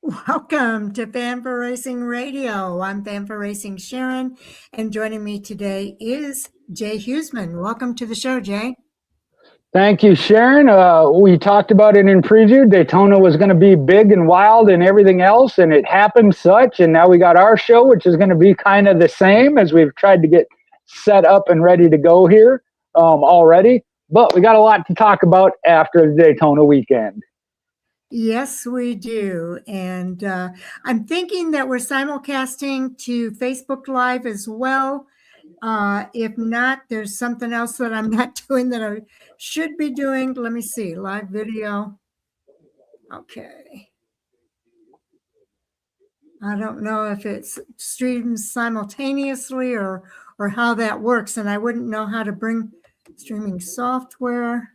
Welcome to Fan for Racing Radio. I'm Fan for Racing Sharon, and joining me today is Jay Huseman. Welcome to the show, Jay. Thank you, Sharon. We talked about it in preview. Daytona was going to be big and wild and everything else, and it happened such. And now we got our show, which is going to be kind of the same as we've tried to get set up and ready to go here already. But we got a lot to talk about after the Daytona weekend. Yes, we do. And I'm thinking that we're simulcasting to Facebook Live as well. If not, there's something else that I'm not doing that I should be doing. Let me see. Live video. Okay. I don't know if it's streamed simultaneously or how that works. And I wouldn't know how to bring streaming software.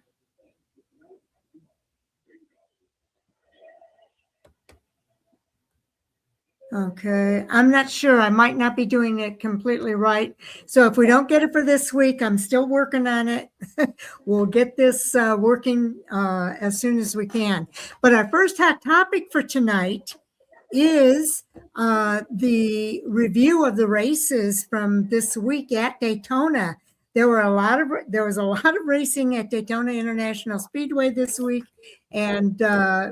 Okay, I'm not sure. I might not be doing it completely right. So if we don't get it for this week, I'm still working on it. We'll get this working as soon as we can. But our first hot topic for tonight is the review of the races from this week at Daytona. There was a lot of racing at Daytona International Speedway this week, and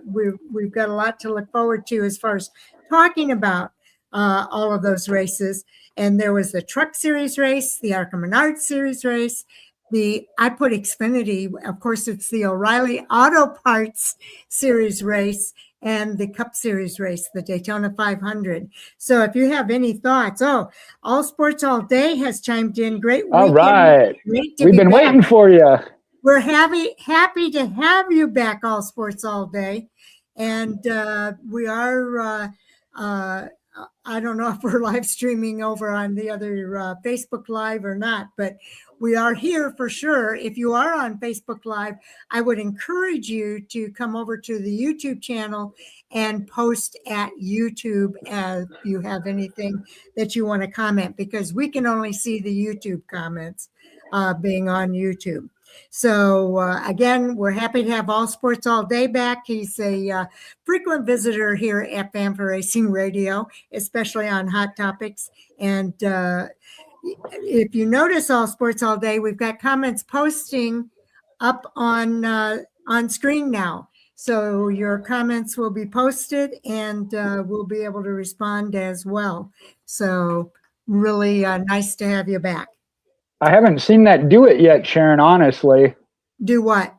we've got a lot to look forward to as far as talking about all of those races. And there was the Truck Series race, the ARCA Menard Series race, I put Xfinity, of course, it's the O'Reilly Auto Parts Series race, and the Cup Series race, the Daytona 500. So if you have any thoughts, All Sports All Day has chimed in. Great weekend. All right. We've been waiting for you. We're happy to have you back, All Sports All Day. And we are, I don't know if we're live streaming over on the other Facebook Live or not, but we are here for sure. If you are on Facebook Live, I would encourage you to come over to the YouTube channel and post at YouTube if you have anything that you want to comment, because we can only see the YouTube comments being on YouTube. So again, we're happy to have All Sports All Day back. He's a frequent visitor here at Fan for Racing Radio, especially on Hot Topics. And if you notice All Sports All Day, we've got comments posting up on screen now. So your comments will be posted, and we'll be able to respond as well. So really nice to have you back. I haven't seen that do it yet, Sharon, honestly. Do what?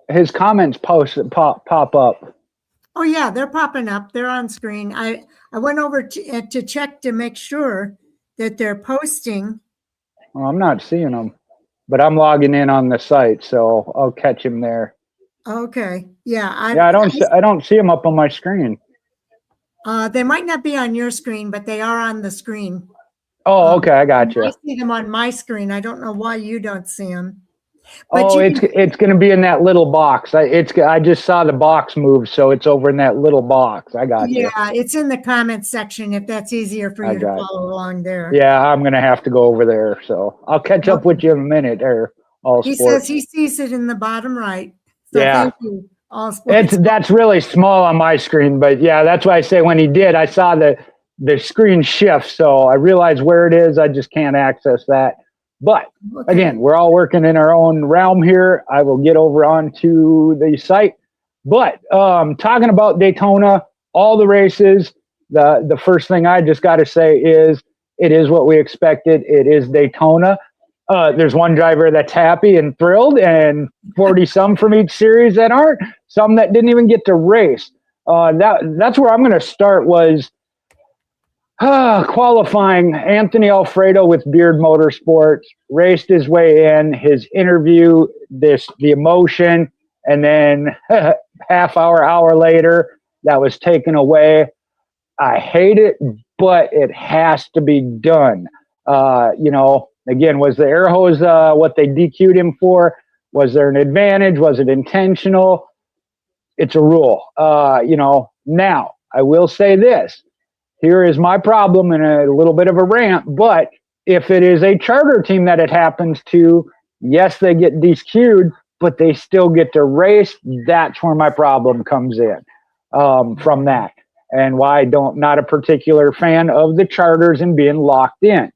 His comments pop up. Oh, yeah, they're popping up. They're on screen. I went over to check to make sure that they're posting. Well, I'm not seeing them, but I'm logging in on the site, so I'll catch him there. Okay. Yeah. I don't see them up on my screen. They might not be on your screen, but they are on the screen. Oh, okay, I got you. I see them on my screen. I don't know why you don't see them. But it's going to be in that little box. I just saw the box move, so it's over in that little box. I got you. Yeah, it's in the comments section if that's easier for you to follow along there. Yeah, I'm going to have to go over there, so I'll catch up with you in a minute. He says he sees it in the bottom right. So yeah. Thank you. All Sports. That's really small on my screen, but yeah, that's why I say when he did, I saw the screen shift, so I realize where it is. I just can't access that. But again, we're all working in our own realm here. I will get over onto the site. But talking about Daytona, all the races, the first thing I just got to say is it is what we expected. It is Daytona. There's one driver that's happy and thrilled, and 40-some from each series that aren't. Some that didn't even get to race. That's where I'm going to start was qualifying. Anthony Alfredo with Beard Motorsports raced his way in, his interview, the emotion, and then hour later, that was taken away. I hate it, but it has to be done. Again, was the air hose what they DQ'd him for? Was there an advantage? Was it intentional? It's a rule. Now, I will say this. Here is my problem and a little bit of a rant, but if it is a charter team that it happens to, yes, they get DQ'd, but they still get to race. That's where my problem comes in from that. and why I not a particular fan of the charters and being locked in.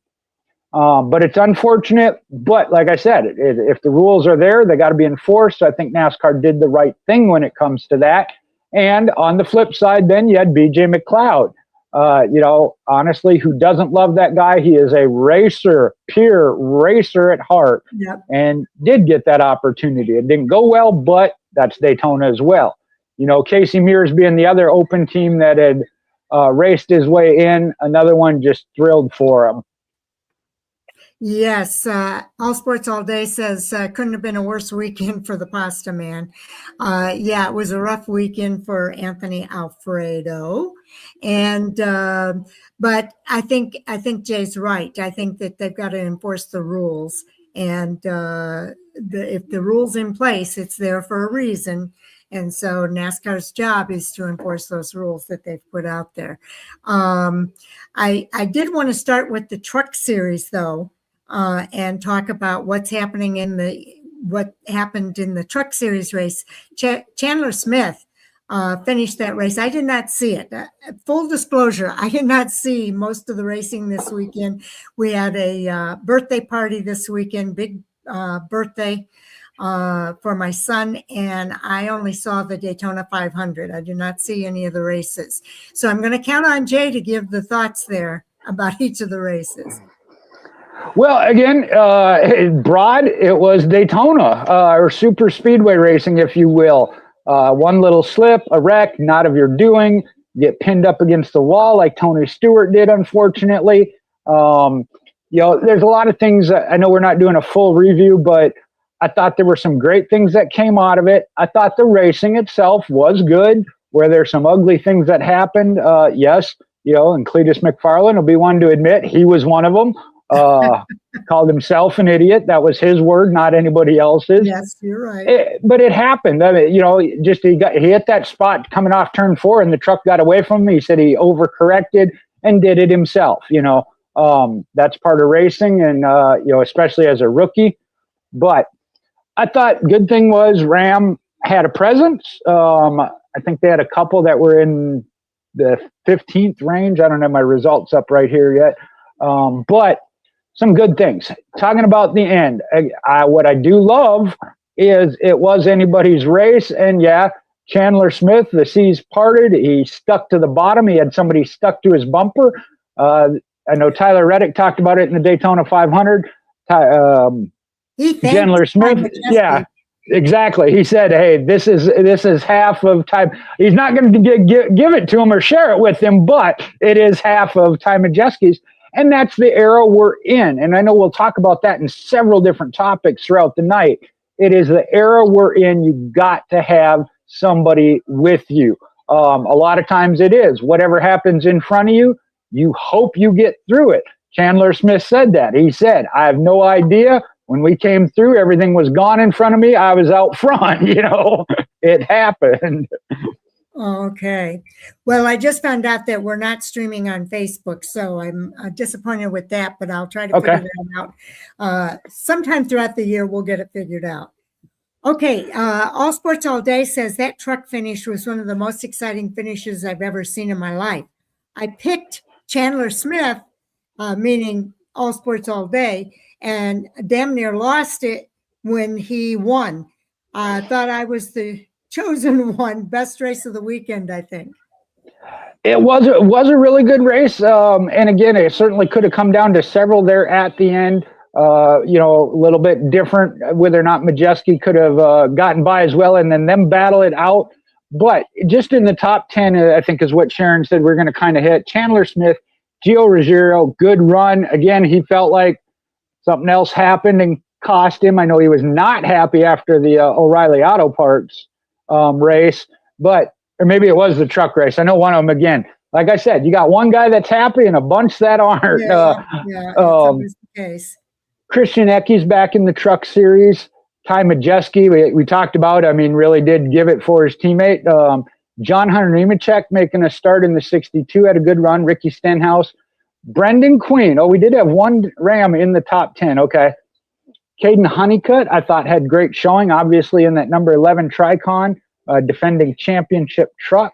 But it's unfortunate. But like I said, if the rules are there, they got to be enforced. So I think NASCAR did the right thing when it comes to that. And on the flip side, then you had BJ McLeod. Honestly, who doesn't love that guy? He is a racer, pure racer at heart, and did get that opportunity. It didn't go well, but that's Daytona as well. Casey Mears being the other open team that had raced his way in, another one just thrilled for him. Yes, All Sports All Day says couldn't have been a worse weekend for the Pasta Man. It was a rough weekend for Anthony Alfredo, and but I think Jay's right. I think that they've got to enforce the rules, and if the rules in place, it's there for a reason. And so NASCAR's job is to enforce those rules that they've put out there. I did want to start with the Truck Series, though. And talk about what happened in the Truck Series race. Chandler Smith finished that race. I did not see it. Full disclosure, I did not see most of the racing this weekend. We had a birthday party this weekend, big birthday for my son, and I only saw the Daytona 500. I did not see any of the races. So I'm going to count on Jay to give the thoughts there about each of the races. Well, again, broad, it was Daytona, or super speedway racing, if you will. One little slip, a wreck, not of your doing, get pinned up against the wall like Tony Stewart did, unfortunately. There's a lot of things. I know we're not doing a full review, but I thought there were some great things that came out of it. I thought the racing itself was good. Were there some ugly things that happened? Yes, and Cletus McFarland will be one to admit he was one of them. Called himself an idiot. That was his word, not anybody else's. Yes, you're right. But it happened. I mean, he hit that spot coming off turn 4, and the truck got away from him. He said he overcorrected and did it himself. That's part of racing, and especially as a rookie. But I thought good thing was Ram had a presence. I think they had a couple that were in the 15th range. I don't have my results up right here yet, but some good things. Talking about the end, what I do love is it was anybody's race. And Chandler Smith, the seas parted. He stuck to the bottom. He had somebody stuck to his bumper. I know Tyler Reddick talked about it in the Daytona 500. Chandler Smith, exactly. He said, "Hey, this is half of time." He's not going to give it to him or share it with him, but it is half of Ty Majeski's. And that's the era we're in. And I know we'll talk about that in several different topics throughout the night. It is the era we're in. You've got to have somebody with you. A lot of times it is. Whatever happens in front of you, you hope you get through it. Chandler Smith said that. He said, "I have no idea. When we came through, everything was gone in front of me. I was out front." It happened. Okay. Well, I just found out that we're not streaming on Facebook, so I'm disappointed with that, but I'll try to figure that out. Sometime throughout the year, we'll get it figured out. Okay. All Sports All Day says that truck finish was one of the most exciting finishes I've ever seen in my life. I picked Chandler Smith, meaning All Sports All Day, and damn near lost it when he won. I thought I was the chosen one. Best race of the weekend, I think. It was a really good race. And again, it certainly could have come down to several there at the end. A little bit different whether or not Majeski could have gotten by as well and then them battle it out. But just in the top 10, I think is what Sharon said we're going to kind of hit. Chandler Smith, Gio Ruggiero, good run. Again, he felt like something else happened and cost him. I know he was not happy after the O'Reilly Auto Parts race, or maybe it was the truck race. I know one of them, again, like I said, you got one guy that's happy and a bunch that aren't. That's always the case. Christian Ecke's back in the Truck Series. Ty Majeski, we talked about, really did give it for his teammate. John Hunter Nemechek making a start in the 62, had a good run. Ricky Stenhouse. Brendan Queen. Oh, we did have one Ram in the top 10. Okay. Caden Honeycutt, I thought, had great showing, obviously, in that number 11 Tricon, defending championship truck.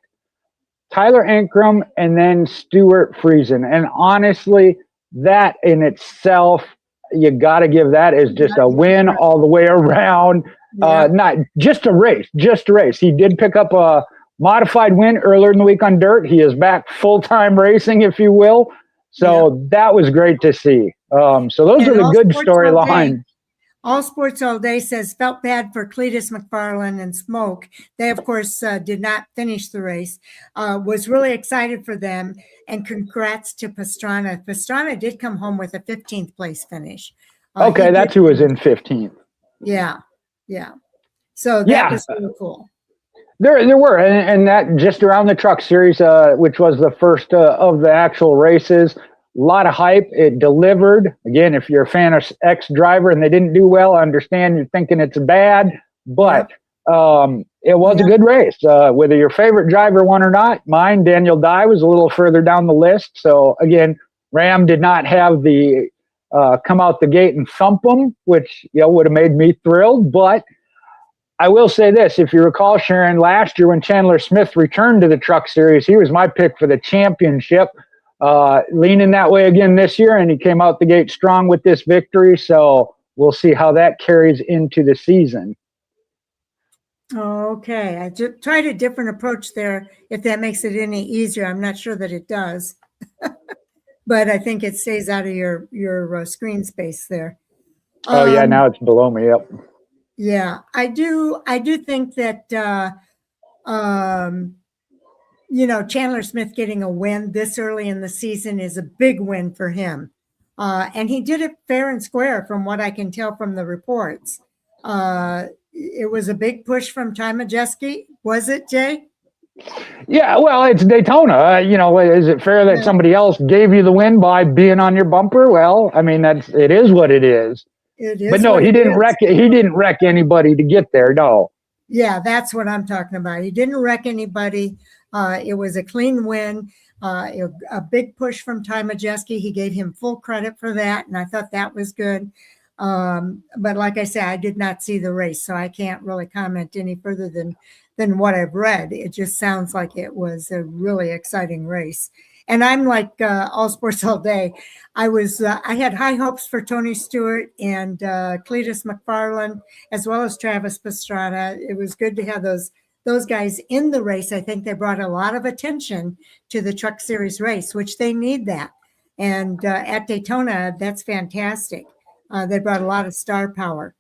Tyler Ankrum, and then Stuart Friesen. And honestly, that in itself, you got to give that as just a win all the way around. Yeah. Not just a race, just a race. He did pick up a modified win earlier in the week on dirt. He is back full-time racing, if you will. So that was great to see. So those are the good storylines. All Sports All Day says, felt bad for Cletus McFarland and Smoke. They, of course, did not finish the race. Was really excited for them. And congrats to Pastrana. Pastrana did come home with a 15th place finish. Okay, that's who was in 15th. Yeah, yeah. So that was really cool. There were, and that just around the Truck Series, which was the first of the actual races. A lot of hype. It delivered. Again, if you're a fan of X Driver and they didn't do well, I understand you're thinking it's bad, but it was a good race. Whether your favorite driver won or not, mine, Daniel Dye, was a little further down the list. So again, Ram did not have the come out the gate and thump them, which would have made me thrilled. But I will say this: if you recall, Sharon, last year when Chandler Smith returned to the Truck Series, he was my pick for the championship. Leaning that way again this year, and he came out the gate strong with this victory. So we'll see how that carries into the season. Okay, I just tried a different approach there. If that makes it any easier, I'm not sure that it does, but I think it stays out of your screen space there. Oh yeah, now it's below me. Yep. Yeah, I do think that Chandler Smith getting a win this early in the season is a big win for him. And he did it fair and square from what I can tell from the reports. It was a big push from Ty Majeski. Was it, Jay? Yeah, well, it's Daytona. Is it fair that somebody else gave you the win by being on your bumper? Well, I mean, it is what it is. It is. But no, he didn't wreck it. He didn't wreck anybody to get there. No. Yeah, that's what I'm talking about. He didn't wreck anybody. It was a clean win, a big push from Ty Majeski. He gave him full credit for that, and I thought that was good. But like I said, I did not see the race, so I can't really comment any further than what I've read. It just sounds like it was a really exciting race. And I'm like All Sports All Day. I had high hopes for Tony Stewart and Cletus McFarland, as well as Travis Pastrana. It was good to have those guys in the race. I think they brought a lot of attention to the Truck Series race, which they need that. And at Daytona, that's fantastic. They brought a lot of star power.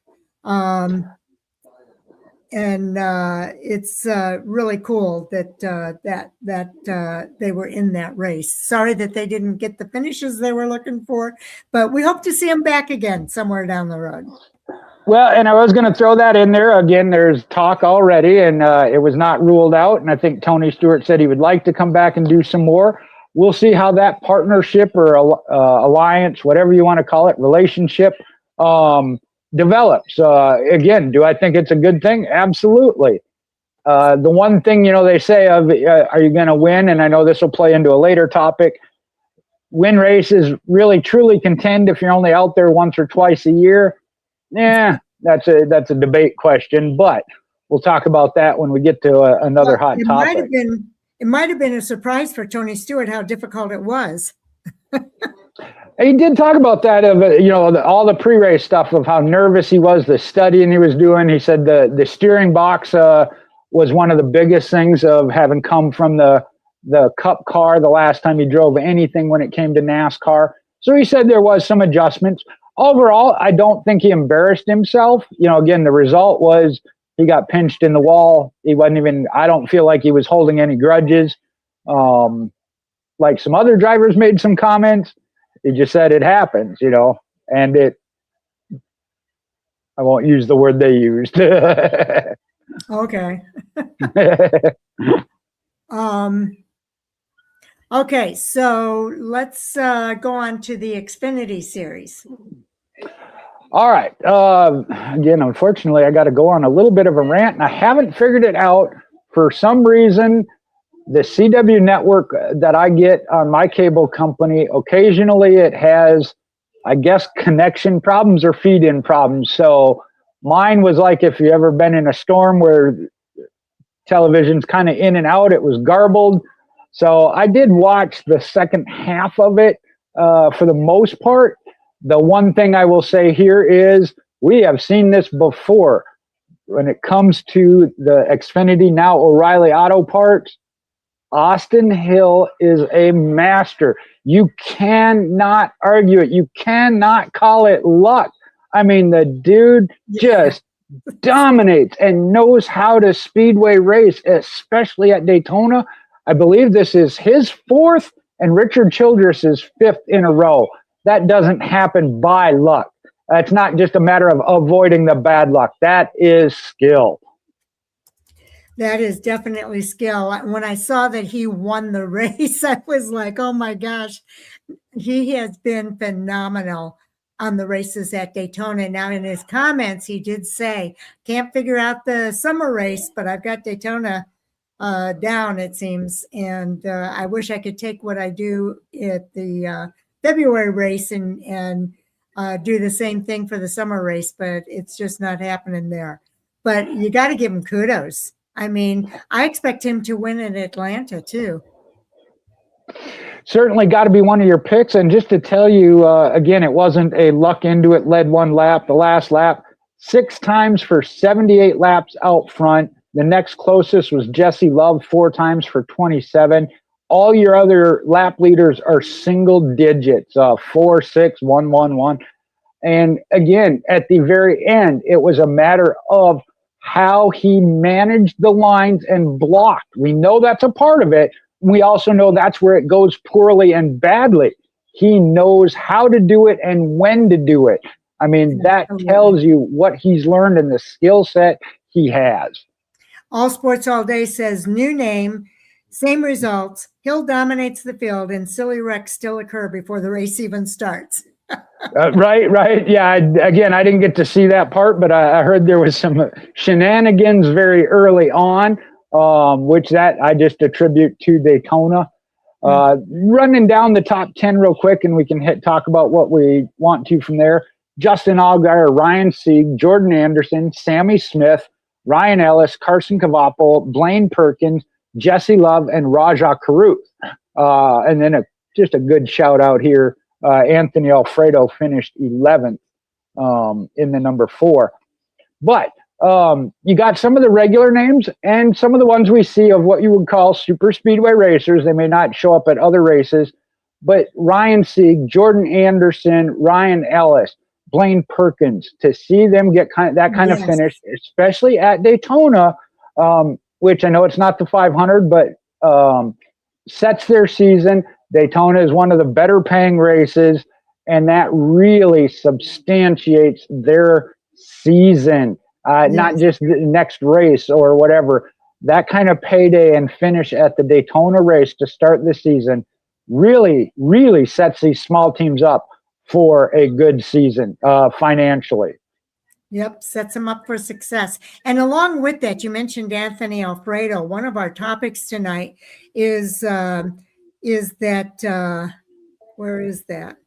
And it's really cool that they were in that race. Sorry that they didn't get the finishes they were looking for, but we hope to see them back again somewhere down the road. Well, and I was going to throw that in there. Again, there's talk already, and it was not ruled out. And I think Tony Stewart said he would like to come back and do some more. We'll see how that partnership or alliance, whatever you want to call it, relationship develops. Again, do I think it's a good thing? Absolutely. The one thing, they say of, are you going to win? And I know this will play into a later topic. Win races, really truly contend if you're only out there once or twice a year. Yeah, that's a debate question, but we'll talk about that when we get to another hot topic. It might have been a surprise for Tony Stewart how difficult it was. He did talk about that of all the pre-race stuff of how nervous he was, the studying he was doing. He said the steering box was one of the biggest things of having come from the Cup car the last time he drove anything when it came to NASCAR. So he said there was some adjustments. Overall, I don't think he embarrassed himself. Again, the result was he got pinched in the wall. He wasn't even, I don't feel like he was holding any grudges. Like some other drivers made some comments. He just said it happens, and I won't use the word they used. Okay. Okay, so let's go on to the Xfinity series. All right. Again, unfortunately, I got to go on a little bit of a rant, and I haven't figured it out. For some reason, the CW network that I get on my cable company, occasionally it has, I guess, connection problems or feed-in problems. So mine was like if you ever been in a storm where television's kind of in and out, it was garbled. So I did watch the second half of it for the most part. The one thing I will say here is we have seen this before. When it comes to the Xfinity, now O'Reilly Auto Parts, Austin Hill is a master. You cannot argue it. You cannot call it luck. I mean, the dude just dominates and knows how to speedway race, especially at Daytona. I believe this is his fourth and Richard Childress's fifth in a row. That doesn't happen by luck. It's not just a matter of avoiding the bad luck. That is skill. That is definitely skill. When I saw that he won the race, I was like, oh my gosh, he has been phenomenal on the races at Daytona. Now, in his comments, he did say, can't figure out the summer race, but I've got Daytona down, it seems. And I wish I could take what I do at the February race and do the same thing for the summer race, but it's just not happening there. But you got to give him kudos. I mean, I expect him to win in Atlanta too. Certainly got to be one of your picks. And just to tell you, again, it wasn't a luck into it, led one lap, the last lap, 6 times for 78 laps out front. The next closest was Jesse Love, 4 times for 27. All your other lap leaders are single digits, 4, 6, 1, 1, 1. And again, at the very end, it was a matter of how he managed the lines and blocked. We know that's a part of it. We also know that's where it goes poorly and badly. He knows how to do it and when to do it. I mean, that tells you what he's learned and the skill set he has. All Sports All Day says new name, same results. Hill dominates the field and silly wrecks still occur before the race even starts. Right. Yeah. Again, I didn't get to see that part, but I heard there was some shenanigans very early on, which that I just attribute to Daytona. Running down the top 10 real quick, and we can talk about what we want to from there. Justin Allgaier, Ryan Sieg, Jordan Anderson, Sammy Smith, Ryan Ellis, Carson Cavapol, Blaine Perkins, Jesse Love, and Rajah Caruth. And then just a good shout out here. Anthony Alfredo finished 11th in the number 4. But you got some of the regular names and some of the ones we see of what you would call super speedway racers. They may not show up at other races, but Ryan Sieg, Jordan Anderson, Ryan Ellis, Blaine Perkins, to see them get that kind of finish, especially at Daytona, which I know it's not the 500, but sets their season. Daytona is one of the better paying races, and that really substantiates their season, not just the next race or whatever. That kind of payday and finish at the Daytona race to start the season really, really sets these small teams up for a good season financially. Yep, sets them up for success. And along with that, you mentioned Anthony Alfredo. One of our topics tonight is that where is that?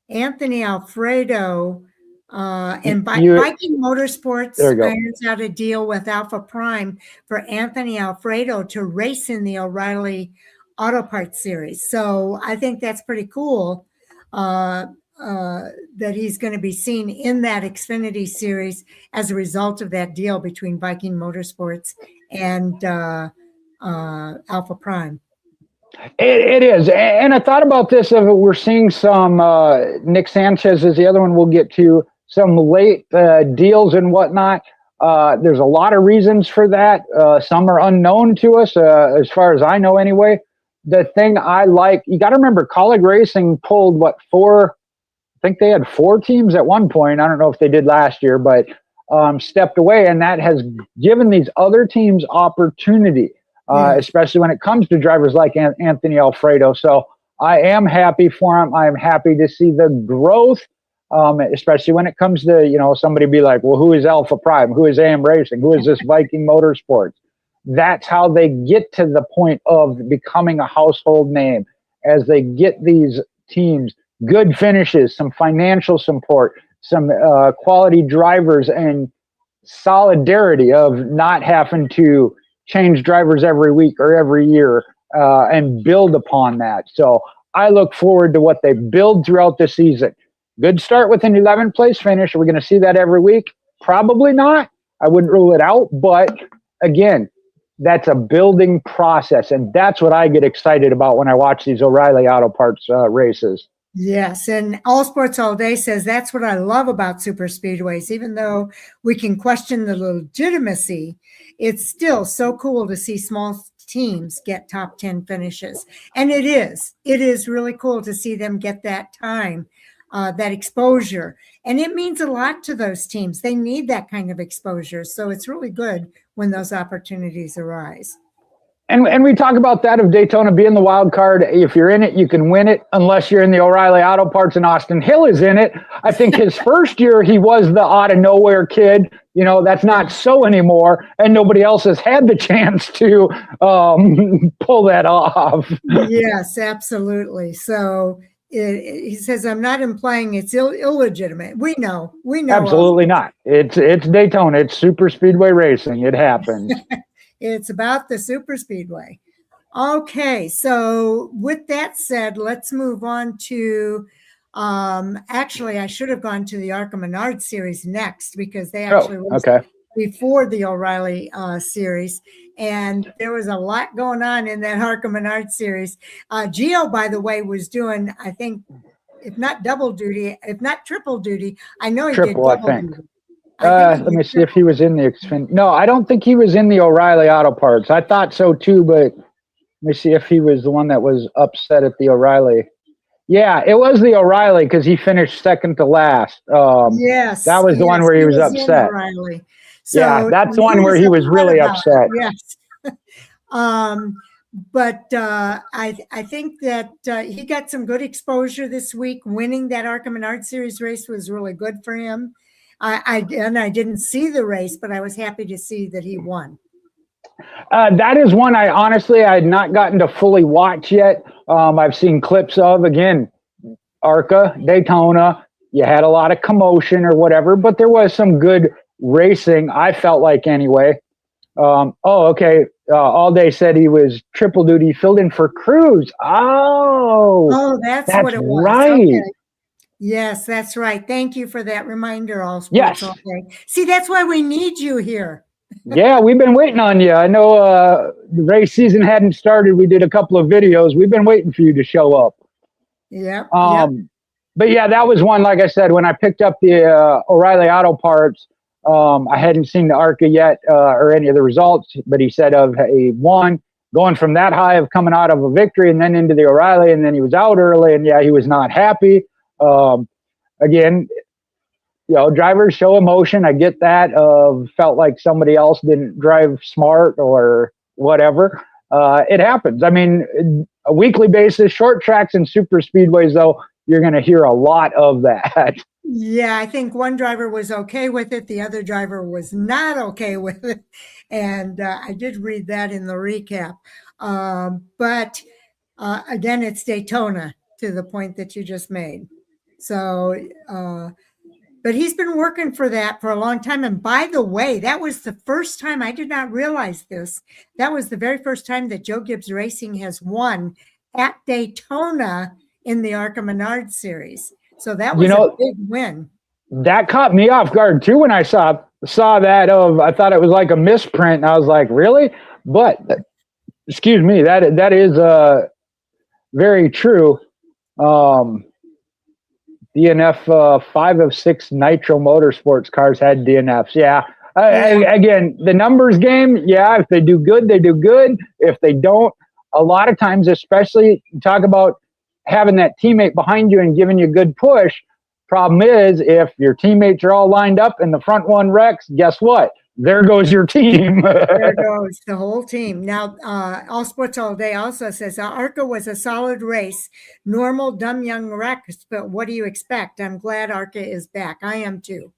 Anthony Alfredo and Viking Motorsports irons out a deal with Alpha Prime for Anthony Alfredo to race in the O'Reilly Auto Parts Series. So I think that's pretty cool. That he's going to be seen in that Xfinity series as a result of that deal between Viking Motorsports and Alpha Prime. It is. And I thought about this. We're seeing some, Nick Sanchez is the other one we'll get to, some late deals and whatnot. There's a lot of reasons for that. Some are unknown to us, as far as I know anyway. The thing I like, you got to remember, Colleague Racing pulled, 4? I think they had 4 teams at one point. I don't know if they did last year, but stepped away, and that has given these other teams opportunity, especially when it comes to drivers like Anthony Alfredo. So I am happy for him. I am happy to see the growth, especially when it comes to, somebody be like, well, who is Alpha Prime? Who is AM Racing? Who is this Viking Motorsports? That's how they get to the point of becoming a household name, as they get these teams good finishes, some financial support, some quality drivers, and solidarity of not having to change drivers every week or every year and build upon that. So I look forward to what they build throughout the season. Good start with an 11th place finish. Are we going to see that every week? Probably not. I wouldn't rule it out. But again, that's a building process. And that's what I get excited about when I watch these O'Reilly Auto Parts races. Yes, and All Sports All Day says that's what I love about super speedways. Even though we can question the legitimacy, it's still so cool to see small teams get top 10 finishes. And it is really cool to see them get that time, that exposure. And it means a lot to those teams. They need that kind of exposure. So it's really good when those opportunities arise. And we talk about that of Daytona being the wild card. If you're in it, you can win it, unless you're in the O'Reilly Auto Parts and Austin Hill is in it. I think his first year, he was the out of nowhere kid. You know, that's not so anymore. And nobody else has had the chance to pull that off. Yes, absolutely. So he says, I'm not implying it's illegitimate. We know. Absolutely not. It's Daytona. It's super speedway racing. It happens. It's about the super speedway. Okay, so with that said, let's move on to, actually, I should have gone to the ARCA Menard series next, because they actually before the O'Reilly series. And there was a lot going on in that ARCA Menard series. Gio, by the way, was doing, I think, if not double duty, if not triple duty, I know he did double duty. Let me see if he was in the Xfinity. No, I don't think he was in the O'Reilly Auto Parts. I thought so too, but let me see if he was the one that was upset at the O'Reilly. Yeah, it was the O'Reilly, because he finished second to last. Yes, that was the one where he was upset. So yeah, that's the one where he was really upset. Yes. But I think that he got some good exposure this week. Winning that ARCA Menard Series race was really good for him. I didn't see the race, but I was happy to see that he won. That is one I had not gotten to fully watch yet. I've seen clips of, again, ARCA, Daytona. You had a lot of commotion or whatever, but there was some good racing, I felt like, anyway. All Day said he was triple duty, filled in for Cruz. That's what it was. Right. Okay. Yes, that's right. Thank you for that reminder, All Sports All Day. See, that's why we need you here. Yeah, we've been waiting on you. I know the race season hadn't started. We did a couple of videos. We've been waiting for you to show up. Yeah. But yeah, that was one, like I said, when I picked up the O'Reilly Auto Parts, I hadn't seen the ARCA yet or any of the results, but he said of a one, going from that high of coming out of a victory and then into the O'Reilly, and then he was out early, and yeah, he was not happy. Again, drivers show emotion. I get that. Felt like somebody else didn't drive smart or whatever. It happens. I mean, a weekly basis, short tracks and super speedways, though, you're going to hear a lot of that. Yeah, I think one driver was okay with it. The other driver was not okay with it. And I did read that in the recap. But again, it's Daytona, to the point that you just made. So, but he's been working for that for a long time. And by the way, that was the first time, I did not realize this. That was the very first time that Joe Gibbs Racing has won at Daytona in the ARCA Menard series. So that was a big win. That caught me off guard too when I saw that. I thought it was like a misprint. And I was like, really? But excuse me, that is very true. DNF 5 of 6 Nitro Motorsports cars had DNFs. Yeah. Again, the numbers game. Yeah. If they do good, they do good. If they don't, a lot of times, especially talk about having that teammate behind you and giving you a good push. Problem is, if your teammates are all lined up and the front one wrecks, guess what? There goes your team. There goes the whole team. Now, All Sports All Day also says, ARCA was a solid race. Normal, dumb young wrecks, but what do you expect? I'm glad ARCA is back. I am too.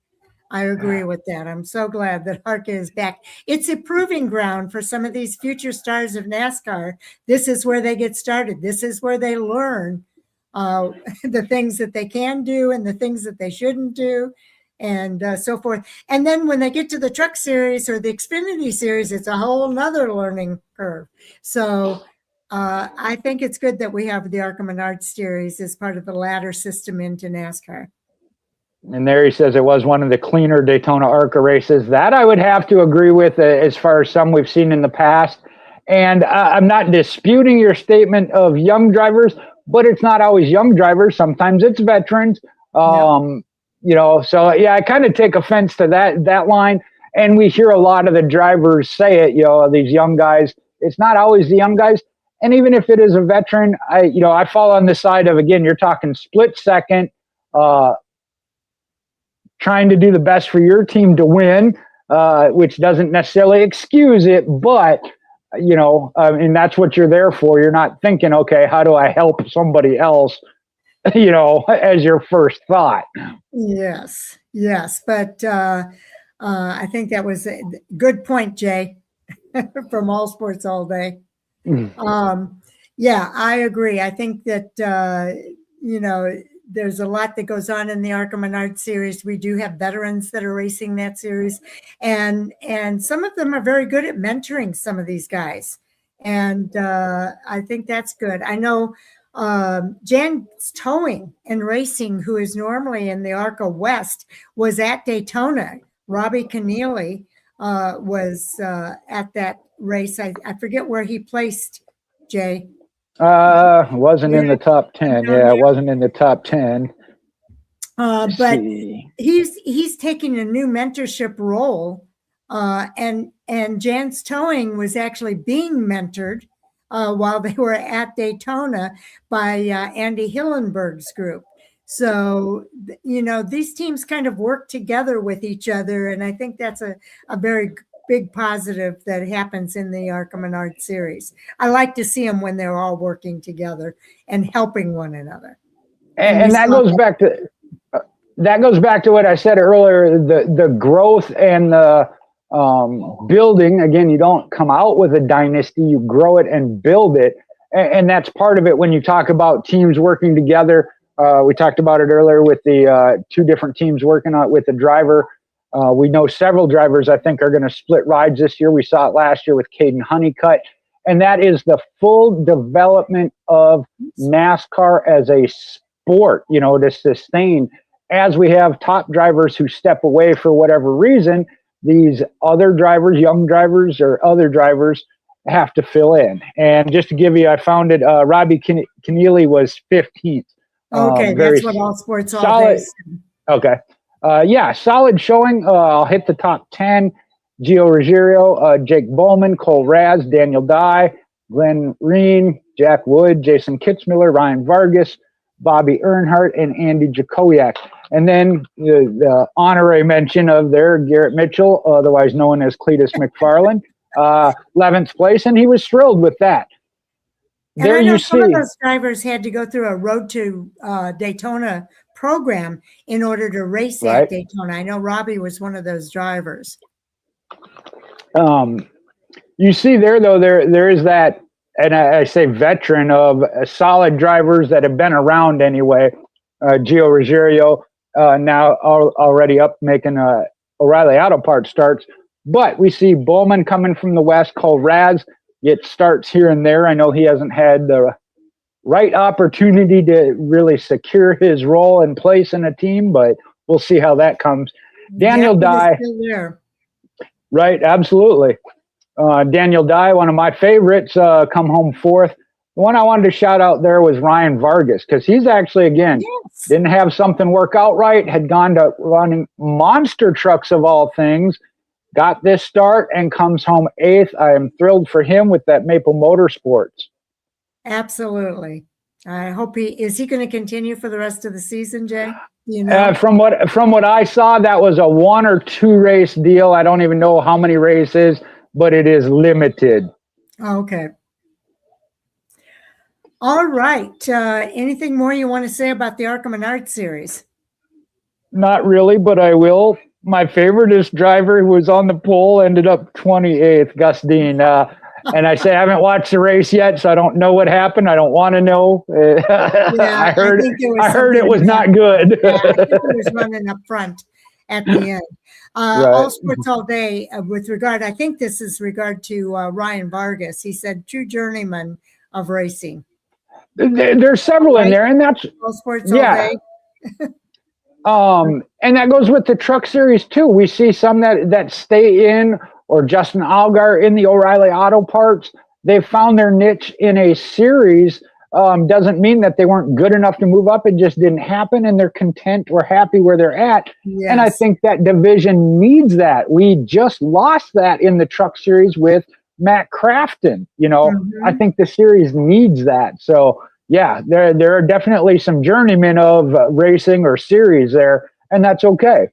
I agree with that. I'm so glad that ARCA is back. It's a proving ground for some of these future stars of NASCAR. This is where they get started. This is where they learn the things that they can do and the things that they shouldn't do, and so forth. And then when they get to the Truck Series or the Xfinity Series, it's a whole nother learning curve. So I think it's good that we have the ARCA Menard Series as part of the ladder system into NASCAR. And there he says it was one of the cleaner Daytona ARCA races. That I would have to agree with as far as some we've seen in the past. And I'm not disputing your statement of young drivers, but it's not always young drivers. Sometimes it's veterans. You know, so yeah, I kind of take offense to that line. And we hear a lot of the drivers say it, you know, these young guys. It's not always the young guys. And even if it is a veteran, I fall on the side of, again, you're talking split second, trying to do the best for your team to win, which doesn't necessarily excuse it, but you know, and that's what you're there for. You're not thinking, okay, how do I help somebody else, you know, as your first thought. Yes, but I think that was a good point, Jay, from All Sports All Day. Yeah, I agree. I think that, you know, there's a lot that goes on in the ARCA Menard Series. We do have veterans that are racing that series, and some of them are very good at mentoring some of these guys. And I think that's good. I know Jan's Towing and Racing, who is normally in the ARCA West, was at Daytona. Robbie Keneally was at that race. I forget where he placed, Jay. Wasn't in the top 10. Yeah, it wasn't in the top 10. But he's taking a new mentorship role, and Jan's Towing was actually being mentored while they were at Daytona by Andy Hillenberg's group. So, you know, these teams kind of work together with each other, and I think that's a very big positive that happens in the ARCA Menard Series. I like to see them when they're all working together and helping one another. And that goes back to what I said earlier, the growth and the building. Again, you don't come out with a dynasty, you grow it and build it. And that's part of it when you talk about teams working together. We talked about it earlier with the two different teams working on it with the driver. We know several drivers, I think, are going to split rides this year. We saw it last year with Caden Honeycutt. And that is the full development of NASCAR as a sport, you know, to sustain. As we have top drivers who step away for whatever reason, these other drivers, young drivers or other drivers, have to fill in. And just to give you, I found it, Robbie Keneally was 15th. Okay, that's what All Sports All Day. Okay. Yeah, solid showing. I'll hit the top 10. Gio Ruggiero, Jake Bowman, Cole Raz, Daniel Dye, Glenn Reen, Jack Wood, Jason Kitzmiller, Ryan Vargas, Bobby Earnhardt, and Andy Jakowiak. And then the honorary mention of there, Garrett Mitchell, otherwise known as Cletus McFarland, 11th place, and he was thrilled with that. And there I know some of those drivers had to go through a Road to Daytona program in order to race at Daytona. I know Robbie was one of those drivers. You see there, though, there is that, and I say veteran of solid drivers that have been around anyway. Gio Ruggiero now already up making O'Reilly Auto Parts starts. But we see Bowman coming from the West, Cole Raz get starts here and there. I know he hasn't had the right opportunity to really secure his role and place in a team, but we'll see how that comes. Daniel Dye. Right, absolutely. Daniel Dye, one of my favorites, come home fourth. The one I wanted to shout out there was Ryan Vargas, because he's actually, again, didn't have something work out right, had gone to running monster trucks of all things, got this start and comes home eighth. I am thrilled for him with that Maple Motorsports. Absolutely. I hope is he going to continue for the rest of the season, Jay? You know? From what I saw, that was a 1 or 2 race deal. I don't even know how many races, but it is limited. Okay. All right. Anything more you want to say about the ARCA Menard Series? Not really, but I will. My favoriteest driver who was on the pole ended up 28th, Gus Dean. And I say I haven't watched the race yet, so I don't know what happened. I don't want to know. I heard it was not good. Yeah, I think it was running up front at the end. All Sports All Day with regard, I think this is regard to Ryan Vargas. He said, true journeyman, of racing. There's several in there, and that's All sports all day. And that goes with the truck series too. We see some that stay in, or Justin Allgaier in the O'Reilly Auto Parts. They found their niche in a series. Doesn't mean that they weren't good enough to move up. It just didn't happen, and they're content or happy where they're at. Yes. And I think that division needs that. We just lost that in the truck series with Matt Crafton. I think the series needs that. So yeah, there are definitely some journeymen of racing or series there, and that's okay.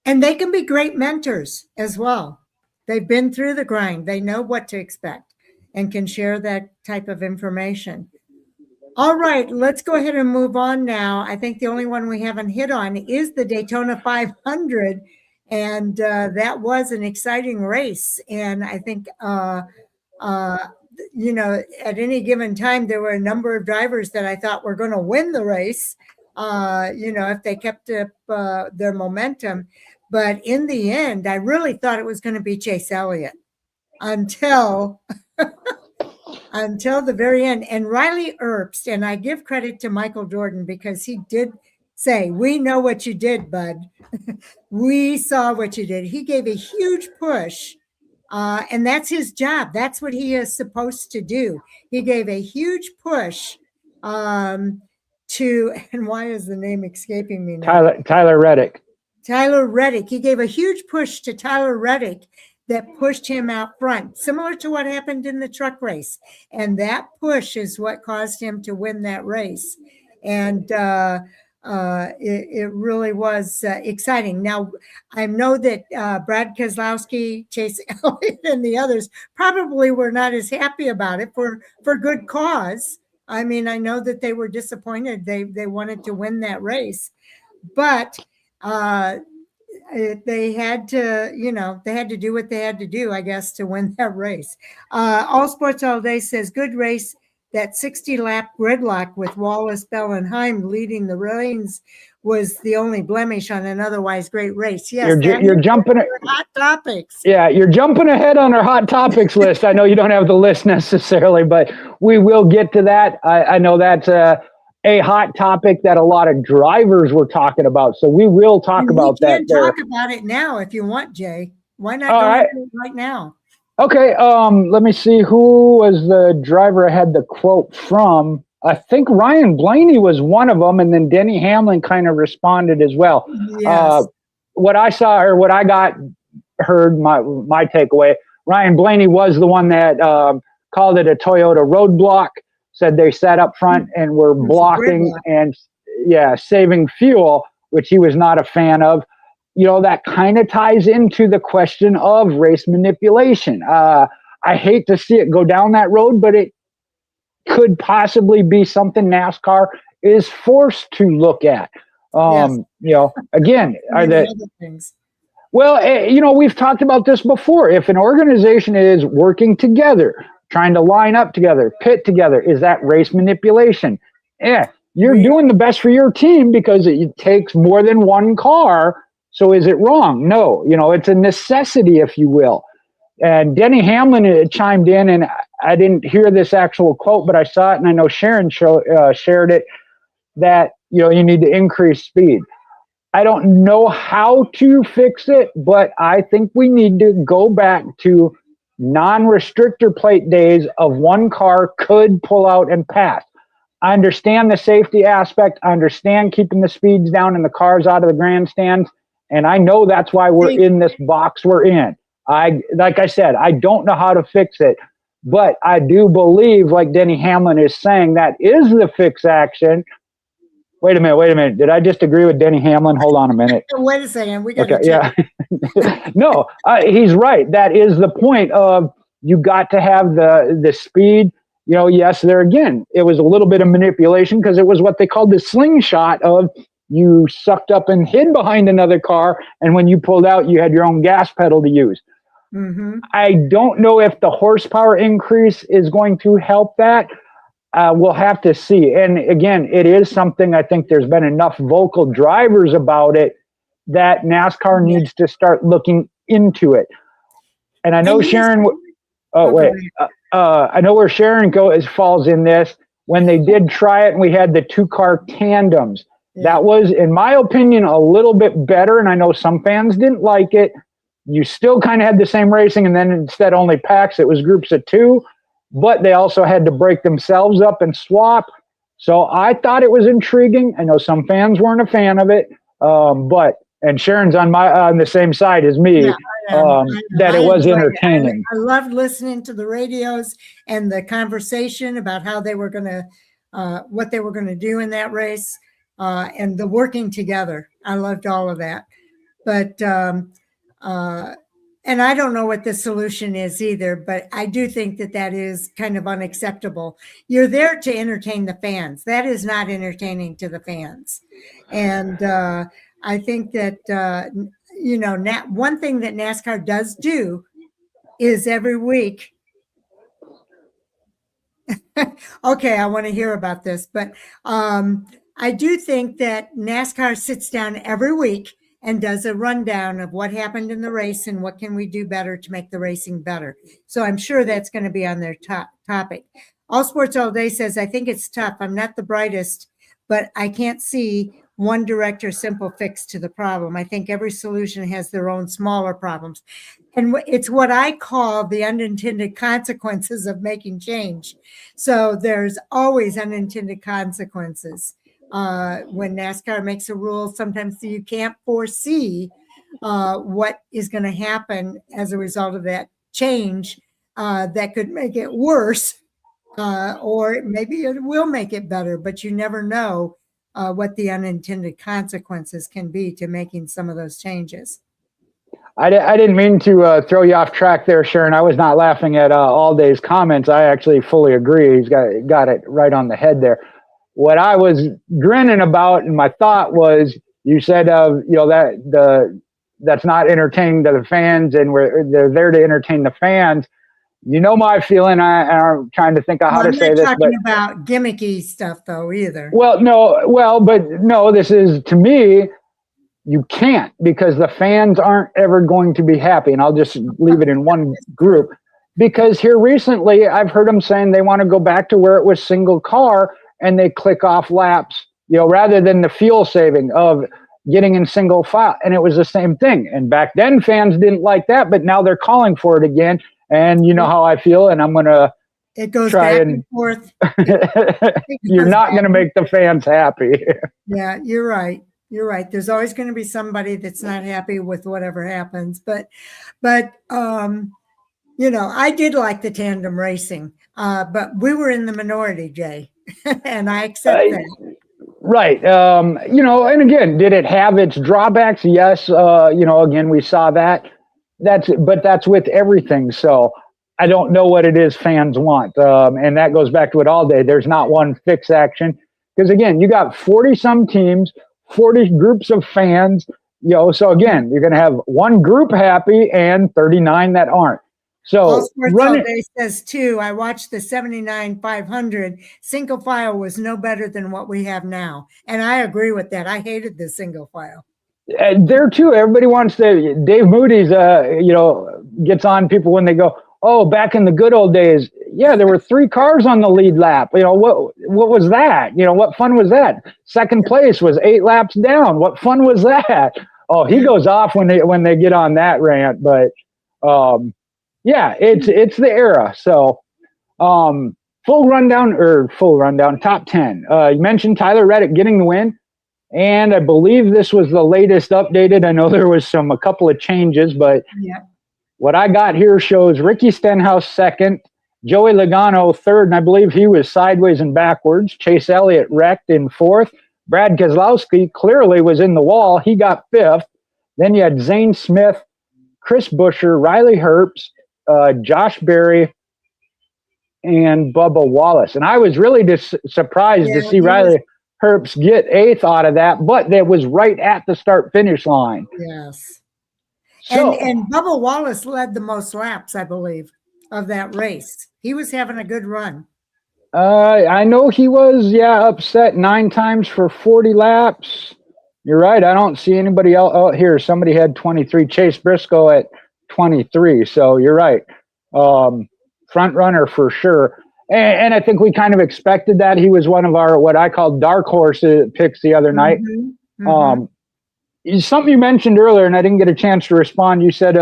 And they can be great mentors as well. They've been through the grind. They know what to expect and can share that type of information. All right, let's go ahead and move on now. I think the only one we haven't hit on is the Daytona 500, and that was an exciting race. And I think, at any given time, there were a number of drivers that I thought were going to win the race, if they kept up their momentum. But in the end, I really thought it was going to be Chase Elliott until the very end. And Riley Earps, and I give credit to Michael Jordan because he did say, "We know what you did, bud. We saw what you did." He gave a huge push, and that's his job. That's what he is supposed to do. He gave a huge push to, and why is the name escaping me now? Tyler Reddick. Tyler Reddick. He gave a huge push to Tyler Reddick that pushed him out front, similar to what happened in the truck race. And that push is what caused him to win that race. And it really was exciting. Now, I know that Brad Keselowski, Chase Elliott, and the others probably were not as happy about it for good cause. I mean, I know that they were disappointed. They wanted to win that race. But they had to do what they had to do, I guess, to win that race. All Sports All Day says, good race. That 60-lap gridlock with Wallace, Bell, and Heim leading the reins was the only blemish on an otherwise great race. Yes, you're jumping at hot topics. Yeah, you're jumping ahead on our hot topics list. I know you don't have the list necessarily, but we will get to that. I know that's a hot topic that a lot of drivers were talking about. So we will talk about that. We can talk about it now if you want, Jay. Why not go into it right now? Okay, let me see. Who was the driver I had the quote from? I think Ryan Blaney was one of them, and then Denny Hamlin kind of responded as well. Yes. What I saw, or what I heard, my takeaway, Ryan Blaney was the one that called it a Toyota roadblock, said they sat up front and were blocking and, saving fuel, which he was not a fan of. That kind of ties into the question of race manipulation. I hate to see it go down that road, but it could possibly be something NASCAR is forced to look at. Again, are there things? Well, we've talked about this before. If an organization is working together, trying to line up together, pit together, is that race manipulation? Yeah, you're doing the best for your team because it takes more than one car. So is it wrong? No, it's a necessity, if you will. And Denny Hamlin chimed in, and I didn't hear this actual quote, but I saw it, and I know Sharon shared it, that, you need to increase speed. I don't know how to fix it, but I think we need to go back to non-restrictor plate days of one car could pull out and pass. I understand the safety aspect. I understand keeping the speeds down and the cars out of the grandstands. And I know that's why we're in this box we're in. Like I said, I don't know how to fix it, but I do believe, like Denny Hamlin is saying, that is the fix action. Wait a minute. Did I just agree with Denny Hamlin? Hold on a minute. Wait a second. We got No, he's right. That is the point of, you got to have the speed. Yes, there again, it was a little bit of manipulation because it was what they called the slingshot of, you sucked up and hid behind another car, and when you pulled out, you had your own gas pedal to use. Mm-hmm. I don't know if the horsepower increase is going to help that. We'll have to see. And again, it is something, I think there's been enough vocal drivers about it that NASCAR needs to start looking into it. And I know Sharon. I know where Sharon falls in this. When they did try it and we had the 2-car tandems, that was, in my opinion, a little bit better. And I know some fans didn't like it. You still kind of had the same racing, and then instead only packs, it was groups of 2, but they also had to break themselves up and swap. So I thought it was intriguing. I know some fans weren't a fan of it, and Sharon's on the same side as me. Yeah, that it was entertaining. I loved listening to the radios and the conversation about how they were going to, what they were going to do in that race, and the working together. I loved all of that. But, and I don't know what the solution is either, but I do think that that is kind of unacceptable. You're there to entertain the fans. That is not entertaining to the fans. And I think that, one thing that NASCAR does do is every week. Okay, I want to hear about this, but I do think that NASCAR sits down every week and does a rundown of what happened in the race and what can we do better to make the racing better. So I'm sure that's going to be on their topic. All Sports All Day says, I think it's tough. I'm not the brightest, but I can't see one direct or simple fix to the problem. I think every solution has their own smaller problems. And it's what I call the unintended consequences of making change. So there's always unintended consequences. When NASCAR makes a rule, sometimes you can't foresee what is going to happen as a result of that change that could make it worse, or maybe it will make it better, but you never know what the unintended consequences can be to making some of those changes. I didn't mean to throw you off track there, Sharon. I was not laughing at All Day's comments. I actually fully agree. He's got it right on the head there. What I was grinning about, and my thought was, you said, that's not entertaining to the fans, and they're there to entertain the fans. You know my feeling. I'm trying to think of how to say this. I'm not talking about gimmicky stuff, though, either. No. This is, to me, you can't, because the fans aren't ever going to be happy. And I'll just leave it in one group, because here recently I've heard them saying they want to go back to where it was single car and they click off laps, rather than the fuel saving of getting in single file. And it was the same thing. And back then fans didn't like that, but now they're calling for it again. And you know how I feel, and I'm going to back and forth. You're not going to make the fans happy. Yeah, you're right. You're right. There's always going to be somebody that's not happy with whatever happens. But I did like the tandem racing, but we were in the minority, Jay, and I accept that. Right. And again, did it have its drawbacks? Yes. Again, we saw that. But that's with everything. So I don't know what it is fans want. And that goes back to it all day. There's not one fix action, because again, you got 40 some teams, 40 groups of fans, so again, you're going to have one group happy and 39 that aren't. So All Sports All Day says too, I watched the 79 500. Single file was no better than what we have now. And I agree with that. I hated the single file. There too, everybody wants to. Dave Moody's, gets on people when they go, "Oh, back in the good old days, yeah, there were 3 cars on the lead lap. What was that? What fun was that? Second place was 8 laps down. What fun was that?" Oh, he goes off when they get on that rant. But it's the era. So full rundown, top 10. You mentioned Tyler Reddick getting the win. And I believe this was the latest updated. I know there was a couple of changes, but what I got here shows Ricky Stenhouse second, Joey Logano third, and I believe he was sideways and backwards. Chase Elliott wrecked in fourth. Brad Keselowski clearly was in the wall. He got fifth. Then you had Zane Smith, Chris Buescher, Riley Herbst, Josh Berry, and Bubba Wallace. And I was really just surprised to see Riley Herbst get 8th out of that, but that was right at the start-finish line. Yes. So, and Bubba Wallace led the most laps, I believe, of that race. He was having a good run. I know he was, upset 9 times for 40 laps. You're right. I don't see anybody else. Oh, here, somebody had 23. Chase Briscoe at 23. So you're right. For front runner for sure. And I think we kind of expected that. He was one of our, what I call dark horse picks the other night. Something you mentioned earlier, and I didn't get a chance to respond. You said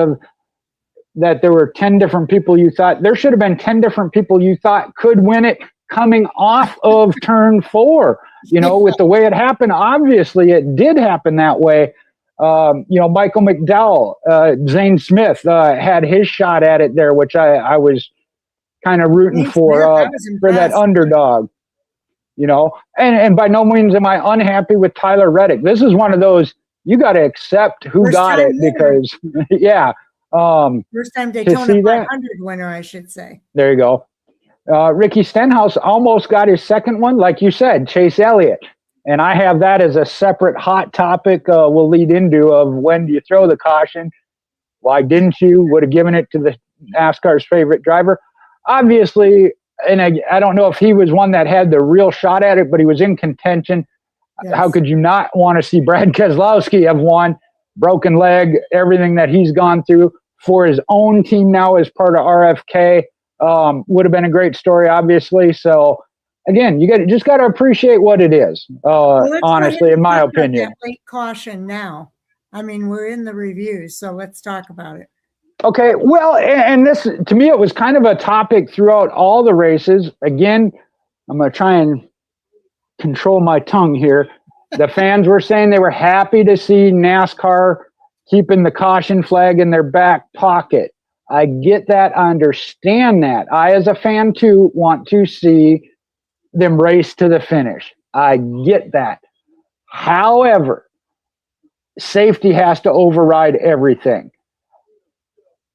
that there were 10 different people you thought, there should have been 10 different people you thought could win it coming off of turn 4, with the way it happened. Obviously it did happen that way. Michael McDowell, Zane Smith had his shot at it there, which I was kind of rooting for that underdog, and by no means am I unhappy with Tyler Reddick. This is one of those, you got to accept who got it because, first time Daytona 500 winner, I should say. There you go. Ricky Stenhouse almost got his second one, like you said, Chase Elliott. And I have that as a separate hot topic we'll lead into of when do you throw the caution? Why didn't you? Would have given it to the NASCAR's favorite driver. Obviously, and I don't know if he was one that had the real shot at it, but he was in contention. Yes. How could you not want to see Brad Keselowski have won? Broken leg, everything that he's gone through for his own team now as part of RFK. Would have been a great story, obviously. So, again, you just got to appreciate what it is, honestly, in my opinion. Late caution now. I mean, we're in the reviews, so let's talk about it. Okay, well, and this, to me, it was kind of a topic throughout all the races. Again, I'm going to try and control my tongue here. The fans were saying they were happy to see NASCAR keeping the caution flag in their back pocket. I get that. I understand that. I, as a fan, too, want to see them race to the finish. I get that. However, safety has to override everything.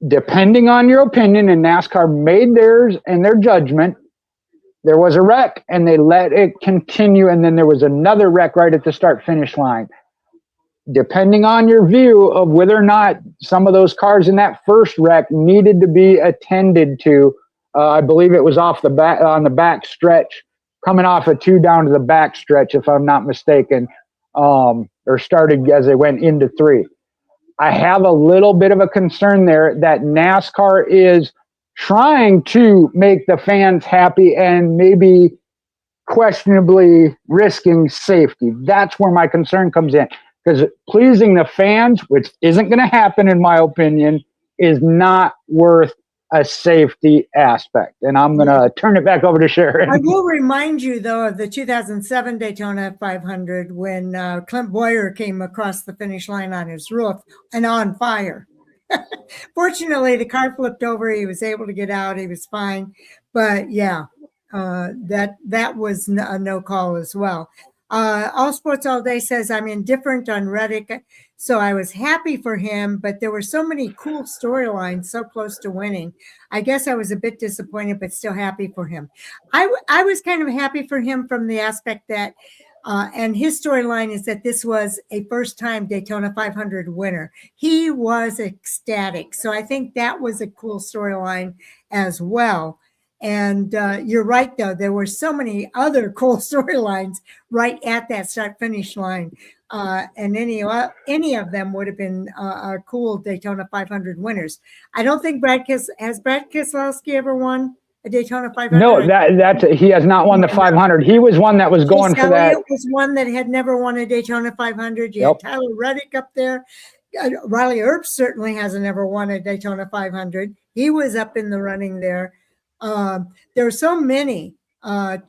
Depending on your opinion, and NASCAR made theirs and their judgment, there was a wreck and they let it continue, and then there was another wreck right at the start-finish line. Depending on your view of whether or not some of those cars in that first wreck needed to be attended to, I believe it was off the back on the back stretch, coming off a 2 down to the back stretch, if I'm not mistaken, or started as they went into 3. I have a little bit of a concern there that NASCAR is trying to make the fans happy and maybe questionably risking safety. That's where my concern comes in. Because pleasing the fans, which isn't going to happen in my opinion, is not worth a safety aspect. And I'm going to turn it back over to Sharon. I will remind you, though, of the 2007 Daytona 500 when Clint Boyer came across the finish line on his roof and on fire. Fortunately, the car flipped over. He was able to get out. He was fine. But, yeah, that was a no call as well. All Sports All Day says, I'm indifferent on Reddick, so I was happy for him, but there were so many cool storylines so close to winning. I guess I was a bit disappointed, but still happy for him. I was kind of happy for him from the aspect that, and his storyline is that this was a first-time Daytona 500 winner. He was ecstatic, so I think that was a cool storyline as well. And you're right, though. There were so many other cool storylines right at that start-finish line. And any of them would have been cool Daytona 500 winners. I don't think has Brad Keselowski ever won a Daytona 500? No, he has not won the 500. He was one that was going for that. Elliott was one that had never won a Daytona 500. You had Tyler Reddick up there. Riley Earp certainly hasn't ever won a Daytona 500. He was up in the running there. There are so many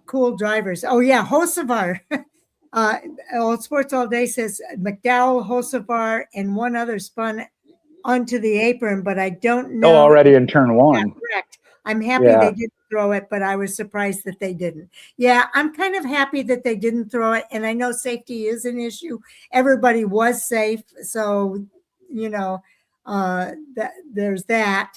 cool drivers. Oh, yeah, Hocevar. All Sports All Day says McDowell, Hocevar, and one other spun onto the apron, but I don't know. Oh, already in turn 1. Correct. I'm happy they didn't throw it, but I was surprised that they didn't. Yeah, I'm kind of happy that they didn't throw it, and I know safety is an issue. Everybody was safe, so, there's that.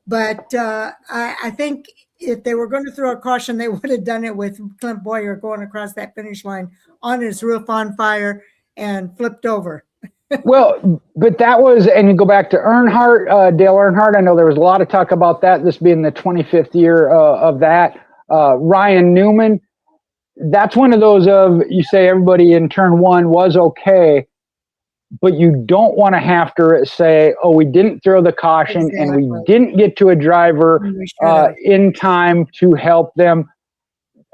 But I think if they were going to throw a caution, they would have done it with Clint Boyer going across that finish line on his roof on fire and flipped over. Well, but that was, and you go back to Earnhardt, Dale Earnhardt. I know there was a lot of talk about that, this being the 25th year of that. Ryan Newman, that's one of those of, you say everybody in turn 1 was okay. but you don't want to have to say, oh, we didn't throw the caution and we Exactly. didn't get to a driver We should have. in time to help them.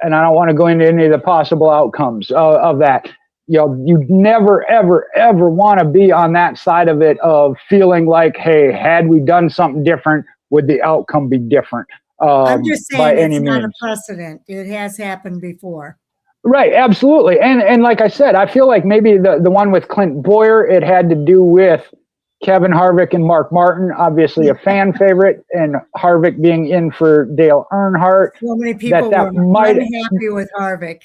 And I don't want to go into any of the possible outcomes of that. You know, you never, ever, ever want to be on that side of it of feeling like, hey, had we done something different, would the outcome be different? I'm just By saying any it's not a means. precedent. It has happened before. Right, absolutely. And like I said, I feel like maybe the one with Clint Boyer, it had to do with Kevin Harvick and Mark Martin, obviously a fan favorite, and Harvick being in for Dale Earnhardt. So many people were unhappy with Harvick.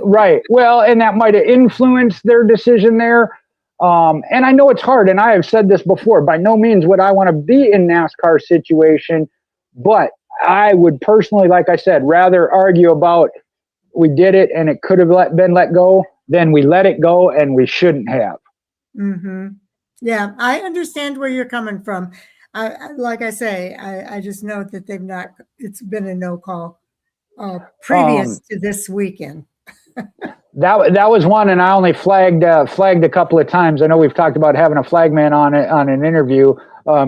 Right. Well, and that might have influenced their decision there. And I know it's hard, and I have said this before. By no means would I want to be in NASCAR situation, but I would personally, like I said, rather argue about we did it and it could have been let go than we let it go and we shouldn't have. Mm-hmm. Yeah, I understand where you're coming from. Like I say, I just note that they've not. It's been a no call previous to this weekend. That was one, and I only flagged a couple of times. I know we've talked about having a flagman on an interview.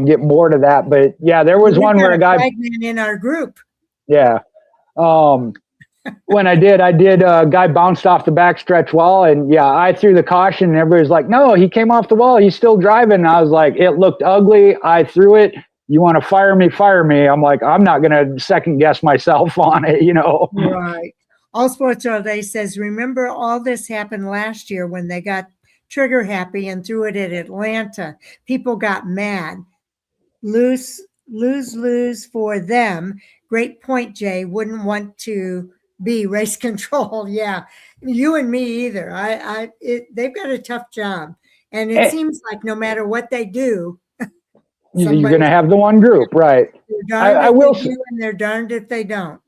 Get more to that, but yeah, there was one where a guy flagman in our group. Yeah. When I did, a guy bounced off the backstretch wall, and yeah, I threw the caution, and everybody was like, "No, he came off the wall. He's still driving." And I was like, "It looked ugly. I threw it. You want to fire me? Fire me." I'm like, I'm not going to second guess myself on it, you know. Right. All Sports All Day says, remember all this happened last year when they got trigger happy and threw it at Atlanta. People got mad. Lose for them. Great point, Jay. Wouldn't want to be race control. Yeah, you and me either. They've got a tough job, and it seems like no matter what they do, you're going to have the one group, right? I will say, and they're darned if they don't.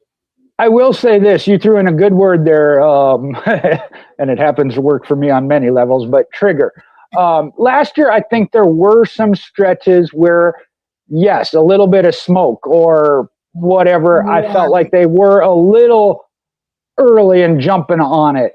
I will say this: you threw in a good word there, and it happens to work for me on many levels. But trigger. Last year, I think there were some stretches where, yes, a little bit of smoke or whatever. Yeah. I felt like they were a little early in jumping on it,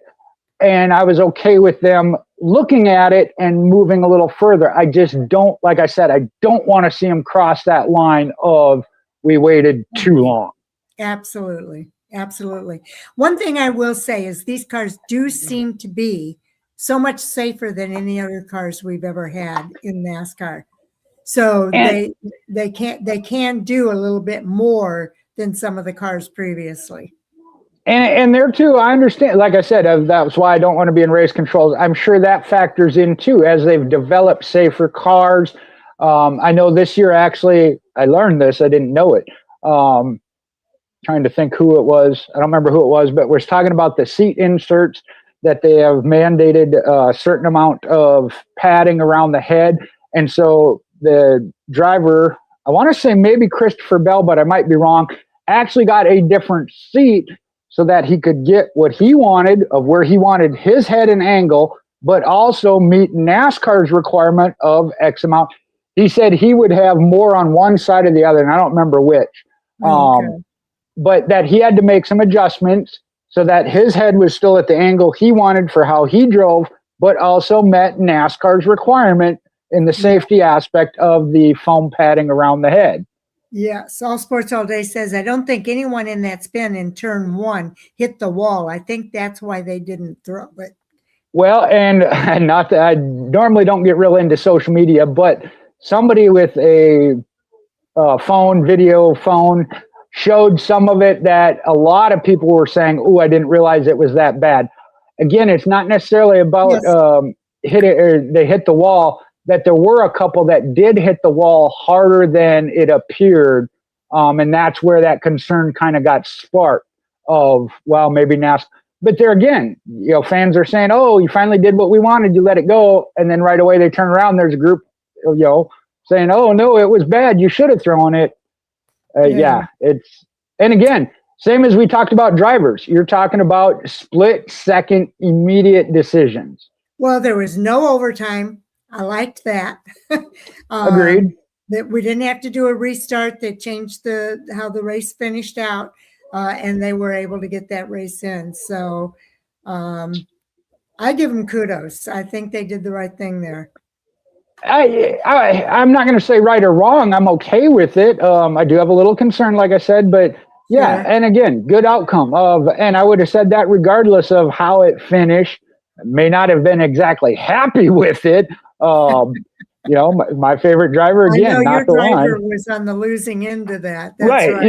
and I was okay with them looking at it and moving a little further. I just don't, like I said, I don't want to see them cross that line of we waited too long. Absolutely. Absolutely. One thing I will say is these cars do seem to be so much safer than any other cars we've ever had in NASCAR. So they can do a little bit more than some of the cars previously. And there too, I understand. Like I said, that's why I don't want to be in race controls. I'm sure that factors in too as they've developed safer cars. I know this year, actually, I learned this. I didn't know it. Trying to think who it was. I don't remember who it was, but we're talking about the seat inserts that they have mandated a certain amount of padding around the head. And so the driver, I want to say maybe Christopher Bell, but I might be wrong, actually got a different seat so that he could get what he wanted of where he wanted his head and angle, but also meet NASCAR's requirement of X amount. He said he would have more on one side or the other, and I don't remember which. Okay. But that he had to make some adjustments so that his head was still at the angle he wanted for how he drove, but also met NASCAR's requirement in the safety aspect of the foam padding around the head. Yes, All Sports All Day says, I don't think anyone in that spin in turn one hit the wall. I think that's why they didn't throw it. Well, and not that I normally don't get real into social media, but somebody with a video phone showed some of it that a lot of people were saying, "Oh, I didn't realize it was that bad." Again, it's not necessarily about hit it or they hit the wall. That there were a couple that did hit the wall harder than it appeared, and that's where that concern kind of got sparked. Of well, maybe NASCAR. But there again, you know, fans are saying, "Oh, you finally did what we wanted. You let it go," and then right away they turn around. There's a group, you know, saying, "Oh no, it was bad. You should have thrown it." Yeah, it's, and again, same as we talked about drivers, you're talking about split second immediate decisions. Well, there was no overtime. I liked that. Agreed. That we didn't have to do a restart. They changed how the race finished out, and they were able to get that race in. So I give them kudos. I think they did the right thing there. I'm not going to say right or wrong. I'm okay with it. I do have a little concern, like I said, but yeah. Sure. And again, good outcome and I would have said that regardless of how it finished. May not have been exactly happy with it. My favorite driver, I know again, your not the driver one. was on the losing end of that. That's Right. right.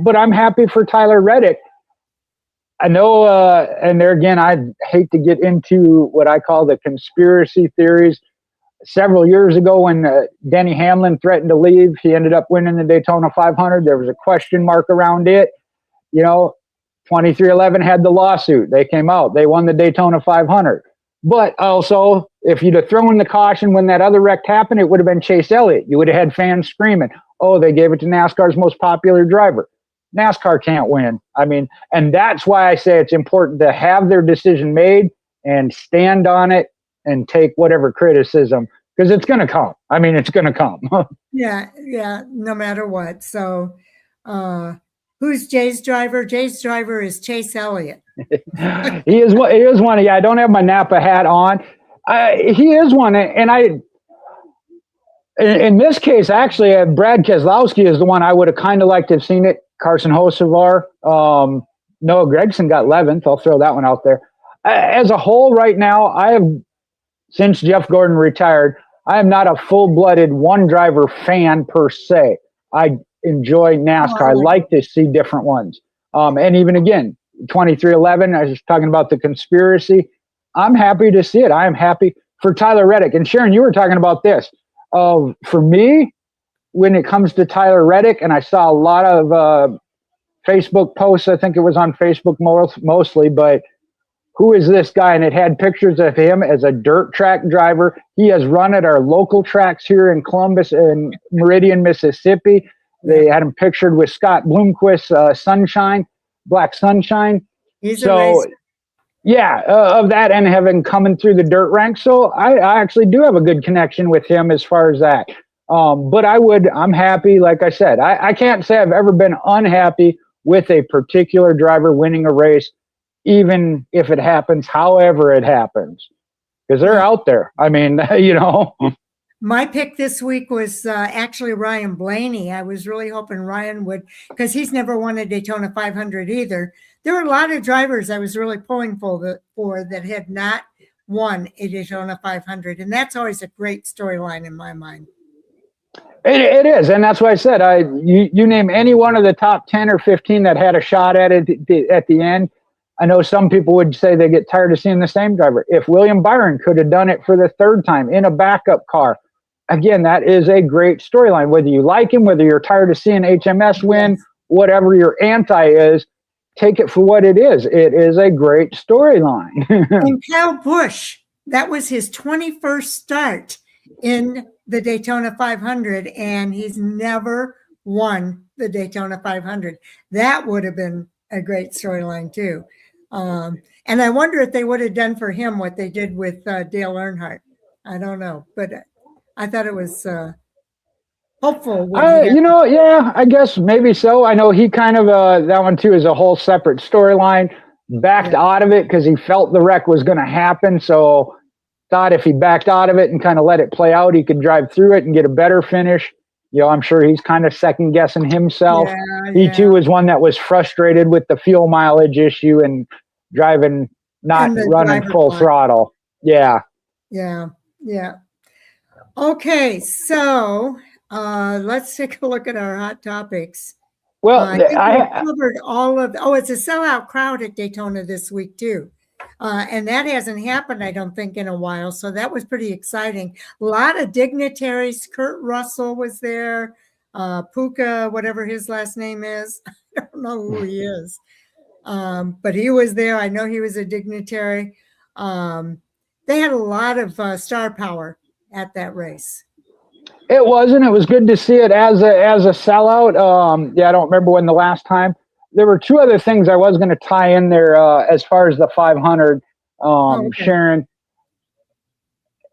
But I'm happy for Tyler Reddick. I know, and there again, I hate to get into what I call the conspiracy theories. Several years ago, when Denny Hamlin threatened to leave, he ended up winning the Daytona 500. There was a question mark around it. 2311 had the lawsuit. They came out. They won the Daytona 500. But also, if you'd have thrown the caution when that other wreck happened, it would have been Chase Elliott. You would have had fans screaming, oh, they gave it to NASCAR's most popular driver. NASCAR can't win. I mean, and that's why I say it's important to have their decision made and stand on it and take whatever criticism, because it's going to come. I mean, it's going to come. Yeah, no matter what. So, who's Jay's driver? Jay's driver is Chase Elliott. He is one. Yeah, I don't have my Napa hat on. He is one, and in this case, actually, Brad Keselowski is the one I would have kind of liked to have seen it. Carson Hocevar, Noah Gragson got 11th. I'll throw that one out there. As a whole, right now, since Jeff Gordon retired, I am not a full-blooded one-driver fan per se. I enjoy NASCAR. I like to see different ones. And even again, 2311, I was talking about the conspiracy. I'm happy to see it. I am happy for Tyler Reddick. And Sharon, you were talking about this. For me, when it comes to Tyler Reddick, and I saw a lot of Facebook posts, I think it was on Facebook mostly, but who is this guy? And it had pictures of him as a dirt track driver. He has run at our local tracks here in Columbus and Meridian, Mississippi. They had him pictured with Scott Bloomquist's Sunshine, Black Sunshine. He's a racer. Yeah, of that, and having coming through the dirt ranks. So I actually do have a good connection with him as far as that. But I'm happy, like I said, I can't say I've ever been unhappy with a particular driver winning a race, even if it happens, however it happens, because they're out there. I mean, My pick this week was actually Ryan Blaney. I was really hoping Ryan would, because he's never won a Daytona 500 either. There were a lot of drivers I was really pulling for that had not won a Daytona 500, and that's always a great storyline in my mind. It is, and that's why I said you name any one of the top 10 or 15 that had a shot at it at the end. I know some people would say they get tired of seeing the same driver. If William Byron could have done it for the third time in a backup car, again, that is a great storyline. Whether you like him, whether you're tired of seeing HMS win, whatever your anti is, take it for what it is. It is a great storyline. And Kyle Busch, that was his 21st start in the Daytona 500, and he's never won the Daytona 500. That would have been a great storyline too. And I wonder if they would have done for him what they did with Dale Earnhardt. I don't know, but I thought it was hopeful. I guess maybe so. I know he kind of, that one too is a whole separate storyline, backed out of it because he felt the wreck was going to happen. So thought if he backed out of it and kind of let it play out, he could drive through it and get a better finish. I'm sure he's kind of second guessing himself. He too was one that was frustrated with the fuel mileage issue and driving, not running full throttle. Yeah. Okay, so let's take a look at our hot topics. Well, I think we covered all of. It's a sellout crowd at Daytona this week too, and that hasn't happened, I don't think, in a while. So that was pretty exciting. A lot of dignitaries. Kurt Russell was there. Puka, whatever his last name is, I don't know who he is, but he was there. I know he was a dignitary. They had a lot of star power at that race. It was good to see it as a sellout. I don't remember when the last time. There were two other things I was going to tie in there as far as the 500, Sharon.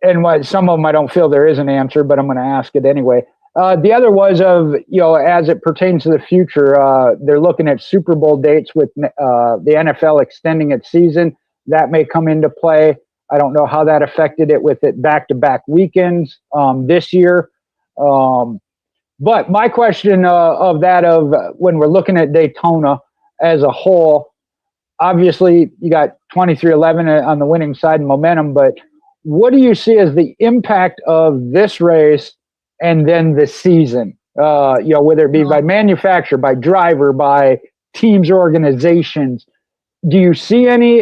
And what some of them I don't feel there is an answer, but I'm going to ask it anyway. The other was as it pertains to the future, they're looking at Super Bowl dates with the NFL extending its season. That may come into play. I don't know how that affected it with it back-to-back weekends this year. But my question of when we're looking at Daytona as a whole, obviously you got 23-11 on the winning side and momentum, but what do you see as the impact of this race and then the season? Whether it be by manufacturer, by driver, by teams or organizations. Do you see any?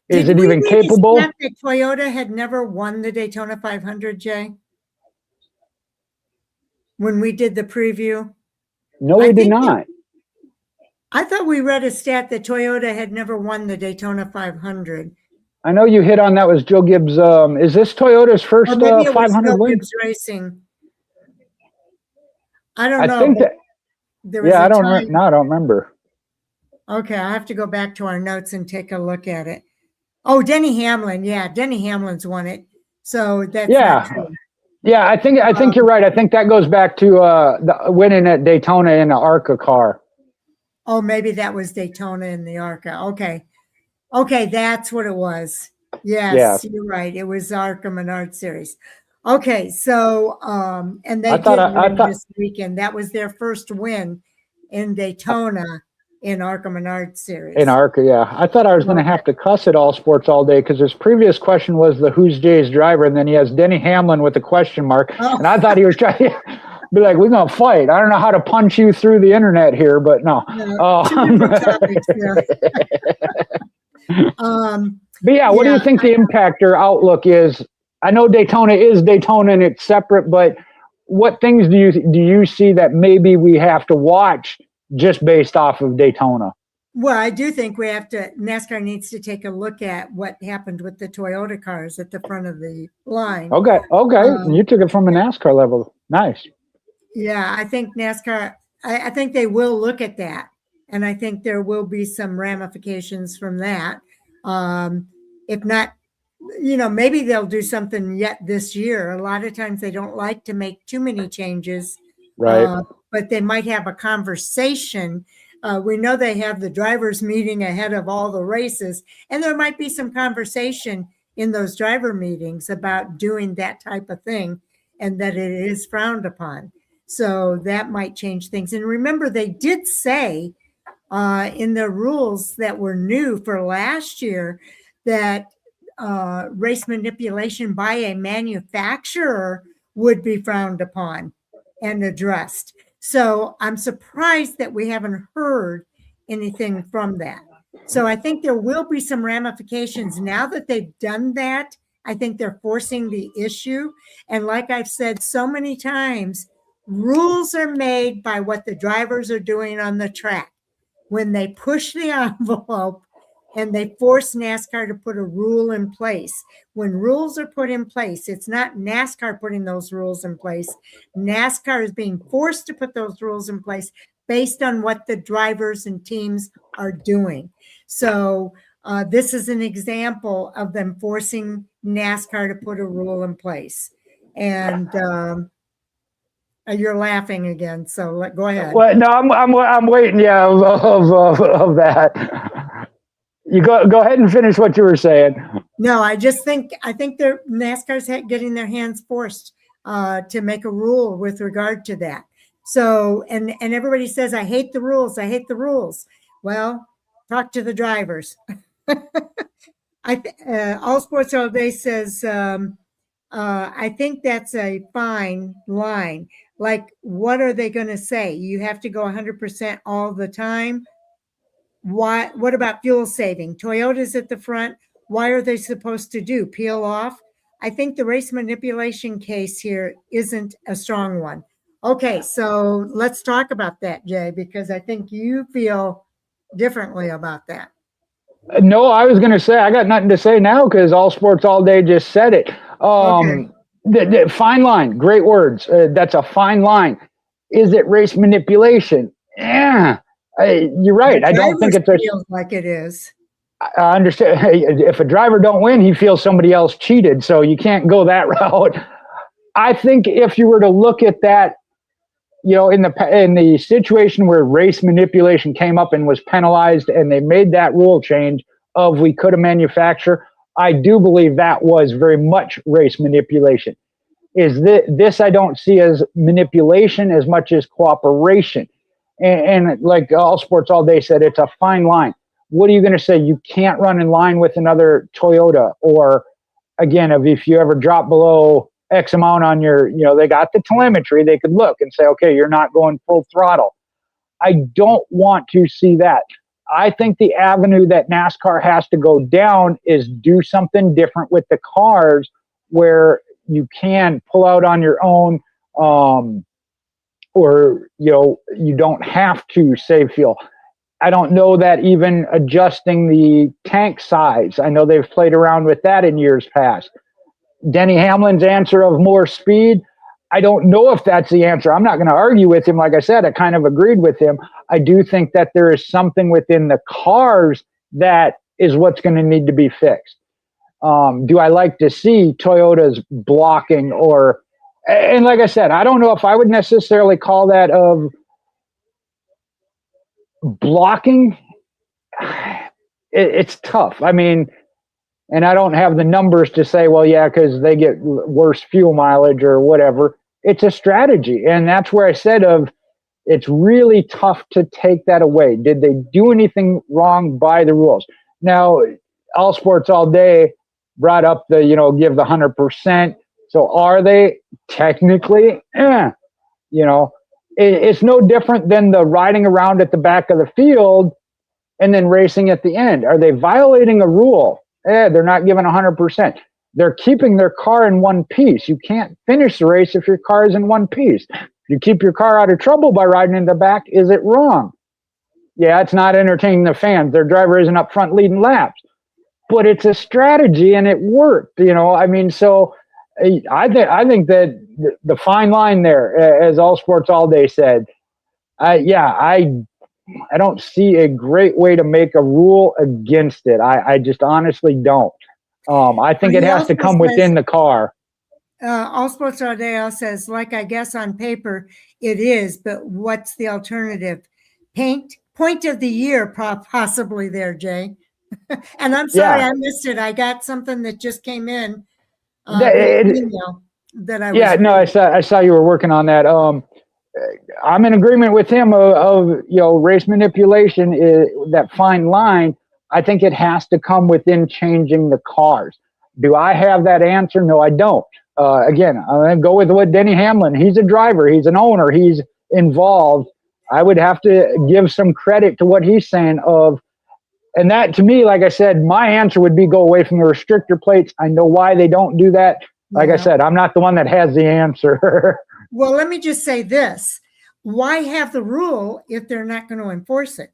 Is it even capable? That Toyota had never won the Daytona 500, Jay? When we did the preview? No, we did not. I thought we read a stat that Toyota had never won the Daytona 500. I know you hit on that was Joe Gibbs. Is this Toyota's first 500 win? Gibbs Racing. I don't know. I think that. I don't remember. Okay, I have to go back to our notes and take a look at it. Oh, Denny Hamlin. Yeah, Denny Hamlin's won it. So that's not true. Yeah, I think you're right. I think that goes back to the winning at Daytona in the ARCA car. Oh, maybe that was Daytona in the ARCA. Okay, that's what it was. Yes, you're right. It was ARCA Menard Series. Okay, so and they did win this weekend. That was their first win in Daytona in ARCA Menard Series. In ARCA, yeah. I thought I was going to have to cuss at All Sports all day because his previous question was the Who's Jay's driver, and then he has Denny Hamlin with a question mark, and I thought he was trying to be like, we're going to fight. I don't know how to punch you through the internet here, but no. Topics, but yeah, what do you think the impact or outlook is? I know Daytona is Daytona and it's separate, but what things do you see that maybe we have to watch just based off of Daytona? Well, I do think NASCAR needs to take a look at what happened with the Toyota cars at the front of the line. Okay. You took it from a NASCAR level. Nice. Yeah, I think NASCAR, I think they will look at that. And I think there will be some ramifications from that. If not, maybe they'll do something yet this year. A lot of times they don't like to make too many changes. Right. But they might have a conversation. We know they have the drivers meeting ahead of all the races, and there might be some conversation in those driver meetings about doing that type of thing and that it is frowned upon. So that might change things. And remember, they did say in the rules that were new for last year that race manipulation by a manufacturer would be frowned upon and addressed. So I'm surprised that we haven't heard anything from that. So I think there will be some ramifications now that they've done that. I think they're forcing the issue. And like I've said so many times, rules are made by what the drivers are doing on the track. When they push the envelope and they force NASCAR to put a rule in place. When rules are put in place, it's not NASCAR putting those rules in place. NASCAR is being forced to put those rules in place based on what the drivers and teams are doing. So this is an example of them forcing NASCAR to put a rule in place. And you're laughing again, so go ahead. Well, no, I'm waiting. Yeah, of that. You go ahead and finish what you were saying. No, I think NASCAR's getting their hands forced to make a rule with regard to that. So, and everybody says, I hate the rules. I hate the rules. Well, talk to the drivers. All Sports All Day says, I think that's a fine line. Like, what are they going to say? You have to go 100% all the time. Why? What about fuel saving? Toyota's at the front. Why are they supposed to peel off? I think the race manipulation case here isn't a strong one. Okay, so let's talk about that, Jay, because I think you feel differently about that. No, I was going to say I got nothing to say now because All Sports All Day just said it. Okay. The fine line, great words. That's a fine line. Is it race manipulation? Yeah. You're right. I don't think it feels like it is. I understand. If a driver don't win, he feels somebody else cheated. So you can't go that route. I think if you were to look at that, in the situation where race manipulation came up and was penalized, and they made that rule change of we could have manufactured, I do believe that was very much race manipulation. Is this I don't see as manipulation as much as cooperation. And like All Sports All Day said, it's a fine line. What are you going to say? You can't run in line with another Toyota. Or again, if you ever drop below X amount on your, they got the telemetry, they could look and say, okay, you're not going full throttle. I don't want to see that. I think the avenue that NASCAR has to go down is do something different with the cars where you can pull out on your own, or you don't have to save fuel. I don't know that even adjusting the tank size. I know they've played around with that in years past. Denny Hamlin's answer of more speed, I don't know if that's the answer. I'm not going to argue with him. Like I said, I kind of agreed with him. I do think that there is something within the cars that is what's going to need to be fixed. Do I like to see Toyotas blocking and like I said, I don't know if I would necessarily call that of blocking. It's tough. I mean, and I don't have the numbers to say, well, yeah, because they get worse fuel mileage or whatever. It's a strategy. And that's where I said it's really tough to take that away. Did they do anything wrong by the rules? Now, All Sports All Day brought up the, give the 100%. So are they technically, it's no different than the riding around at the back of the field and then racing at the end. Are they violating a rule? They're not giving 100%. They're keeping their car in one piece. You can't finish the race if your car is in one piece. If you keep your car out of trouble by riding in the back, is it wrong? Yeah, it's not entertaining the fans. Their driver isn't up front leading laps. But it's a strategy and it worked, I mean, so I think that the fine line there, as All Sports All Day said, I don't see a great way to make a rule against it. I just honestly don't. I think it has to come within the car. All Sports All Day says, like, I guess on paper it is, but what's the alternative? Point of the year, possibly there, Jay. And I'm sorry, I missed it. I got something that just came in. Email that I was no, I saw you were working on that. I'm in agreement with him of race manipulation is that fine line. I think it has to come within changing the cars. Do I have that answer? No, I don't. Again, I'm going to go with what Denny Hamlin. He's a driver. He's an owner. He's involved. I would have to give some credit to what he's saying and that to me, like I said, my answer would be go away from the restrictor plates. I know why they don't do that. Like I said, I'm not the one that has the answer. Well, let me just say this. Why have the rule if they're not going to enforce it?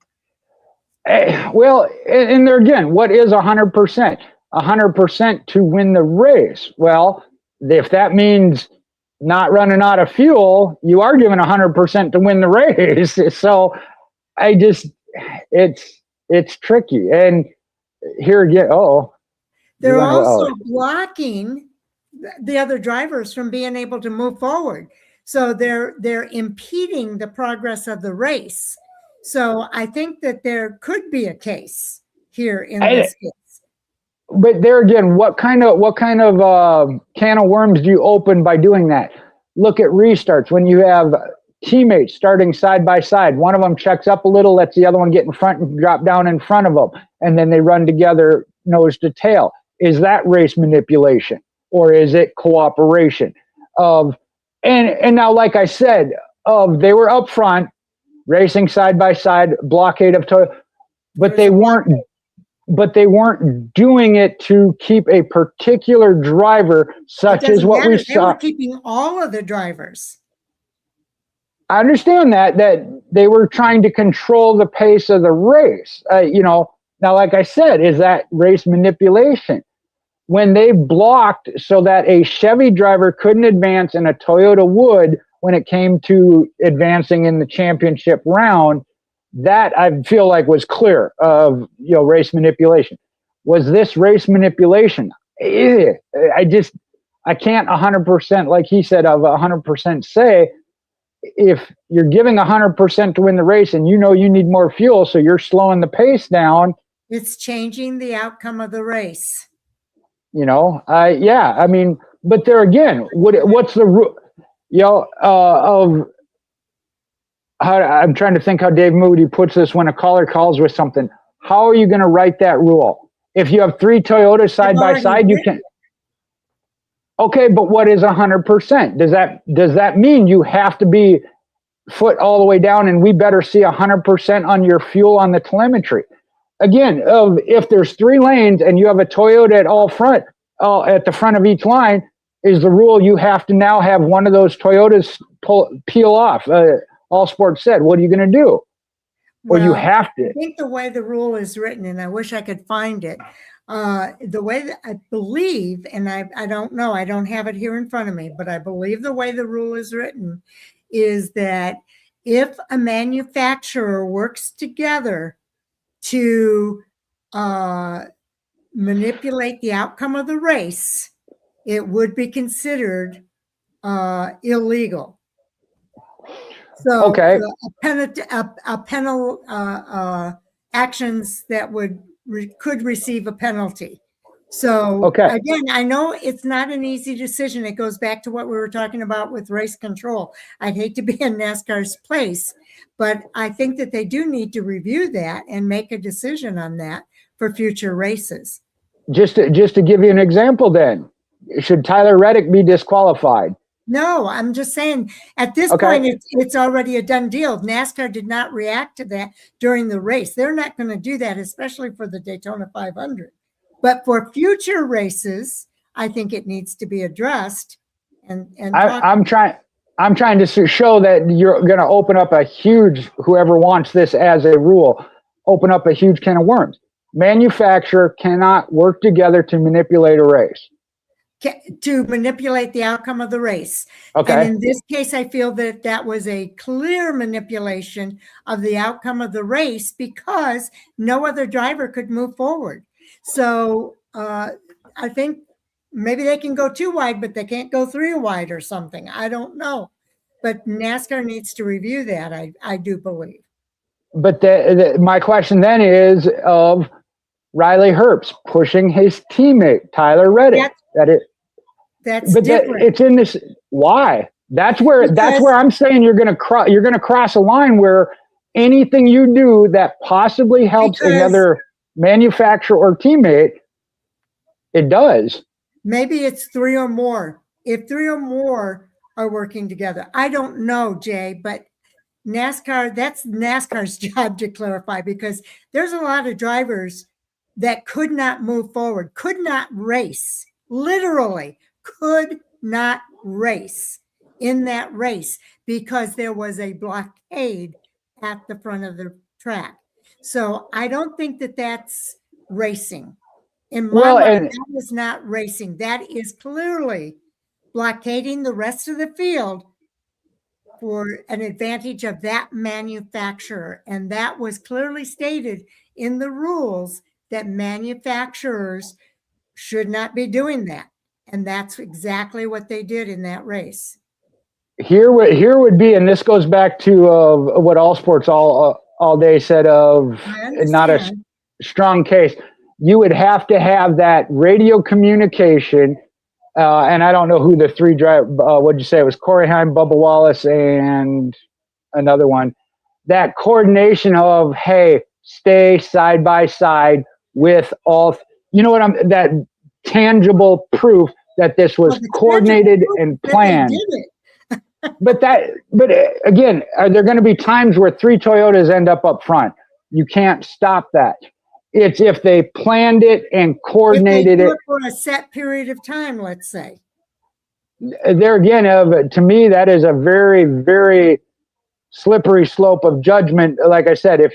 Well, and there again, what is 100%? 100% to win the race. Well, if that means not running out of fuel, you are given 100% to win the race. So it's tricky. And here again, they're also blocking the other drivers from being able to move forward. So they're impeding the progress of the race. So I think that there could be a case here in this case. But there again, what kind of can of worms do you open by doing that? Look at restarts when you have teammates starting side by side. One of them checks up a little, lets the other one get in front and drop down in front of them, and then they run together nose to tail. Is that race manipulation or is it cooperation? And now, like I said, they were up front racing side by side, blockade of Toyota, but they weren't doing it to keep a particular driver, such as what we saw. They were keeping all of the drivers. I understand that they were trying to control the pace of the race. Now, like I said, is that race manipulation? When they blocked so that a Chevy driver couldn't advance and a Toyota would when it came to advancing in the championship round, that I feel like was clear of race manipulation. Was this race manipulation? I can't 100%, like he said, of 100% say. If you're giving 100% to win the race and you need more fuel, so you're slowing the pace down. It's changing the outcome of the race. Yeah, I mean, but there again, what's the rule? Of how, I'm trying to think how Dave Moody puts this when a caller calls with something. How are you going to write that rule? If you have three Toyotas side by side, you can. Okay, but what is 100%? Does that mean you have to be foot all the way down, and we better see 100% on your fuel on the telemetry? Again, if there's 3 lanes and you have a Toyota at the front of each line, is the rule you have to now have one of those Toyotas peel off? All Sports said, what are you going to do? Well, you have to. I think the way the rule is written, and I wish I could find it, the way that I believe, and I don't know, I don't have it here in front of me, but I believe the way the rule is written is that if a manufacturer works together to manipulate the outcome of the race, it would be considered illegal. So okay, actions that could receive a penalty. So again, I know it's not an easy decision. It goes back to what we were talking about with race control. I'd hate to be in NASCAR's place, but I think that they do need to review that and make a decision on that for future races. Just to give you an example, then, should Tyler Reddick be disqualified? No, I'm just saying at this point, it's already a done deal. NASCAR did not react to that during the race. They're not going to do that, especially for the Daytona 500. But for future races, I think it needs to be addressed. I'm trying to show that you're going to open up whoever wants this as a rule, open up a huge can of worms. Manufacturer cannot work together to manipulate a race. To manipulate the outcome of the race. Okay. And in this case, I feel that was a clear manipulation of the outcome of the race because no other driver could move forward. So I think maybe they can go 2 wide, but they can't go 3 wide or something. I don't know. But NASCAR needs to review that, I do believe. But my question then is of Riley Herbst pushing his teammate, Tyler Reddick. That's different. It's in this. Why? That's where I'm saying you're going to cross a line where anything you do that possibly helps another manufacturer or teammate, it does. Maybe it's 3 or more. If 3 or more are working together, I don't know, Jay, but NASCAR, that's NASCAR's job to clarify, because there's a lot of drivers that could not move forward, could not race, literally could not race in that race because there was a blockade at the front of the track. So I don't think that that's racing. In my mind, that is not racing. That is clearly blockading the rest of the field for an advantage of that manufacturer. And that was clearly stated in the rules that manufacturers should not be doing that. And that's exactly what they did in that race. Here would be, and this goes back to what All Sports all day said of not a strong case. You would have to have that radio communication, and I don't know who the 3 drive. What'd you say? It was Corey Heim, Bubba Wallace, and another one. That coordination of, hey, stay side by side with all. You know what that tangible proof that this was coordinated and planned. But again, are there going to be times where 3 Toyotas end up front? You can't stop that. It's if they planned it and coordinated it for a set period of time, let's say. There again, to me, that is a very, very slippery slope of judgment. Like I said, if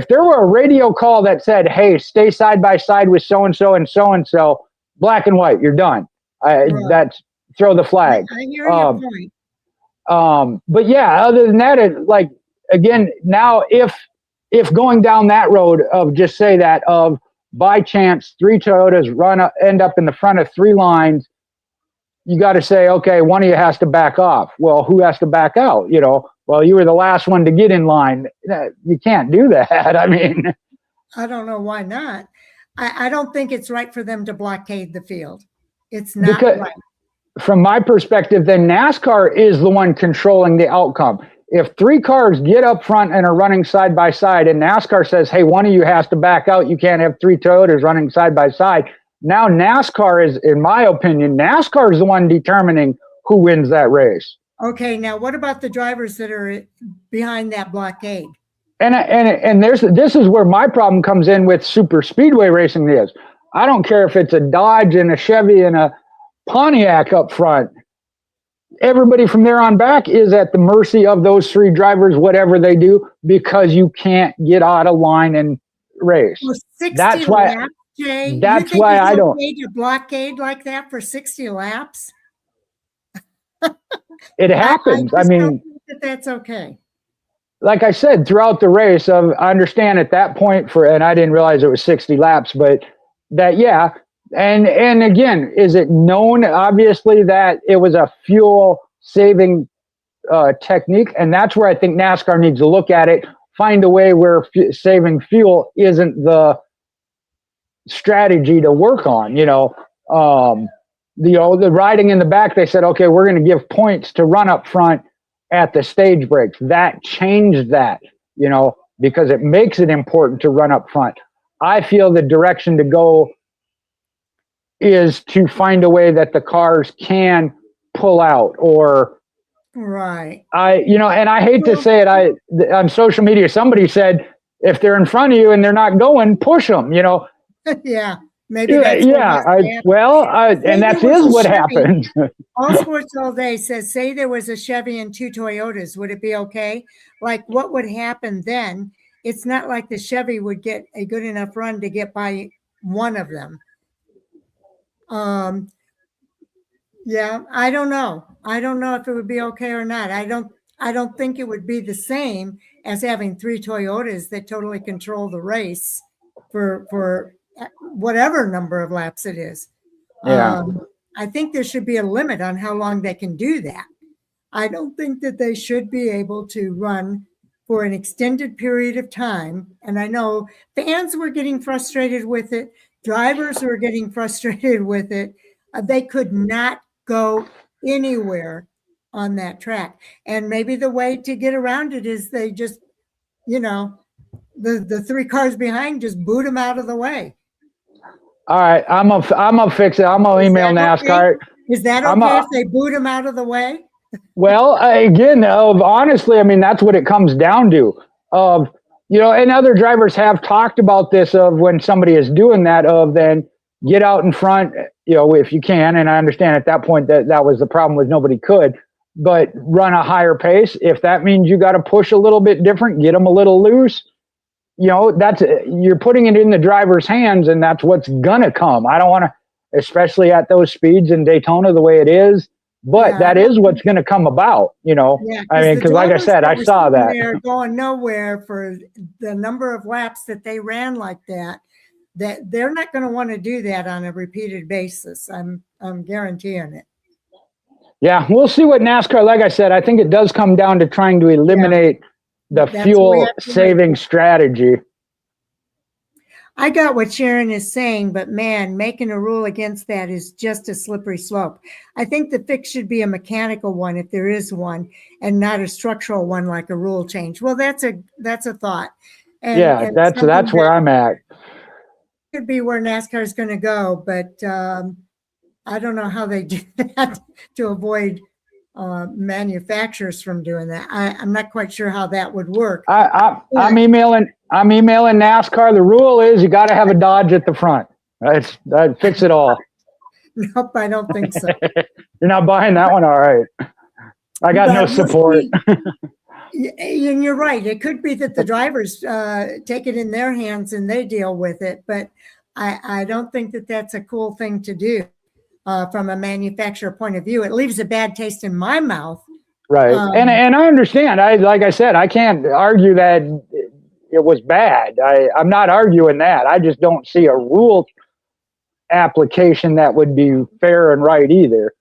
there were a radio call that said, "Hey, stay side by side with so and so and so and so," black and white, you're done. That's throw the flag. I hear your point. But yeah, other than that, again, now if going down that road of just say that of by chance 3 Toyotas end up in the front of 3 lines, you got to say, okay, one of you has to back off. Well, who has to back out? Well, you were the last one to get in line. You can't do that. I mean, I don't know why not. I don't think it's right for them to blockade the field. It's not Because right. from my perspective, then NASCAR is the one controlling the outcome. If 3 cars get up front and are running side by side, and NASCAR says, hey, one of you has to back out, you can't have 3 Toyotas running side by side. Now NASCAR is, in my opinion, NASCAR is the one determining who wins that race. Okay, now what about the drivers that are behind that blockade? And this is where my problem comes in with super speedway racing is. I don't care if it's a Dodge and a Chevy and a Pontiac up front. Everybody from there on back is at the mercy of those 3 drivers, whatever they do, because you can't get out of line and race. For 60 that's why. laps, Jay, That's you think why it's I don't. okay to blockade like that for 60 laps? It happens. I mean, don't think that's okay. Like I said, throughout the race, I understand at that point and I didn't realize it was 60 laps, but that, yeah. And again, is it known, obviously, that it was a fuel saving technique? And that's where I think NASCAR needs to look at it, find a way where saving fuel isn't the strategy to work on, the riding in the back, they said, okay, we're going to give points to run up front at the stage breaks. That changed that, because it makes it important to run up front. I feel the direction to go is to find a way that the cars can pull out or right. And I hate to say it, on social media, somebody said, if they're in front of you and they're not going, push them, Yeah. Maybe that's and that is what happens. All Sports All Day says, say there was a Chevy and 2 Toyotas, would it be okay? Like, what would happen then? It's not like the Chevy would get a good enough run to get by one of them. Yeah, I don't know. I don't know if it would be okay or not. I don't think it would be the same as having 3 Toyotas that totally control the race for whatever number of laps it is. Yeah. I think there should be a limit on how long they can do that. I don't think that they should be able to run for an extended period of time. And I know fans were getting frustrated with it. Drivers were getting frustrated with it. They could not go anywhere on that track. And maybe the way to get around it is they just, the 3 cars behind just boot them out of the way. All right, I'm gonna fix it. I'm gonna email NASCAR. Okay? Is that okay if they boot them out of the way? Well, again, honestly, I mean, that's what it comes down to. And other drivers have talked about this of when somebody is doing that, of then get out in front, if you can. And I understand at that point that was the problem with nobody could, but run a higher pace. If that means you got to push a little bit different, get them a little loose. You're putting it in the driver's hands, and that's what's gonna come. I don't want to, especially at those speeds in Daytona the way it is, but that is what's gonna come about. Yeah, I mean, because like I said, I saw that they're going nowhere for the number of laps that they ran like that. That they're not going to want to do that on a repeated basis. I'm guaranteeing it. Yeah, we'll see what NASCAR. Like I said, I think it does come down to trying to eliminate the fuel saving strategy. I got what Sharon is saying, but man, making a rule against that is just a slippery slope. I think the fix should be a mechanical one, if there is one, and not a structural one like a rule change. Well, that's a thought. And that's where I'm at. Could be where NASCAR is going to go, but I don't know how they do that to avoid manufacturers from doing that. I'm not quite sure how that would work. I'm emailing NASCAR. The rule is you got to have a Dodge at the front. That fix it all. Nope, I don't think so. You're not buying that one? All right. I got no support. And you're right. It could be that the drivers take it in their hands and they deal with it. But I don't think that that's a cool thing to do. From a manufacturer point of view, it leaves a bad taste in my mouth. Right. And I understand. Like I said, I can't argue that it was bad. I'm not arguing that. I just don't see a rule application that would be fair and right either.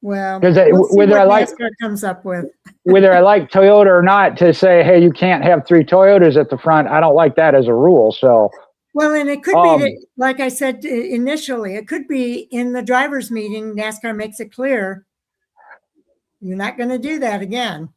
Well, because whether I like NASCAR comes up with whether I like Toyota or not, to say, hey, you can't have 3 Toyotas at the front, I don't like that as a rule. So Well, and it could be, like I said initially, it could be in the drivers' meeting. NASCAR makes it clear you're not going to do that again.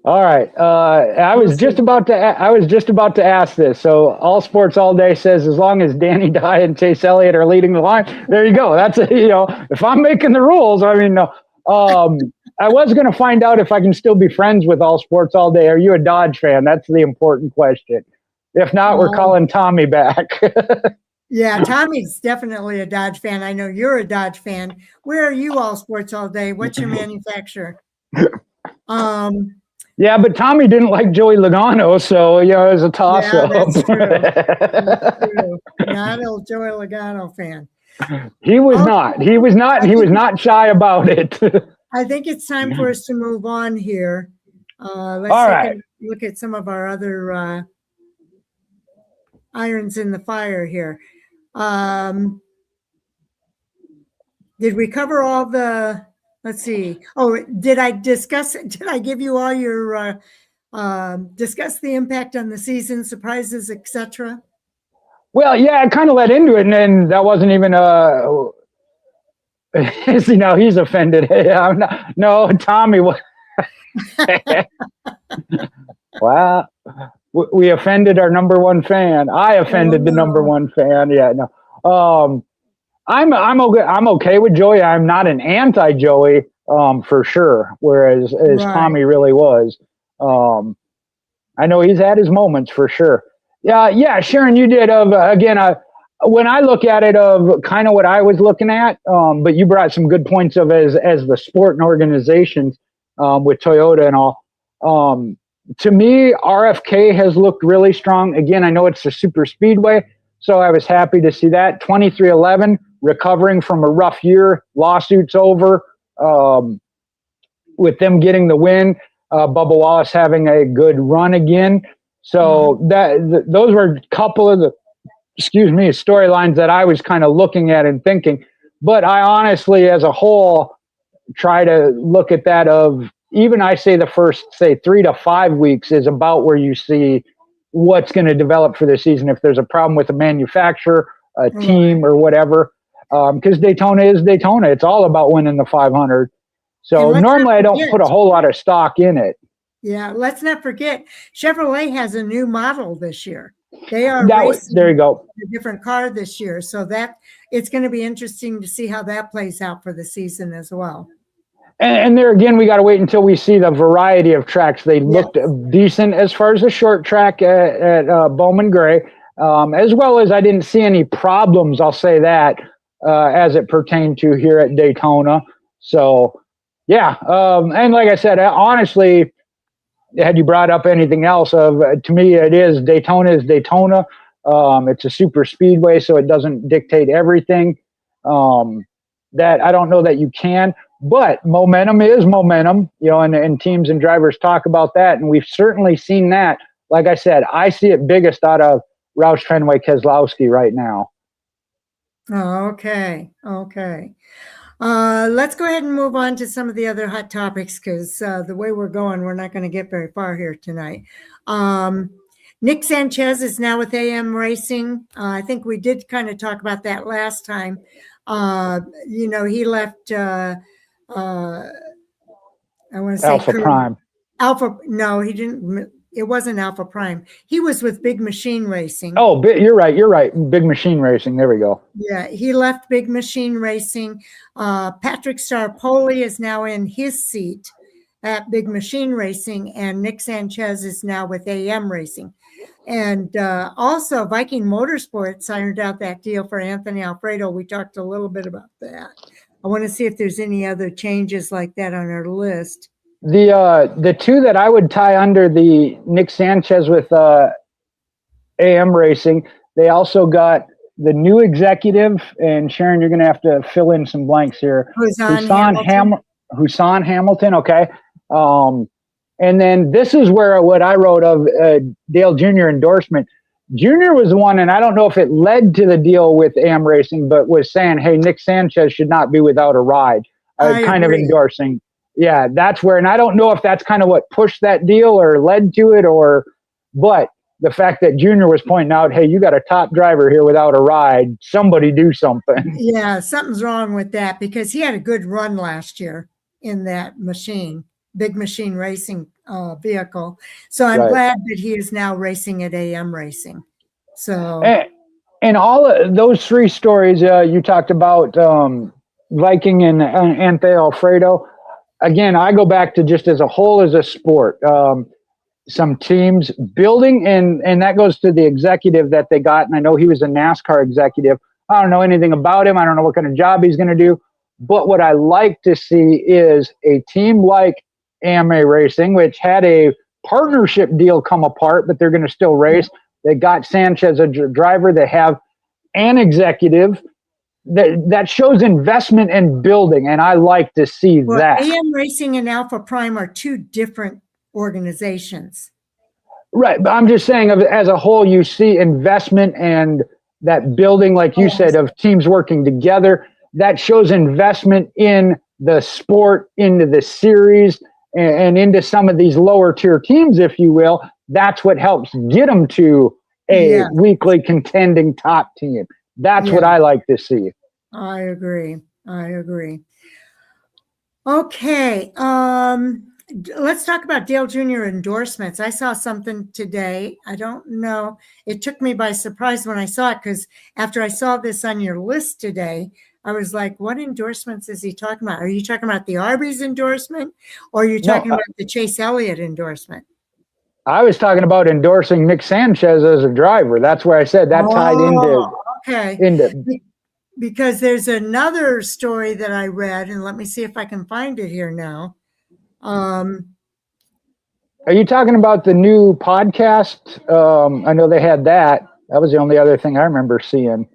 All right. I was just about to ask this. So All Sports All Day says as long as Danny Dye and Chase Elliott are leading the line, there you go. That's if I'm making the rules, I mean, no. I was going to find out if I can still be friends with All Sports All Day. Are you a Dodge fan? That's the important question. If not, we're calling Tommy back. Yeah, Tommy's definitely a Dodge fan. I know you're a Dodge fan. Where are you, All Sports All Day? What's your manufacturer? Yeah, but Tommy didn't like Joey Logano, so it was a toss-up. Yeah, that's true. That's true. Not a Joey Logano fan. He was not. He was not. He was not shy about it. I think it's time for us to move on here. Let's look at some of our other irons in the fire here. Did we cover all the? Let's see. Oh, did I give you all your discuss the impact on the season, surprises, etc.? Well, yeah, I kind of led into it, and then that wasn't even see, now he's offended. I'm not, no, Tommy. Well, we offended our number one fan. I offended the number one fan. Yeah, no. I'm okay with Joey. I'm not an anti-Joey for sure. Whereas Tommy really was. I know he's had his moments for sure. Yeah, Sharon, you did. When I look at it, of kind of what I was looking at, but you brought some good points of as the sport and organizations with Toyota and all. To me, RFK has looked really strong. Again, I know it's a super speedway, so I was happy to see that. 23-11, recovering from a rough year, lawsuits over, with them getting the win, Bubba Wallace having a good run again. So those were a couple of the, storylines that I was kind of looking at and thinking. But I honestly, as a whole, try to look at that of, even I say the first, 3 to 5 weeks is about where you see what's going to develop for the season. If there's a problem with a manufacturer, a team, or whatever, because Daytona is Daytona. It's all about winning the 500. So normally I don't put a whole lot of stock in it. Yeah, let's not forget, Chevrolet has a new model this year. They are there you go. A different car this year. So that it's going to be interesting to see how that plays out for the season as well. And there again, we got to wait until we see the variety of tracks. They looked decent as far as the short track at Bowman Gray, as well as I didn't see any problems, I'll say that, as it pertained to here at Daytona. So, yeah. And like I said, honestly, had you brought up anything else, to me, it is Daytona is Daytona. It's a super speedway, so it doesn't dictate everything. That I don't know that you can. But momentum is momentum, and teams and drivers talk about that. And we've certainly seen that. Like I said, I see it biggest out of Roush Fenway Keselowski right now. Oh, okay. Let's go ahead and move on to some of the other hot topics, because the way we're going, we're not going to get very far here tonight. Nick Sanchez is now with AM Racing. I think we did kind of talk about that last time. He left I want to say Alpha Prime. No, he didn't. It wasn't Alpha Prime. He was with Big Machine Racing. Oh, you're right. Big Machine Racing. There we go. Yeah, he left Big Machine Racing. Patrick Starpoli is now in his seat at Big Machine Racing, and Nick Sanchez is now with AM Racing. And also, Viking Motorsports ironed out that deal for Anthony Alfredo. We talked a little bit about that. I want to see if there's any other changes like that on our list. The two that I would tie under the Nick Sanchez with AM Racing, they also got the new executive, and Sharon, you're going to have to fill in some blanks here. Hussein Hamilton, okay. And then this is where what I wrote of Dale Jr. endorsement. Jr. was the one, and I don't know if it led to the deal with AM Racing, but was saying, hey, Nick Sanchez should not be without a ride. Kind of endorsing. Yeah, that's where, and I don't know if that's kind of what pushed that deal or led to it, but the fact that Junior was pointing out, hey, you got a top driver here without a ride. Somebody do something. Yeah, something's wrong with that because he had a good run last year in that machine, big machine racing vehicle. So I'm Right. glad that he is now racing at AM Racing. So, And all of those three stories you talked about, Viking and Ante Alfredo. Again, I go back to just as a whole as a sport. Some teams building, and that goes to the executive that they got. And I know he was a NASCAR executive. I don't know anything about him. I don't know what kind of job he's going to do. But what I like to see is a team like AMA Racing, which had a partnership deal come apart, but they're going to still race. They got Sanchez a driver. They have an executive that shows investment and building, and I like to see that. AM Racing and Alpha Prime are two different organizations. Right, but I'm just saying, as a whole, you see investment and that building, like you said, of teams working together. That shows investment in the sport, into the series, and into some of these lower tier teams, if you will. That's what helps get them to a weekly contending top team. That's what I like to see. I agree. Okay. Let's talk about Dale Jr. endorsements. I saw something today. I don't know. It took me by surprise when I saw it because after I saw this on your list today, I was like, what endorsements is he talking about? Are you talking about the Arby's endorsement or are you talking about the Chase Elliott endorsement? I was talking about endorsing Nick Sanchez as a driver. That's where I said that tied into. Because there's another story that I read, and let me see if I can find it here now. Are you talking about the new podcast? I know they had that. That was the only other thing I remember seeing.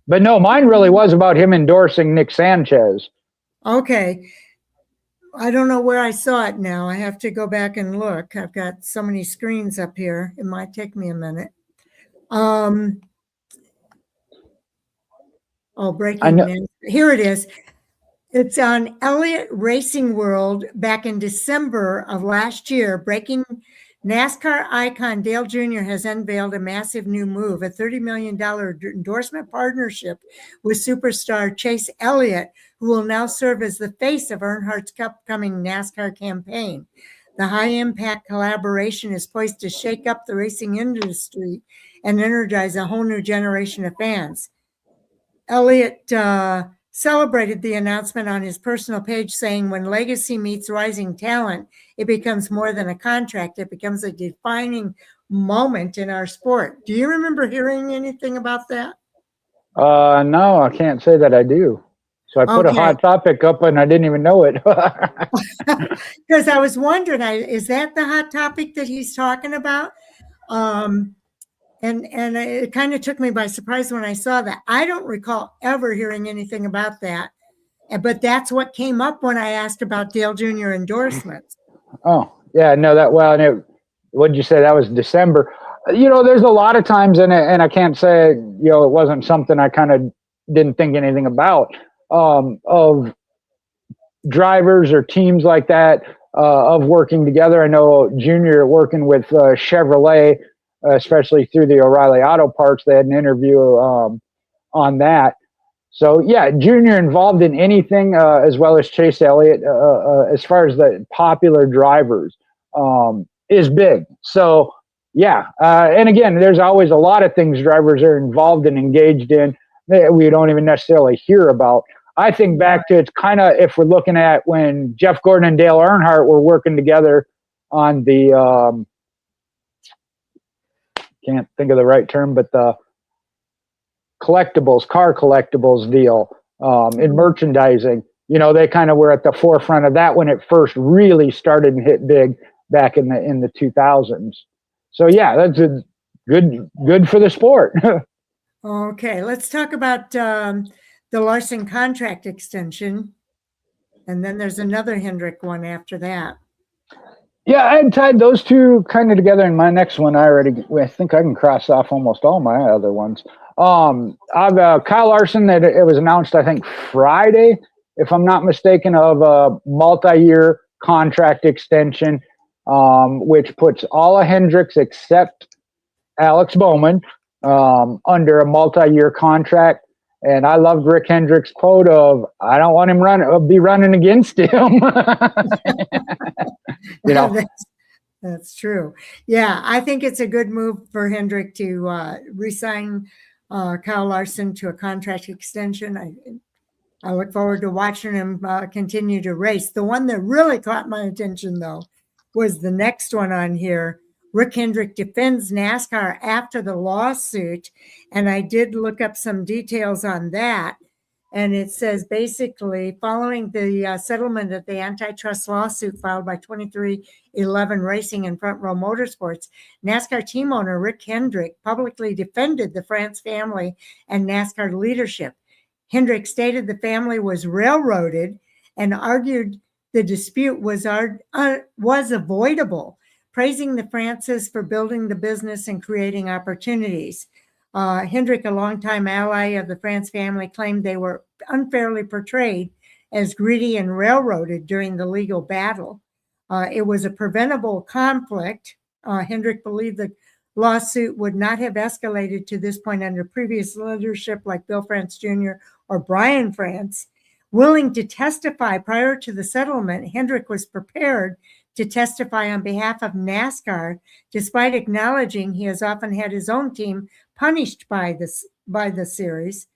But no, mine really was about him endorsing Nick Sanchez. Okay. I don't know where I saw it now. I have to go back and look. I've got so many screens up here. It might take me a minute. Breaking news. Here it is. It's on Elliott Racing World back in December of last year. Breaking NASCAR icon Dale Jr. has unveiled a massive new move, a $30 million endorsement partnership with superstar Chase Elliott, who will now serve as the face of Earnhardt's upcoming NASCAR campaign. The high-impact collaboration is poised to shake up the racing industry and energize a whole new generation of fans. Elliott celebrated the announcement on his personal page, saying, when legacy meets rising talent, it becomes more than a contract. It becomes a defining moment in our sport. Do you remember hearing anything about that? No, I can't say that I do. So I put a hot topic up and I didn't even know it. Because I was wondering, is that the hot topic that he's talking about? And it kind of took me by surprise when I saw that. I don't recall ever hearing anything about that. But that's what came up when I asked about Dale Jr. endorsements. Oh, yeah, no, what did you say? That was December. There's a lot of times, and I can't say, it wasn't something I kind of didn't think anything about, of drivers or teams like that, of working together. I know Junior working with Chevrolet, especially through the O'Reilly Auto Parts. They had an interview on that. So, yeah, Junior involved in anything, as well as Chase Elliott, as far as the popular drivers, is big. So, yeah. And again, there's always a lot of things drivers are involved and engaged in that we don't even necessarily hear about. I think back to, it's kind of, if we're looking at when Jeff Gordon and Dale Earnhardt were working together on the, can't think of the right term, but the car collectibles deal, in merchandising. They kind of were at the forefront of that when it first really started and hit big back in the 2000s. So yeah, that's good for the sport. Okay, let's talk about the Larson contract extension, and then there's another Hendrick one after that. Yeah, I had tied those two kind of together in my next one. I think I can cross off almost all my other ones. I've Kyle Larson, that it was announced, I think, Friday, if I'm not mistaken, of a multi-year contract extension, which puts all of Hendricks except Alex Bowman under a multi-year contract. And I loved Rick Hendrick's quote of, "I don't want him be running against him." You know, that's true. Yeah, I think it's a good move for Hendrick to re-sign Kyle Larson to a contract extension. I look forward to watching him continue to race. The one that really caught my attention, though, was the next one on here. Rick Hendrick defends NASCAR after the lawsuit, and I did look up some details on that. And it says basically, following the settlement of the antitrust lawsuit filed by 2311 Racing and Front Row Motorsports, NASCAR team owner Rick Hendrick publicly defended the France family and NASCAR leadership. Hendrick stated the family was railroaded and argued the dispute was avoidable, praising the Frances for building the business and creating opportunities. Hendrick, a longtime ally of the France family, claimed they were unfairly portrayed as greedy and railroaded during the legal battle. It was a preventable conflict. Hendrick believed the lawsuit would not have escalated to this point under previous leadership like Bill France Jr. or Brian France. Willing to testify prior to the settlement, Hendrick was prepared to testify on behalf of NASCAR, despite acknowledging he has often had his own team punished by the series.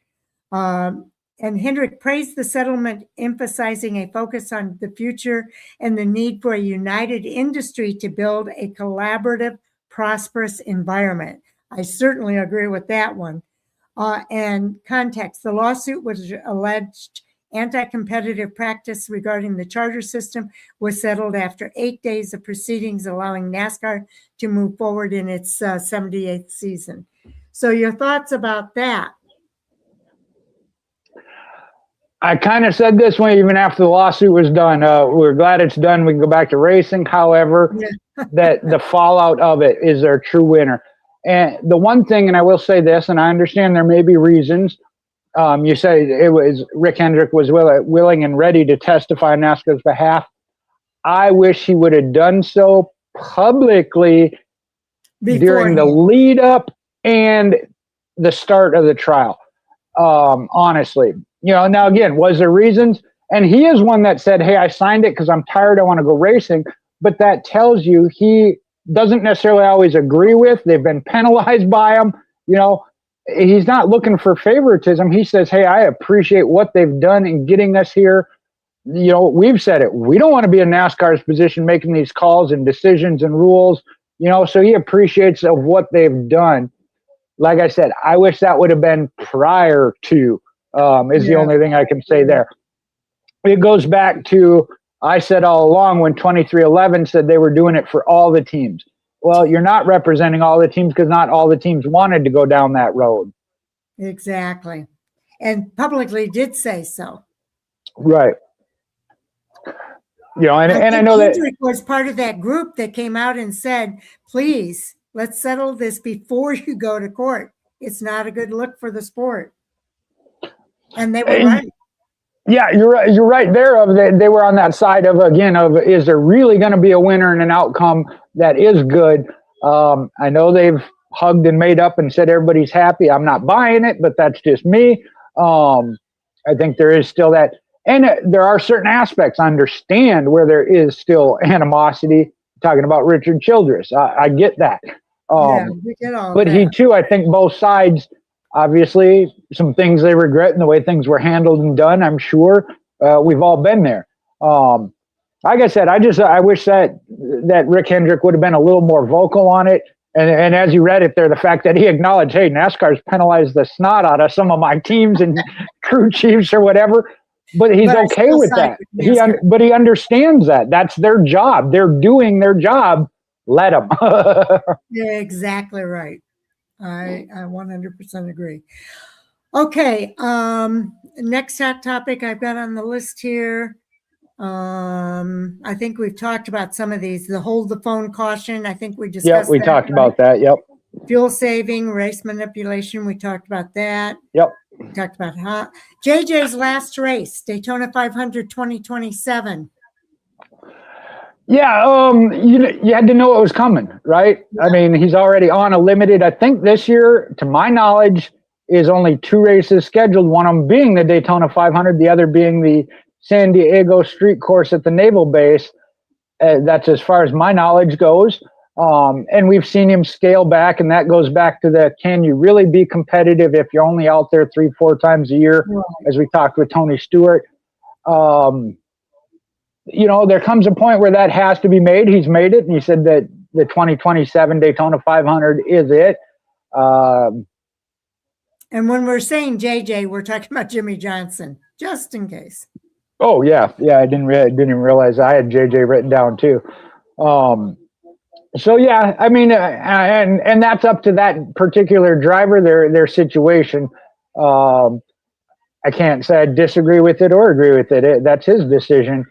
And Hendrick praised the settlement, emphasizing a focus on the future and the need for a united industry to build a collaborative, prosperous environment. I certainly agree with that one. And context, the lawsuit was alleged anti-competitive practice regarding the charter system was settled after 8 days of proceedings, allowing NASCAR to move forward in its 78th season. So your thoughts about that? I kind of said this one even after the lawsuit was done. We're glad it's done. We can go back to racing. However, that the fallout of it is their true winner. And the one thing, and I will say this, and I understand there may be reasons. You say it was Rick Hendrick was willing and ready to testify on NASCAR's behalf. I wish he would have done so publicly during the lead up and the start of the trial. Honestly, now again, was there reasons? And he is one that said, "Hey, I signed it because I'm tired. I want to go racing." But that tells you he doesn't necessarily always agree with. They've been penalized by him. He's not looking for favoritism. He says, "Hey, I appreciate what they've done in getting us here." We've said it. We don't want to be in NASCAR's position making these calls and decisions and rules. So he appreciates of what they've done. Like I said, I wish that would have been prior to, the only thing I can say there. It goes back to, I said all along when 2311 said they were doing it for all the teams. Well, you're not representing all the teams because not all the teams wanted to go down that road. Exactly. And publicly did say so. Right. And I know that Hendrick was part of that group that came out and said, "Please, let's settle this before you go to court. It's not a good look for the sport." And they were right. Yeah, you're right. You're right there. They were on that side of is there really going to be a winner and an outcome that is good? I know they've hugged and made up and said everybody's happy. I'm not buying it, but that's just me. I think there is still that, and there are certain aspects. I understand where there is still animosity. Talking about Richard Childress, I get that. We get all but that. He too, I think both sides. Obviously, some things they regret in the way things were handled and done. I'm sure we've all been there. Like I said, I wish that Rick Hendrick would have been a little more vocal on it. And as you read it there, the fact that he acknowledged, "Hey, NASCAR's penalized the snot out of some of my teams and crew chiefs or whatever," but he's okay with that. But he understands that that's their job. They're doing their job. Let them. Yeah, exactly right. I 100% agree. Okay. Next hot topic I've got on the list here. I think we've talked about some of these. The hold the phone caution. I think we discussed. Yep, we talked about that. Yep. Fuel saving, race manipulation. We talked about that. Yep. We talked about JJ's last race, Daytona 500 2027. Yeah, you had to know it was coming, right? I mean, he's already on a limited. I think this year, to my knowledge, is only 2 races scheduled. One of them being the Daytona 500, the other being the San Diego Street Course at the Naval Base. That's as far as my knowledge goes. And we've seen him scale back, and that goes back to the can you really be competitive if you're only out there 3-4 times a year, Right. as we talked with Tony Stewart. There comes a point where that has to be made. He's made it, and he said that the 2027 Daytona 500 is it. And when we're saying JJ, we're talking about Jimmy Johnson, just in case. Oh yeah. I didn't even realize I had JJ written down too. So yeah, I mean, and that's up to that particular driver, their situation. I can't say I disagree with it or agree with it. That's his decision.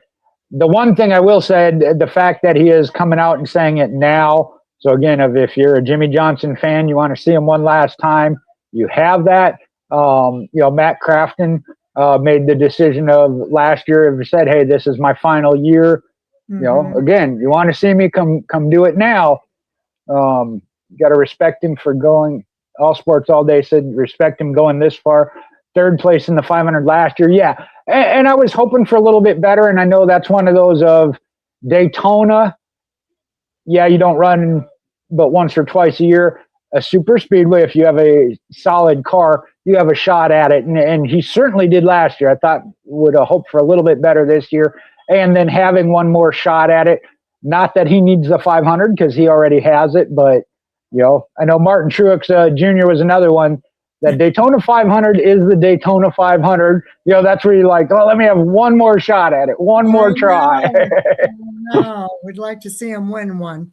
The one thing I will say, the fact that he is coming out and saying it now. So again, if you're a Jimmy Johnson fan, you want to see him one last time, you have that. Matt Crafton made the decision of last year, said, hey, this is my final year. Mm-hmm. Again, you want to see me, come do it now. You got to respect him for going. All Sports All Day said respect him going this far. 3rd place in the 500 last year. Yeah. And I was hoping for a little bit better. And I know that's one of those of Daytona. Yeah, you don't run but once or twice a year. A super speedway, if you have a solid car, you have a shot at it. And he certainly did last year. I thought would have hoped for a little bit better this year. And then having one more shot at it. Not that he needs the 500 because he already has it. But, I know Martin Truex Jr. was another one. That Daytona 500 is the Daytona 500. That's where you're like, let me have one more shot at it, one more try. No, we'd like to see him win one.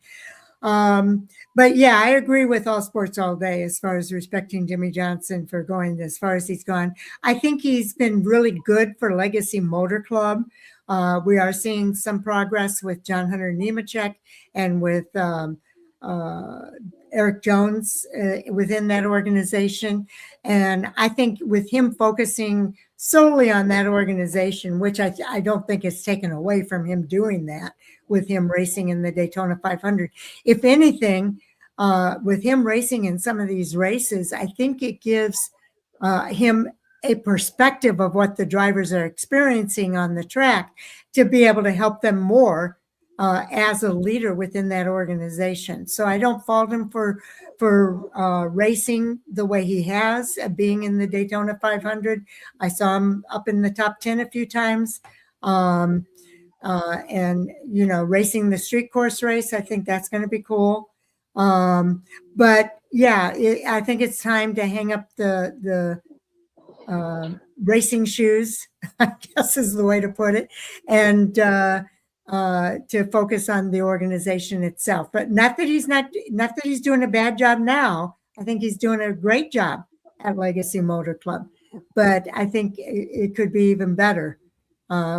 But yeah, I agree with All Sports All Day as far as respecting Jimmy Johnson for going as far as he's gone. I think he's been really good for Legacy Motor Club. We are seeing some progress with John Hunter Nemechek and with Eric Jones within that organization. And I think with him focusing solely on that organization, which I don't think is taken away from him doing that with him racing in the Daytona 500. If anything, with him racing in some of these races, I think it gives him a perspective of what the drivers are experiencing on the track to be able to help them more as a leader within that organization. So I don't fault him for racing the way he has, being in the Daytona 500. I saw him up in the top 10 a few times. And, racing the street course race, I think that's going to be cool. But yeah, I think it's time to hang up the racing shoes, I guess is the way to put it, and to focus on the organization itself. But not that he's doing a bad job now. I think he's doing a great job at Legacy Motor Club. But I think it could be even better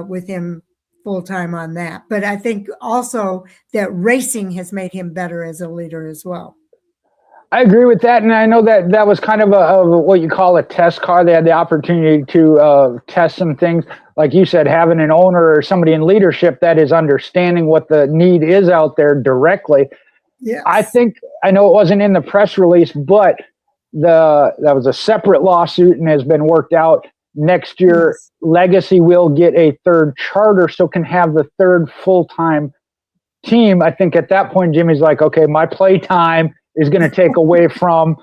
with him full time on that. But I think also that racing has made him better as a leader as well. I agree with that, and I know that was kind of a what you call a test car. They had the opportunity to test some things, like you said, having an owner or somebody in leadership that is understanding what the need is out there directly. Yes. I know it wasn't in the press release, but that was a separate lawsuit and has been worked out. Next year, yes, Legacy will get a 3rd charter, so can have the 3rd full-time team. I think at that point, Jimmy's like, okay, my play time is going to take away from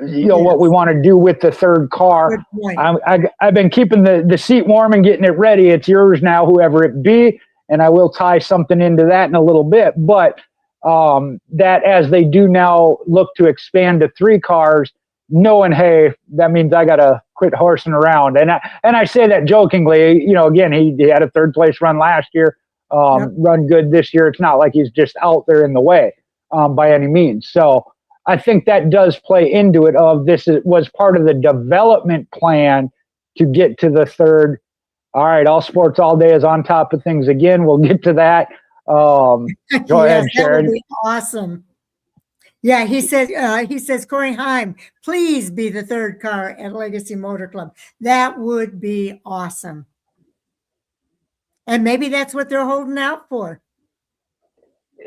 yes, what we want to do with the 3rd car. I've been keeping the seat warm and getting it ready. It's yours now, whoever it be, and I will tie something into that in a little bit. But that as they do now look to expand to 3 cars, knowing, hey, that means I got to quit horsing around. And I say that jokingly. Again, he had a 3rd place run last year, yep, run good this year. It's not like he's just out there in the way by any means. So I think that does play into it. Was part of the development plan to get to the 3rd. All right, All Sports All Day is on top of things again. We'll get to that. Go ahead, Sharon. That would be awesome. Yeah, he says, Corey Heim, please be the 3rd car at Legacy Motor Club. That would be awesome. And maybe that's what they're holding out for.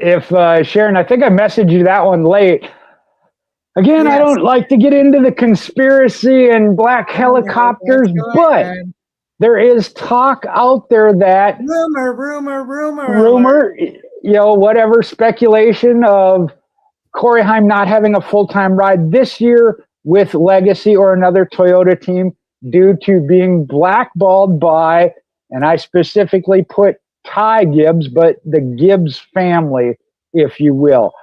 if Sharon, I think I messaged you that one late. Again, I Yes. don't like to get into the conspiracy and black helicopters, Go but ahead. there is talk out there that rumor, whatever speculation of Corey Heim not having a full-time ride this year with Legacy or another Toyota team due to being blackballed by, and I specifically put Ty Gibbs, but the Gibbs family, if you will.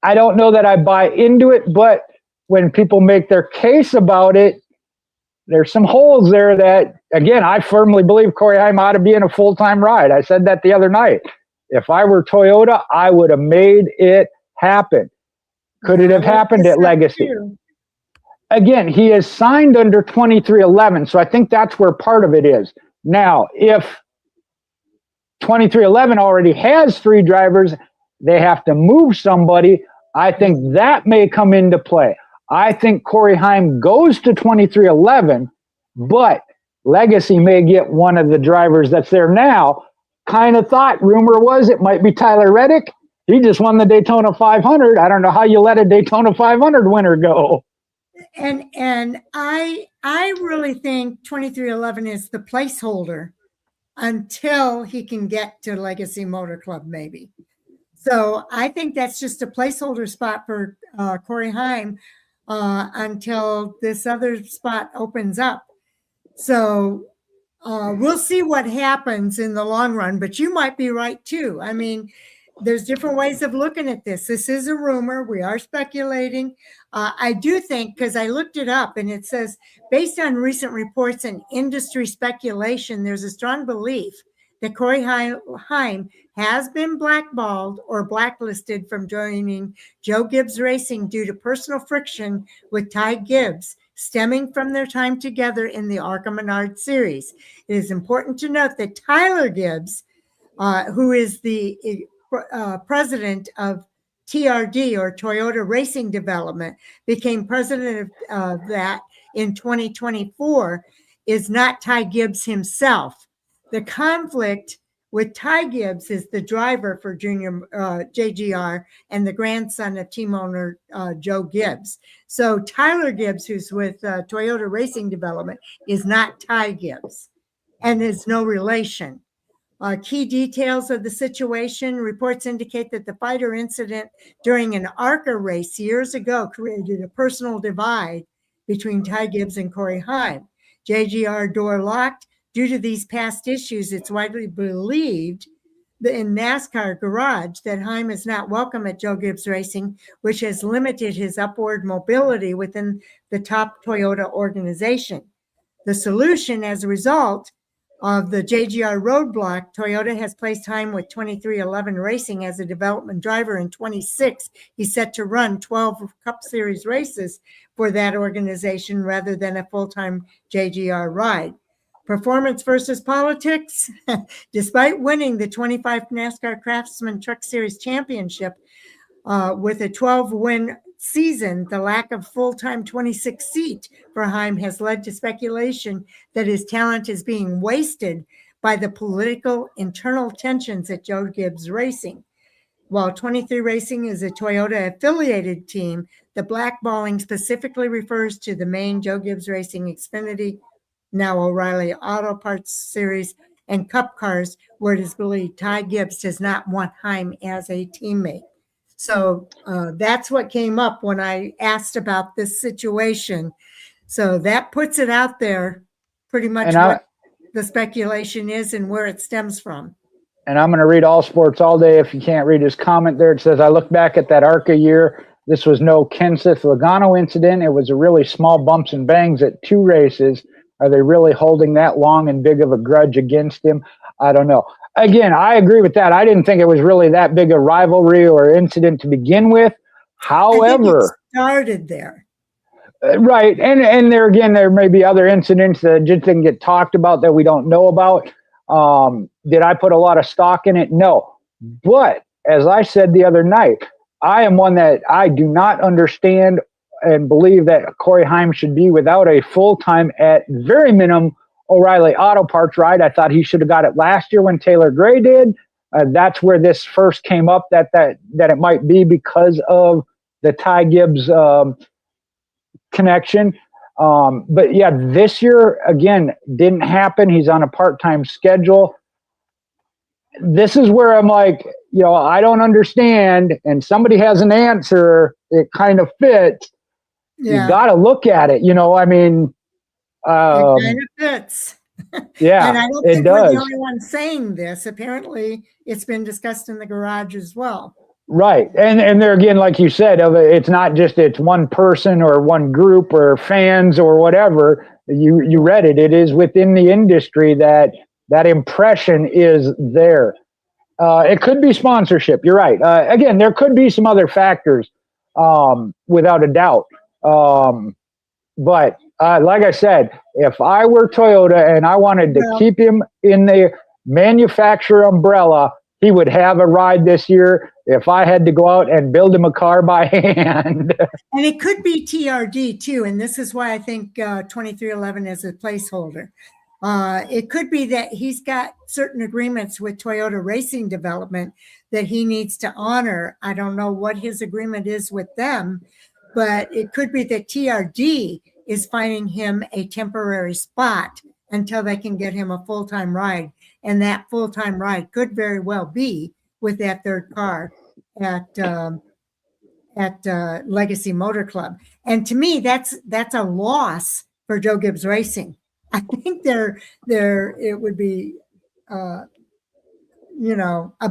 I don't know that I buy into it, but when people make their case about it, there's some holes there that, again, I firmly believe Corey Heim ought to be in a full-time ride. I said that the other night. If I were Toyota, I would have made it happen. Could it have happened at Legacy? Again, he is signed under 2311, so I think that's where part of it is. Now, if 2311 already has 3 drivers, they have to move somebody. I think that may come into play. I think Corey Heim goes to 2311, but Legacy may get one of the drivers that's there now. Kind of thought, rumor was it might be Tyler Reddick. He just won the Daytona 500. I don't know how you let a Daytona 500 winner go. And I really think 2311 is the placeholder until he can get to Legacy Motor Club, maybe. So I think that's just a placeholder spot for Corey Heim until this other spot opens up. So we'll see what happens in the long run, but you might be right too. I mean, there's different ways of looking at this. This is a rumor. We are speculating. I do think, because I looked it up and it says, based on recent reports and industry speculation, there's a strong belief that Corey Heim has been blackballed or blacklisted from joining Joe Gibbs Racing due to personal friction with Ty Gibbs, stemming from their time together in the ARCA Menard series. It is important to note that Tyler Gibbs, who is the president of TRD, or Toyota Racing Development, became president of that in 2024, is not Ty Gibbs himself. The conflict with Ty Gibbs is the driver for Junior JGR and the grandson of team owner Joe Gibbs. So Tyler Gibbs, who's with Toyota Racing Development, is not Ty Gibbs and is no relation. Key details of the situation: reports indicate that the fighter incident during an ARCA race years ago created a personal divide between Ty Gibbs and Corey Heim. JGR door locked. Due to these past issues, it's widely believed that in NASCAR garage that Heim is not welcome at Joe Gibbs Racing, which has limited his upward mobility within the top Toyota organization. The solution, as a result of the JGR roadblock, Toyota has placed Heim with 2311 Racing as a development driver. In 26, he's set to run 12 Cup Series races for that organization rather than a full-time JGR ride. Performance versus politics. Despite winning the 25 NASCAR Craftsman Truck Series Championship with a 12-win season, the lack of full-time 26 seat for Heim has led to speculation that his talent is being wasted by the political internal tensions at Joe Gibbs Racing. While 23 Racing is a Toyota affiliated team, the blackballing specifically refers to the main Joe Gibbs Racing Xfinity, now O'Reilly Auto Parts Series, and Cup cars, where it is believed Ty Gibbs does not want Heim as a teammate. So that's what came up when I asked about this situation. So that puts it out there pretty much what the speculation is and where it stems from. And I'm going to read All Sports All Day. If you can't read his comment there, it says, I look back at that ARCA year. This was no Kenseth Logano incident. It was a really small bumps and bangs at 2 races. Are they really holding that long and big of a grudge against him? I don't know. Again, I agree with that. I didn't think it was really that big a rivalry or incident to begin with. However, it started there. Right. And there again, there may be other incidents that just didn't get talked about that we don't know about. Did I put a lot of stock in it? No. But as I said the other night, I am one that I do not understand and believe that Corey Heim should be without a full-time, at very minimum, O'Reilly Auto Parts ride. I thought he should have got it last year when Taylor Gray did. That's where this first came up, that it might be because of the Ty Gibbs connection. But yeah, this year again didn't happen. He's on a part-time schedule. This is where I'm like, I don't understand, and somebody has an answer. It kind of fits. Yeah. You got to look at it. I mean, it kind of fits. Yeah, and I don't think we're the only one saying this. Apparently, it's been discussed in the garage as well. Right. And there again, like you said, it's not just it's one person or one group or fans or whatever. You read it. It is within the industry that impression is there. It could be sponsorship. You're right. Again, there could be some other factors, without a doubt. But like I said, if I were Toyota and I wanted to keep him in the manufacturer umbrella, he would have a ride this year if I had to go out and build him a car by hand. And it could be TRD too. And this is why I think 2311 is a placeholder. It could be that he's got certain agreements with Toyota Racing Development that he needs to honor. I don't know what his agreement is with them, but it could be that TRD is finding him a temporary spot until they can get him a full-time ride. And that full-time ride could very well be with that third car at Legacy Motor Club. And to me, that's a loss for Joe Gibbs Racing. I think it would be, a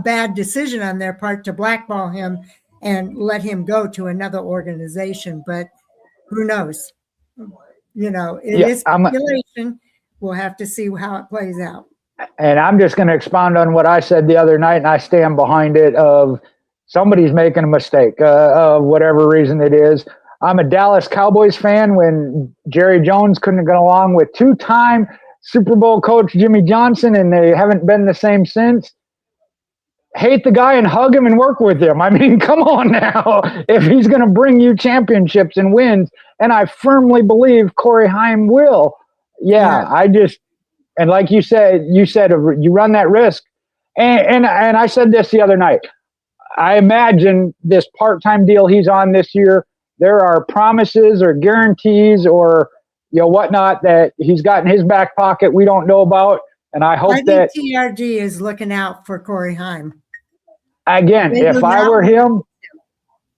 bad decision on their part to blackball him and let him go to another organization. But who knows? It is speculation. We'll have to see how it plays out. And I'm just going to expound on what I said the other night, and I stand behind it, of somebody's making a mistake, of whatever reason it is. I'm a Dallas Cowboys fan. When Jerry Jones couldn't get along with two-time Super Bowl coach Jimmy Johnson, and they haven't been the same since, hate the guy and hug him and work with him. I mean, come on now. If he's going to bring you championships and wins, and I firmly believe Corey Haim will. And like you said, you run that risk. And I said this the other night. I imagine this part-time deal he's on this year, there are promises or guarantees or whatnot that he's got in his back pocket we don't know about. And I hope that TRD is looking out for Corey Haim. Again, if I were him,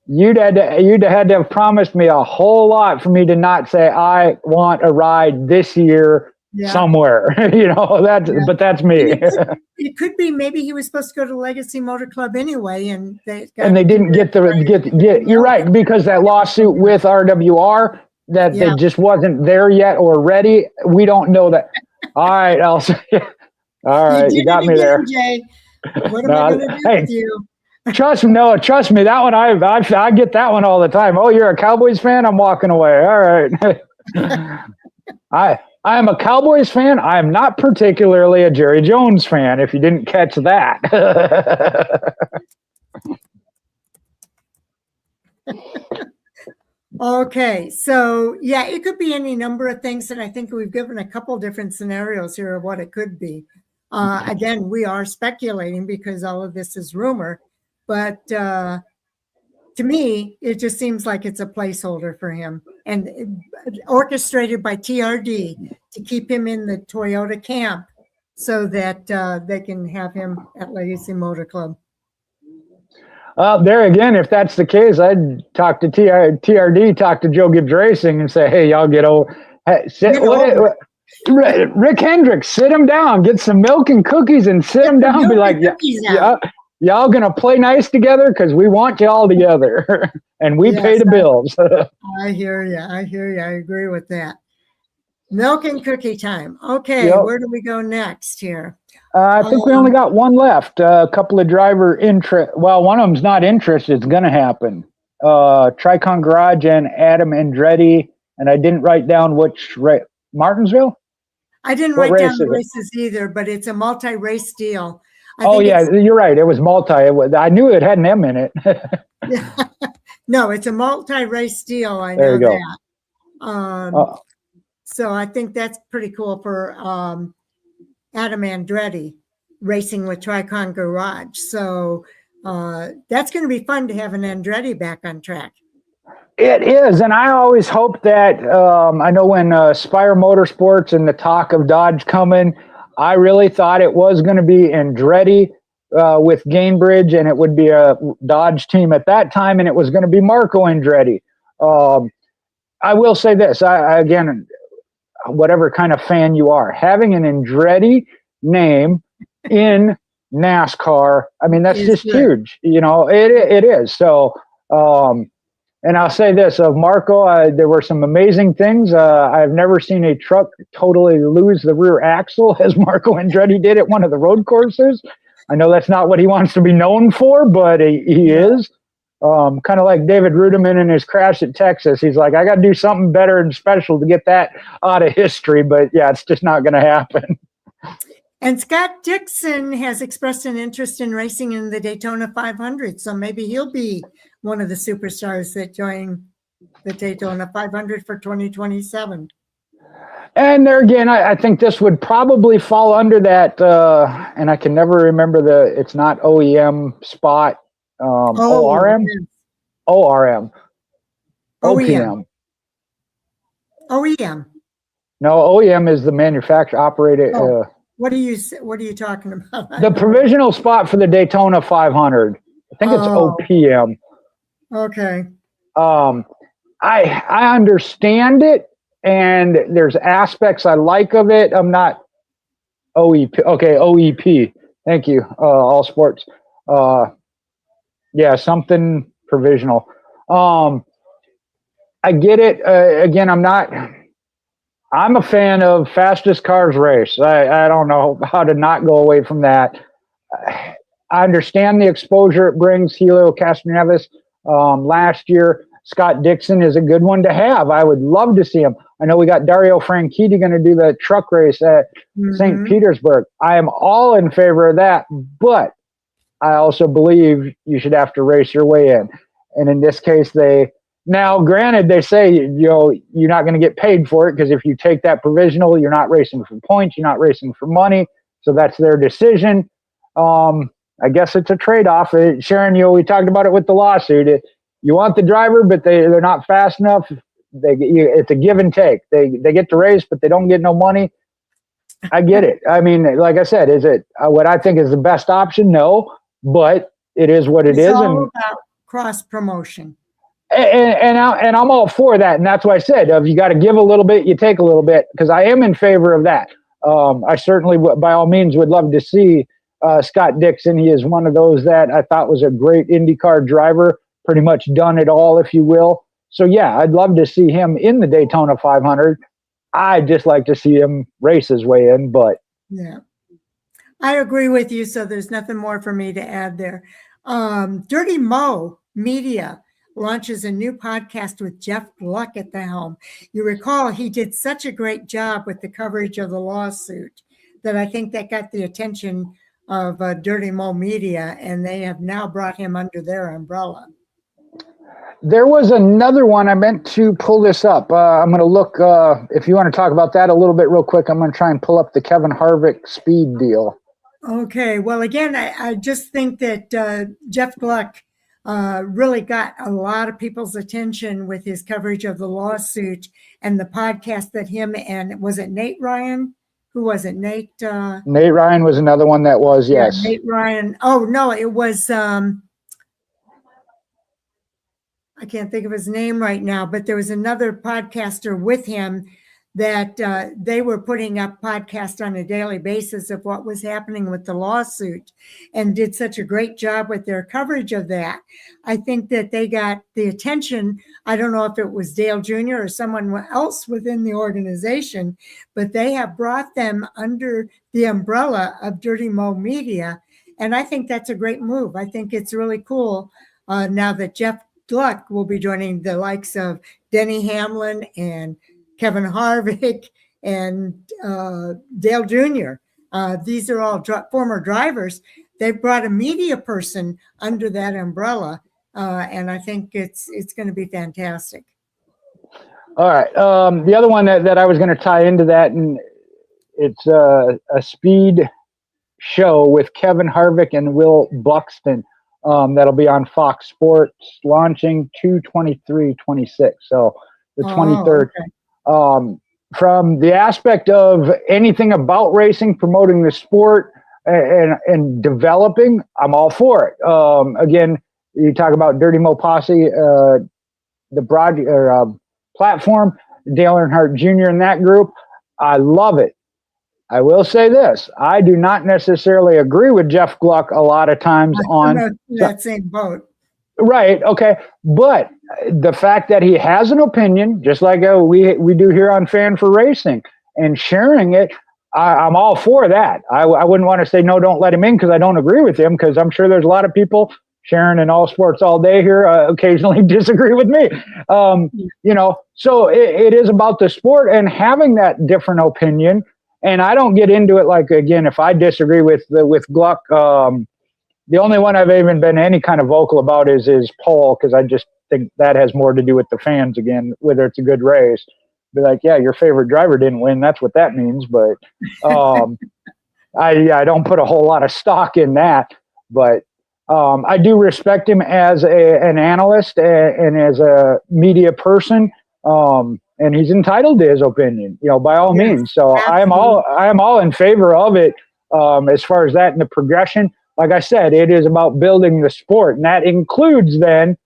you'd had to have promised me a whole lot for me to not say I want a ride this year somewhere. But that's me. It could be maybe he was supposed to go to Legacy Motor Club anyway, and they didn't get. You're right, because that lawsuit with RWR that they just wasn't there yet or ready. We don't know that. All right, Elsa. All right, you got me there. Jay. What am I going to do with you? Trust me. That one, I get that one all the time. Oh, you're a Cowboys fan? I'm walking away. All right. I am a Cowboys fan. I am not particularly a Jerry Jones fan, if you didn't catch that. Okay, so it could be any number of things, and I think we've given a couple different scenarios here of what it could be. Again, we are speculating because all of this is rumor, but to me, it just seems like it's a placeholder for him, and orchestrated by TRD to keep him in the Toyota camp so that they can have him at Legacy Motor Club. There again, if that's the case, I'd talk to TRD, talk to Joe Gibbs Racing, and say, "Hey, y'all get over. Rick Hendricks, sit him down, get some milk and cookies, and sit him down. Be like, y'all gonna play nice together because we want you all together, and we pay the bills." I hear you. I agree with that. Milk and cookie time. Okay, where do we go next here? I think we only got one left. A couple of driver interest. Well, one of them's not interested. It's going to happen. Tricon Garage and Adam Andretti. And I didn't write down which Martinsville? I didn't write down the races either, but it's a multi-race deal. You're right. It was multi. I knew it had an M in it. No, it's a multi-race deal. I know that. So I think that's pretty cool for Adam Andretti. racing with Tricon Garage. So that's going to be fun to have an Andretti back on track. It is, and I always hope that, I know when Spire Motorsports and the talk of Dodge coming, I really thought it was going to be Andretti with Gainbridge, and it would be a Dodge team at that time, and it was going to be Marco Andretti. I will say this, again, whatever kind of fan you are, having an Andretti name in NASCAR, I mean, that's just huge. You know, it is. So, and I'll say this, of Marco, there were some amazing things. I've never seen a truck totally lose the rear axle as Marco Andretti did at one of the road courses. I know that's not what he wants to be known for, but he is. Kind of like David Rudiman in his crash at Texas. He's like, I got to do something better and special to get that out of history. But yeah, it's just not going to happen. And Scott Dixon has expressed an interest in racing in the Daytona 500. So maybe he'll be one of the superstars that join the Daytona 500 for 2027. And there again, I think this would probably fall under that, and I can never remember it's not OEM spot, ORM? Yes. ORM. OPM. OEM. No, OEM is the manufacturer operated. What are you talking about? The provisional spot for the Daytona 500. I think it's OPM. Okay. I understand it, and there's aspects I like of it. I'm not OEP. Okay, OEP. Thank you. All Sports. Yeah, something provisional. I get it. Again, I'm a fan of fastest cars race. I don't know how to not go away from that. I understand the exposure it brings. Helio Castroneves last year. Scott Dixon is a good one to have. I would love to see him. I know we got Dario Franchitti going to do the truck race at St. Petersburg. I am all in favor of that, but I also believe you should have to race your way in. And in this case, granted, they say, you're not going to get paid for it, because if you take that provisional, you're not racing for points, you're not racing for money. So that's their decision. I guess it's a trade-off. Sharon, we talked about it with the lawsuit. You want the driver, but they're not fast enough. It's a give and take. They get to race, but they don't get no money. I get it. I mean, like I said, is it what I think is the best option? No, but it is what it is. It's all about cross promotion. And I'm all for that. And that's why I said, if you got to give a little bit, you take a little bit, because I am in favor of that. I certainly, by all means, would love to see Scott Dixon. He is one of those that I thought was a great IndyCar driver, pretty much done it all, if you will. So, yeah, I'd love to see him in the Daytona 500. I'd just like to see him race his way in, but. Yeah, I agree with you. So there's nothing more for me to add there. Dirty Mo Media launches a new podcast with Jeff Gluck at the helm. You recall he did such a great job with the coverage of the lawsuit that I think that got the attention of Dirty Mo Media, and they have now brought him under their umbrella. There was another one. I meant to pull this up. I'm going to look, if you want to talk about that a little bit real quick, I'm going to try and pull up the Kevin Harvick speed deal. Okay. Well, again, I just think that Jeff Gluck really got a lot of people's attention with his coverage of the lawsuit and the podcast that him and, was it Nate Ryan? Who was it? Nate Ryan was another one that was, yes. Yeah, Nate Ryan. Oh, no, it was, I can't think of his name right now, but there was another podcaster with him that they were putting up podcasts on a daily basis of what was happening with the lawsuit, and did such a great job with their coverage of that. I think that they got the attention. I don't know if it was Dale Jr. or someone else within the organization, but they have brought them under the umbrella of Dirty Mo Media. And I think that's a great move. I think it's really cool now that Jeff Gluck will be joining the likes of Denny Hamlin and Kevin Harvick and Dale Jr. These are all former drivers. They brought a media person under that umbrella, and I think it's going to be fantastic. All right. The other one that I was going to tie into that, and it's a speed show with Kevin Harvick and Will Buxton. That'll be on Fox Sports, launching 2/23/26. So the 23rd. Okay. From the aspect of anything about racing, promoting the sport, and developing, I'm all for it. Again, you talk about Dirty Mo Posse, the platform, Dale Earnhardt Jr. in that group. I love it. I will say this: I do not necessarily agree with Jeff Gluck a lot of times on that same boat. Right. Okay. But the fact that he has an opinion, just like we do here on Fan for Racing, and sharing it, I'm all for that. I wouldn't want to say, no, don't let him in because I don't agree with him, because I'm sure there's a lot of people, Sharon and All Sports All Day here, occasionally disagree with me. So it is about the sport and having that different opinion. And I don't get into it like, again, if I disagree with Gluck, the only one I've even been any kind of vocal about is Paul, because I just think that has more to do with the fans, again, whether it's a good race. Be like, yeah, your favorite driver didn't win. That's what that means. But I don't put a whole lot of stock in that. But I do respect him as an analyst and as a media person. And he's entitled to his opinion, by all means. So absolutely. I am all in favor of it as far as that and the progression. Like I said, it is about building the sport, and that includes then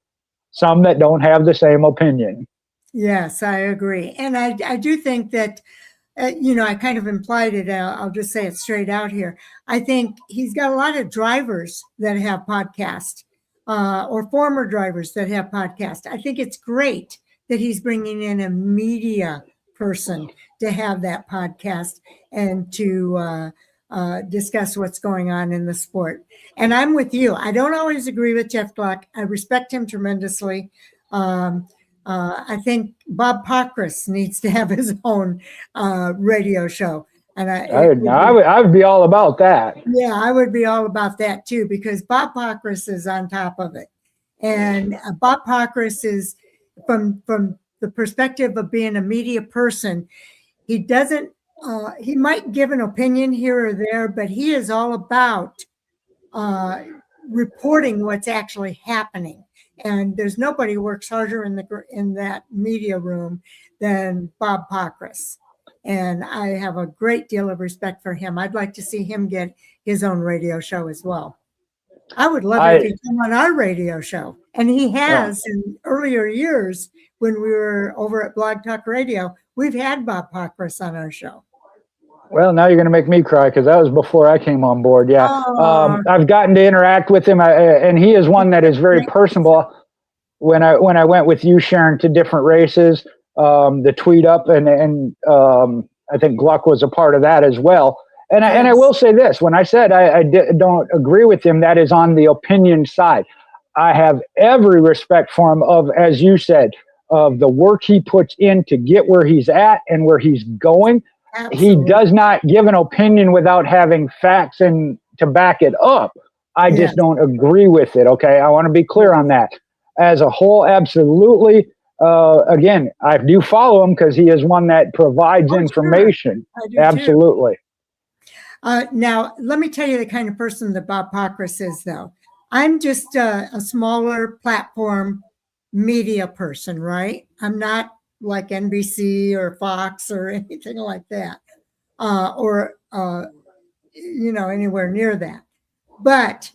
some that don't have the same opinion. Yes, I agree. And I do think that, I kind of implied it. I'll just say it straight out here. I think he's got a lot of drivers that have podcasts or former drivers that have podcasts. I think it's great that he's bringing in a media person to have that podcast and to discuss what's going on in the sport. And I'm with you. I don't always agree with Jeff Gluck. I respect him tremendously. I think Bob Pockrass needs to have his own radio show. And I would be all about that. Yeah, I would be all about that too, because Bob Pockrass is on top of it. And Bob Pockrass is, from the perspective of being a media person, he doesn't, he might give an opinion here or there, but he is all about reporting what's actually happening. And there's nobody who works harder in that media room than Bob Pockrass. And I have a great deal of respect for him. I'd like to see him get his own radio show as well. I would love it if he'd come on our radio show. And he has in earlier years when we were over at Blog Talk Radio. We've had Bob Pockrass on our show. Well, now you're going to make me cry because that was before I came on board. Yeah. I've gotten to interact with him, and he is one that is very personable. When I went with you, Sharon, to different races, the tweet up, and I think Gluck was a part of that as well. And I will say this: when I said I don't agree with him, that is on the opinion side. I have every respect for him as you said, of the work he puts in to get where he's at and where he's going. Absolutely. He does not give an opinion without having facts and to back it up. I just don't agree with it. Okay, I want to be clear on that. As a whole, absolutely. Again, I do follow him because he is one that provides information. Sure. Absolutely. Now, let me tell you the kind of person that Bob Pockrass is, though. I'm just a smaller platform media person, right? I'm not like NBC or Fox or anything like that, or anywhere near that. But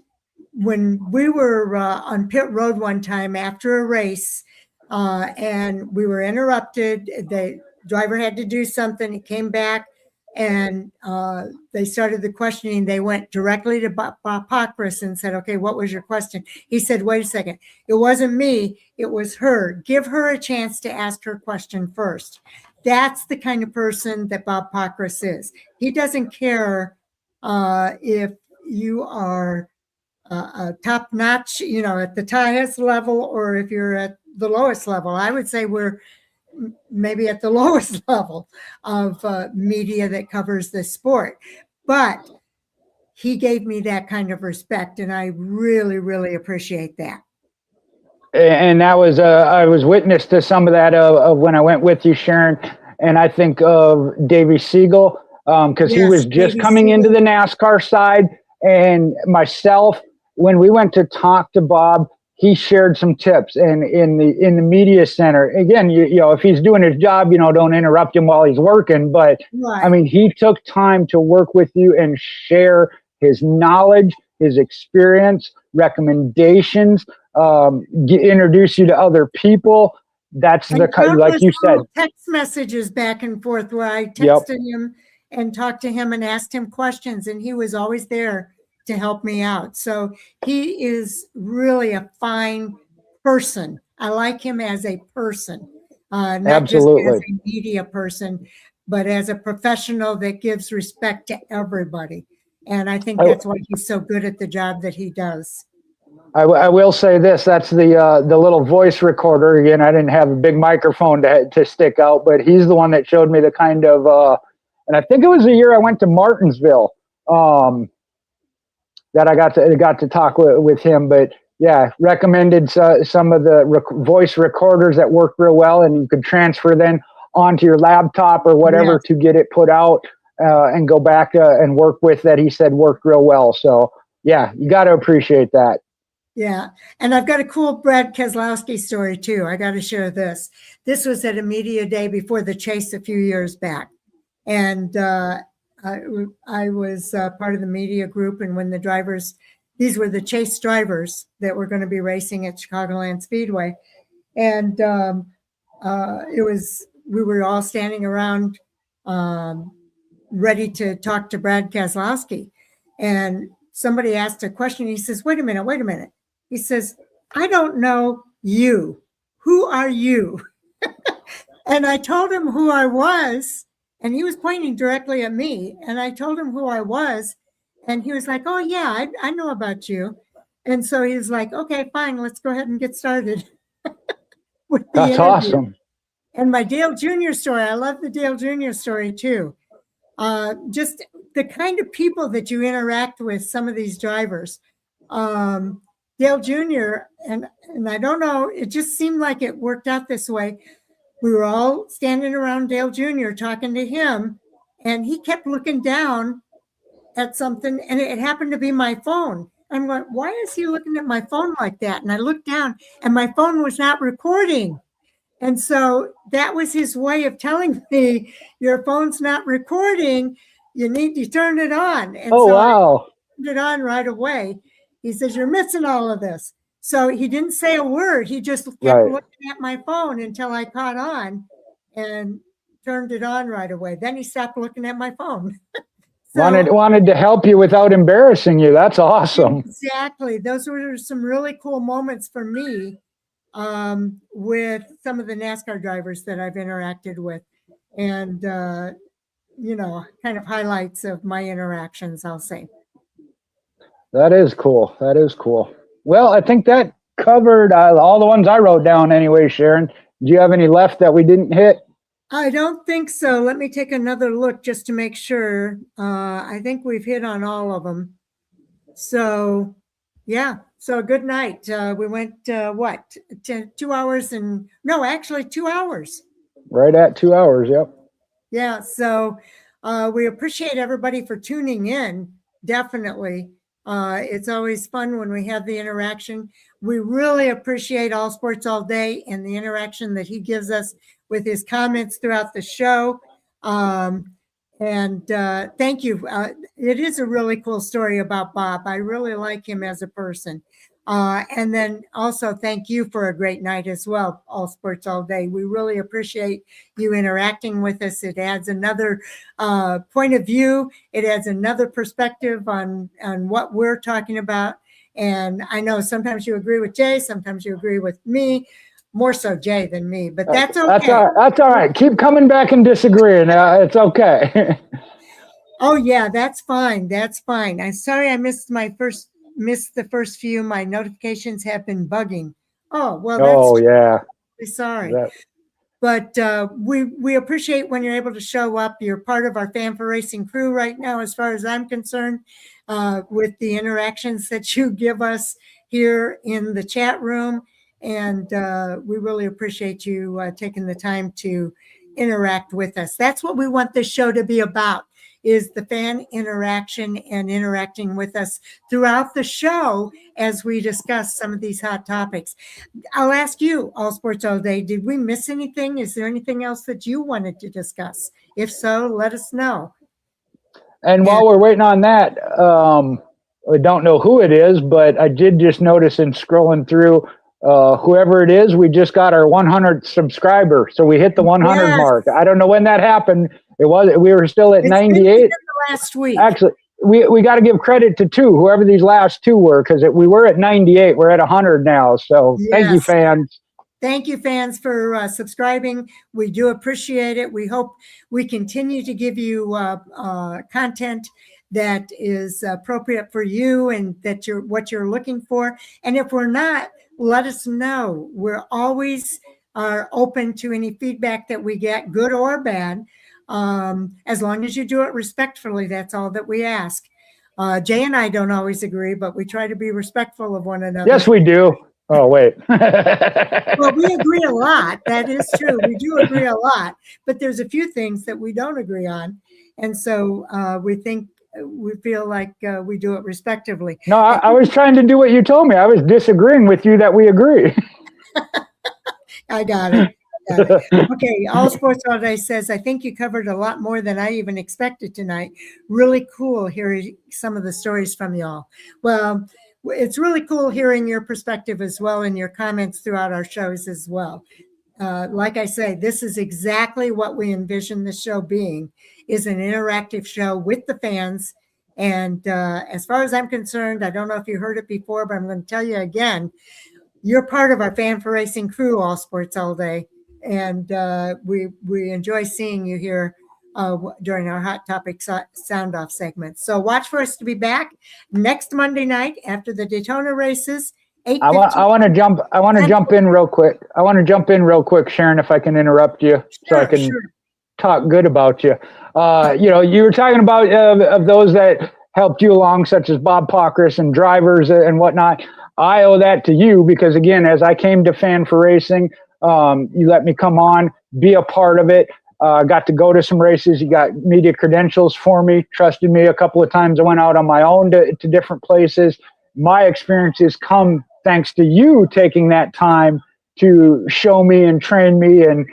when we were on pit road one time after a race, and we were interrupted, the driver had to do something. He came back, and they started the questioning. They went directly to Bob Pockrass and said, okay, what was your question? He said, wait a second. It wasn't me. It was her. Give her a chance to ask her question first. That's the kind of person that Bob Pockrass is. He doesn't care if you are a top notch, at the highest level, or if you're at the lowest level. I would say we're maybe at the lowest level of media that covers this sport. But he gave me that kind of respect, and I really, really appreciate that. And that was, I was witness to some of that of when I went with you, Sharon. And I think of Davey Siegel because he Yes, was just coming into babysitting. the NASCAR side. And myself, when we went to talk to Bob, he shared some tips. And in the media center, again, you know, if he's doing his job, you know, don't interrupt him while he's working. But I Right. mean, he took time to work with you and share his knowledge, his experience, recommendations, introduce you to other people. That's And like countless you said. little text messages back and forth where I Yep. texted him and talked to him and asked him questions, and he was always there to help me out. So he is really a fine person. I like him as a person, not just as Absolutely. a media person, but as a professional that gives respect to everybody. And I think I, that's why he's so good at the job that he does. I will say this: that's the little voice recorder. Again, I didn't have a big microphone to stick out, but he's the one that showed me the kind of. And I think it was the year I went to Martinsville that I got to talk with him. But yeah, recommended some of the voice recorders that worked real well, and you could transfer then onto your laptop or whatever Yes. to get it put out and go back and work with that. He said worked real well. So yeah, you got to appreciate that. Yeah. And I've got a cool Brad Keselowski story too. I got to share this. This was at a media day before the chase a few years back. And I was part of the media group. And when the drivers, these were the chase drivers that were going to be racing at Chicagoland Speedway. And we were all standing around ready to talk to Brad Keselowski. And somebody asked a question. He says, wait a minute. He says, I don't know you. Who are you? And I told him who I was. And he was pointing directly at me. And I told him who I was. And he was like, oh, yeah, I know about you. And so he was like, okay, fine, let's go ahead and get started with the That's interview. awesome. And my Dale Jr. story, I love the Dale Jr. story too. Just the kind of people that you interact with, some of these drivers. Dale Jr., and I don't know, it just seemed like it worked out this way. We were all standing around Dale Jr. talking to him, and he kept looking down at something, and it happened to be my phone. I'm going, why is he looking at my phone like that? And I looked down, and my phone was not recording. And so that was his way of telling me, your phone's not recording. You need to turn it on. And Oh, so wow. I turned it on right away. He says, you're missing all of this. So he didn't say a word. He just kept looking at my phone until I caught on and turned it on right away. Then he stopped looking at my phone. Wanted to help you without embarrassing you. That's awesome. Exactly. Those were some really cool moments for me with some of the NASCAR drivers that I've interacted with, and kind of highlights of my interactions, I'll say. That is cool. That is cool. Well, I think that covered all the ones I wrote down anyway, Sharon. Do you have any left that we didn't hit? I don't think so. Let me take another look just to make sure. I think we've hit on all of them. So, yeah. So good night. We went, 2 hours and no, actually 2 hours. Right at 2 hours. Yep. Yeah. So we appreciate everybody for tuning in. Definitely. It's always fun when we have the interaction. We really appreciate All Sports All Day and the interaction that he gives us with his comments throughout the show. And thank you. It is a really cool story about Bob. I really like him as a person. And then also thank you for a great night as well, All Sports All Day. We really appreciate you interacting with us. It adds another point of view. It adds another perspective on what we're talking about. And I know sometimes you agree with Jay, sometimes you agree with me. More so Jay than me, but that's okay. That's all right. Keep coming back and disagreeing. It's okay. Oh yeah, that's fine. That's fine. I'm sorry I missed the first few. My notifications have been bugging. Oh, well, that's yeah. Sorry. But we appreciate when you're able to show up. You're part of our Fan for Racing crew right now, as far as I'm concerned, with the interactions that you give us here in the chat room. And we really appreciate you taking the time to interact with us. That's what we want this show to be about, is the fan interaction and interacting with us throughout the show as we discuss some of these hot topics. I'll ask you, All Sports All Day, did we miss anything? Is there anything else that you wanted to discuss? If so, let us know. And while we're waiting on that, I don't know who it is, but I did just notice in scrolling through, whoever it is, we just got our 100th subscriber. So we hit the 100 mark. I don't know when that happened. We were still at 98 last week. Actually, we got to give credit to whoever these last two were, because we were at 98. We're at 100 now. So thank you, fans. Thank you, fans, for subscribing. We do appreciate it. We hope we continue to give you content that is appropriate for you and that what you're looking for. And if we're not, let us know. We're always are open to any feedback that we get, good or bad. As long as you do it respectfully, that's all that we ask. Jay and I don't always agree, but we try to be respectful of one another. Yes, we do. Oh, wait. Well, we agree a lot. That is true. We do agree a lot, but there's a few things that we don't agree on. And so we feel like we do it respectively. No, I was trying to do what you told me. I was disagreeing with you that we agree. I got it. Okay, All Sports All Day says, I think you covered a lot more than I even expected tonight. Really cool hearing some of the stories from y'all. Well, it's really cool hearing your perspective as well and your comments throughout our shows as well. Like I say, this is exactly what we envision the show being, is an interactive show with the fans. And as far as I'm concerned, I don't know if you heard it before, but I'm going to tell you again, you're part of our Fan for Racing crew, All Sports All Day. And we enjoy seeing you here during our Hot Topic sound off segment. So watch for us to be back next Monday night after the Daytona races. I want to jump in real quick. Sharon, if I can interrupt you, so I can talk good about you. You were talking about of those that helped you along, such as Bob Pockris and drivers and whatnot. I owe that to you because, again, as I came to Fan for Racing, you let me come on, be a part of it. Got to go to some races. You got media credentials for me, trusted me a couple of times. I went out on my own to different places. My experiences come thanks to you taking that time to show me and train me and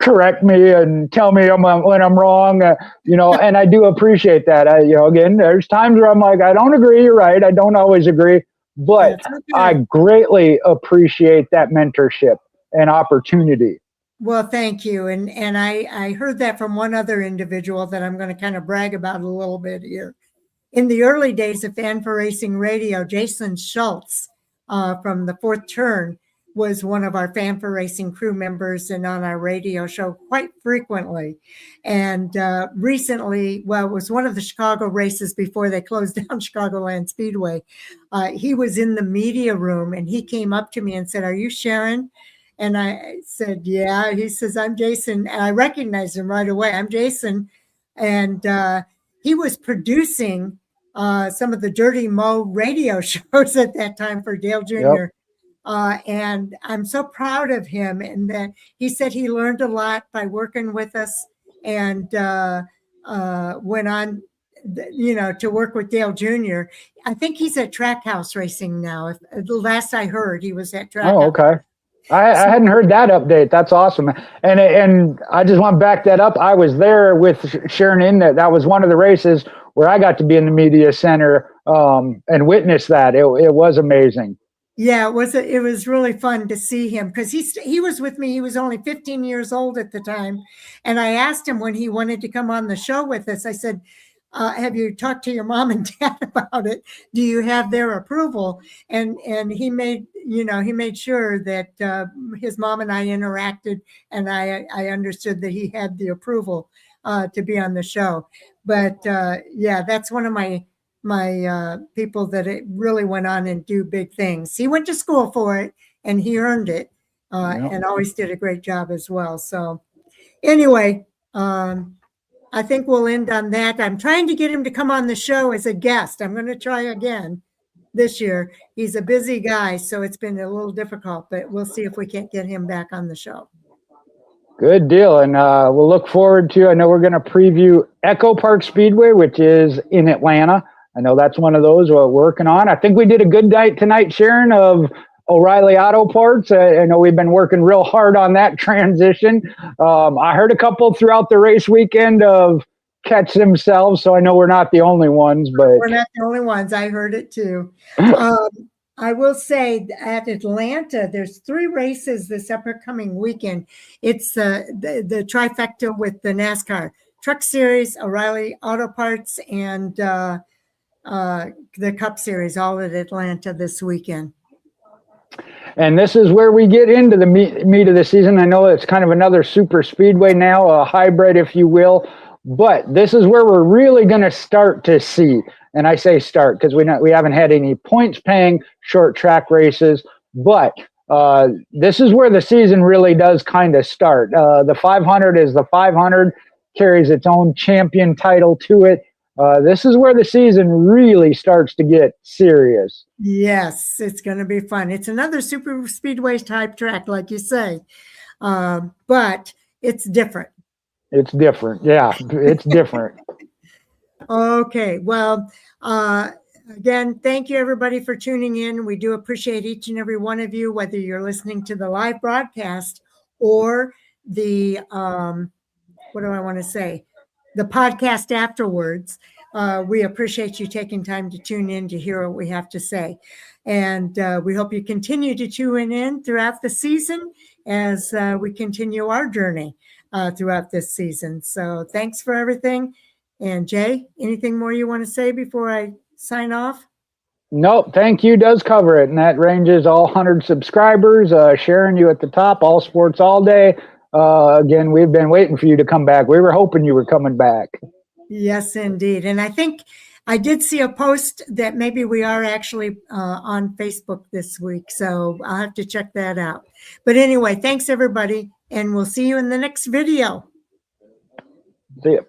correct me and tell me when I'm wrong, and I do appreciate that. Again, there's times where I'm like, I don't agree, you're right. I don't always agree, but I greatly appreciate that mentorship and opportunity. Well, thank you. And I heard that from one other individual that I'm going to kind of brag about a little bit here. In the early days of Fan for Racing Radio, Jason Schultz from the Fourth Turn was one of our Fan for Racing crew members and on our radio show quite frequently. And recently, well, it was one of the Chicago races before they closed down Chicagoland Speedway. He was in the media room and he came up to me and said, "Are you Sharon?" And I said, "Yeah." He says, "I'm Jason." And I recognized him right away. "I'm Jason." And he was producing some of the Dirty Mo radio shows at that time for Dale Jr. Yep. And I'm so proud of him. And that he said he learned a lot by working with us and went on, to work with Dale Jr. I think he's at Trackhouse Racing now. The last I heard, he was at Trackhouse. Oh, okay. I hadn't heard that update. That's awesome. And I just want to back that up. I was there with Sharon in that. That was one of the races where I got to be in the media center and witness that. It was amazing. Yeah, it was really fun to see him because he was with me. He was only 15 years old at the time. And I asked him when he wanted to come on the show with us, I said, have you talked to your mom and dad about it? Do you have their approval? And he made sure that his mom and I interacted, and I understood that he had the approval to be on the show. But that's one of my people that it really went on and do big things. He went to school for it and he earned it and always did a great job as well. So anyway, I think we'll end on that. I'm trying to get him to come on the show as a guest. I'm going to try again this year. He's a busy guy, so it's been a little difficult, but we'll see if we can't get him back on the show. Good deal. And we'll look forward to, I know we're going to preview Echo Park Speedway, which is in Atlanta. I know that's one of those we're working on. I think we did a good night tonight, Sharon, of O'Reilly Auto Parts. I know we've been working real hard on that transition. I heard a couple throughout the race weekend of catch themselves, so I know we're not the only ones. But we're not the only ones. I heard it too. I will say at Atlanta, there's 3 races this upcoming weekend. It's the trifecta with the NASCAR Truck Series, O'Reilly Auto Parts, and the Cup Series, all at Atlanta this weekend. And this is where we get into the meat of the season. I know it's kind of another super speedway now, a hybrid, if you will. But this is where we're really going to start to see, and I say start because we haven't had any points paying short track races, but this is where the season really does kind of start. The 500 is the 500, carries its own champion title to it. This is where the season really starts to get serious. Yes, it's going to be fun. It's another super speedway type track, like you say, but it's different. It's different. Yeah, it's different. Okay. Well, again, thank you everybody for tuning in. We do appreciate each and every one of you, whether you're listening to the live broadcast or the, what do I want to say? The podcast afterwards. We appreciate you taking time to tune in to hear what we have to say. And we hope you continue to tune in throughout the season as we continue our journey throughout this season. So thanks for everything. And Jay, anything more you want to say before I sign off? Nope, thank you does cover it. And that ranges all 100 subscribers. Sharon, you at the top, All Sports All Day. Again, we've been waiting for you to come back. We were hoping you were coming back. Yes, indeed. And I think I did see a post that maybe we are actually on Facebook this week. So I'll have to check that out. But anyway, thanks everybody. And we'll see you in the next video. See ya.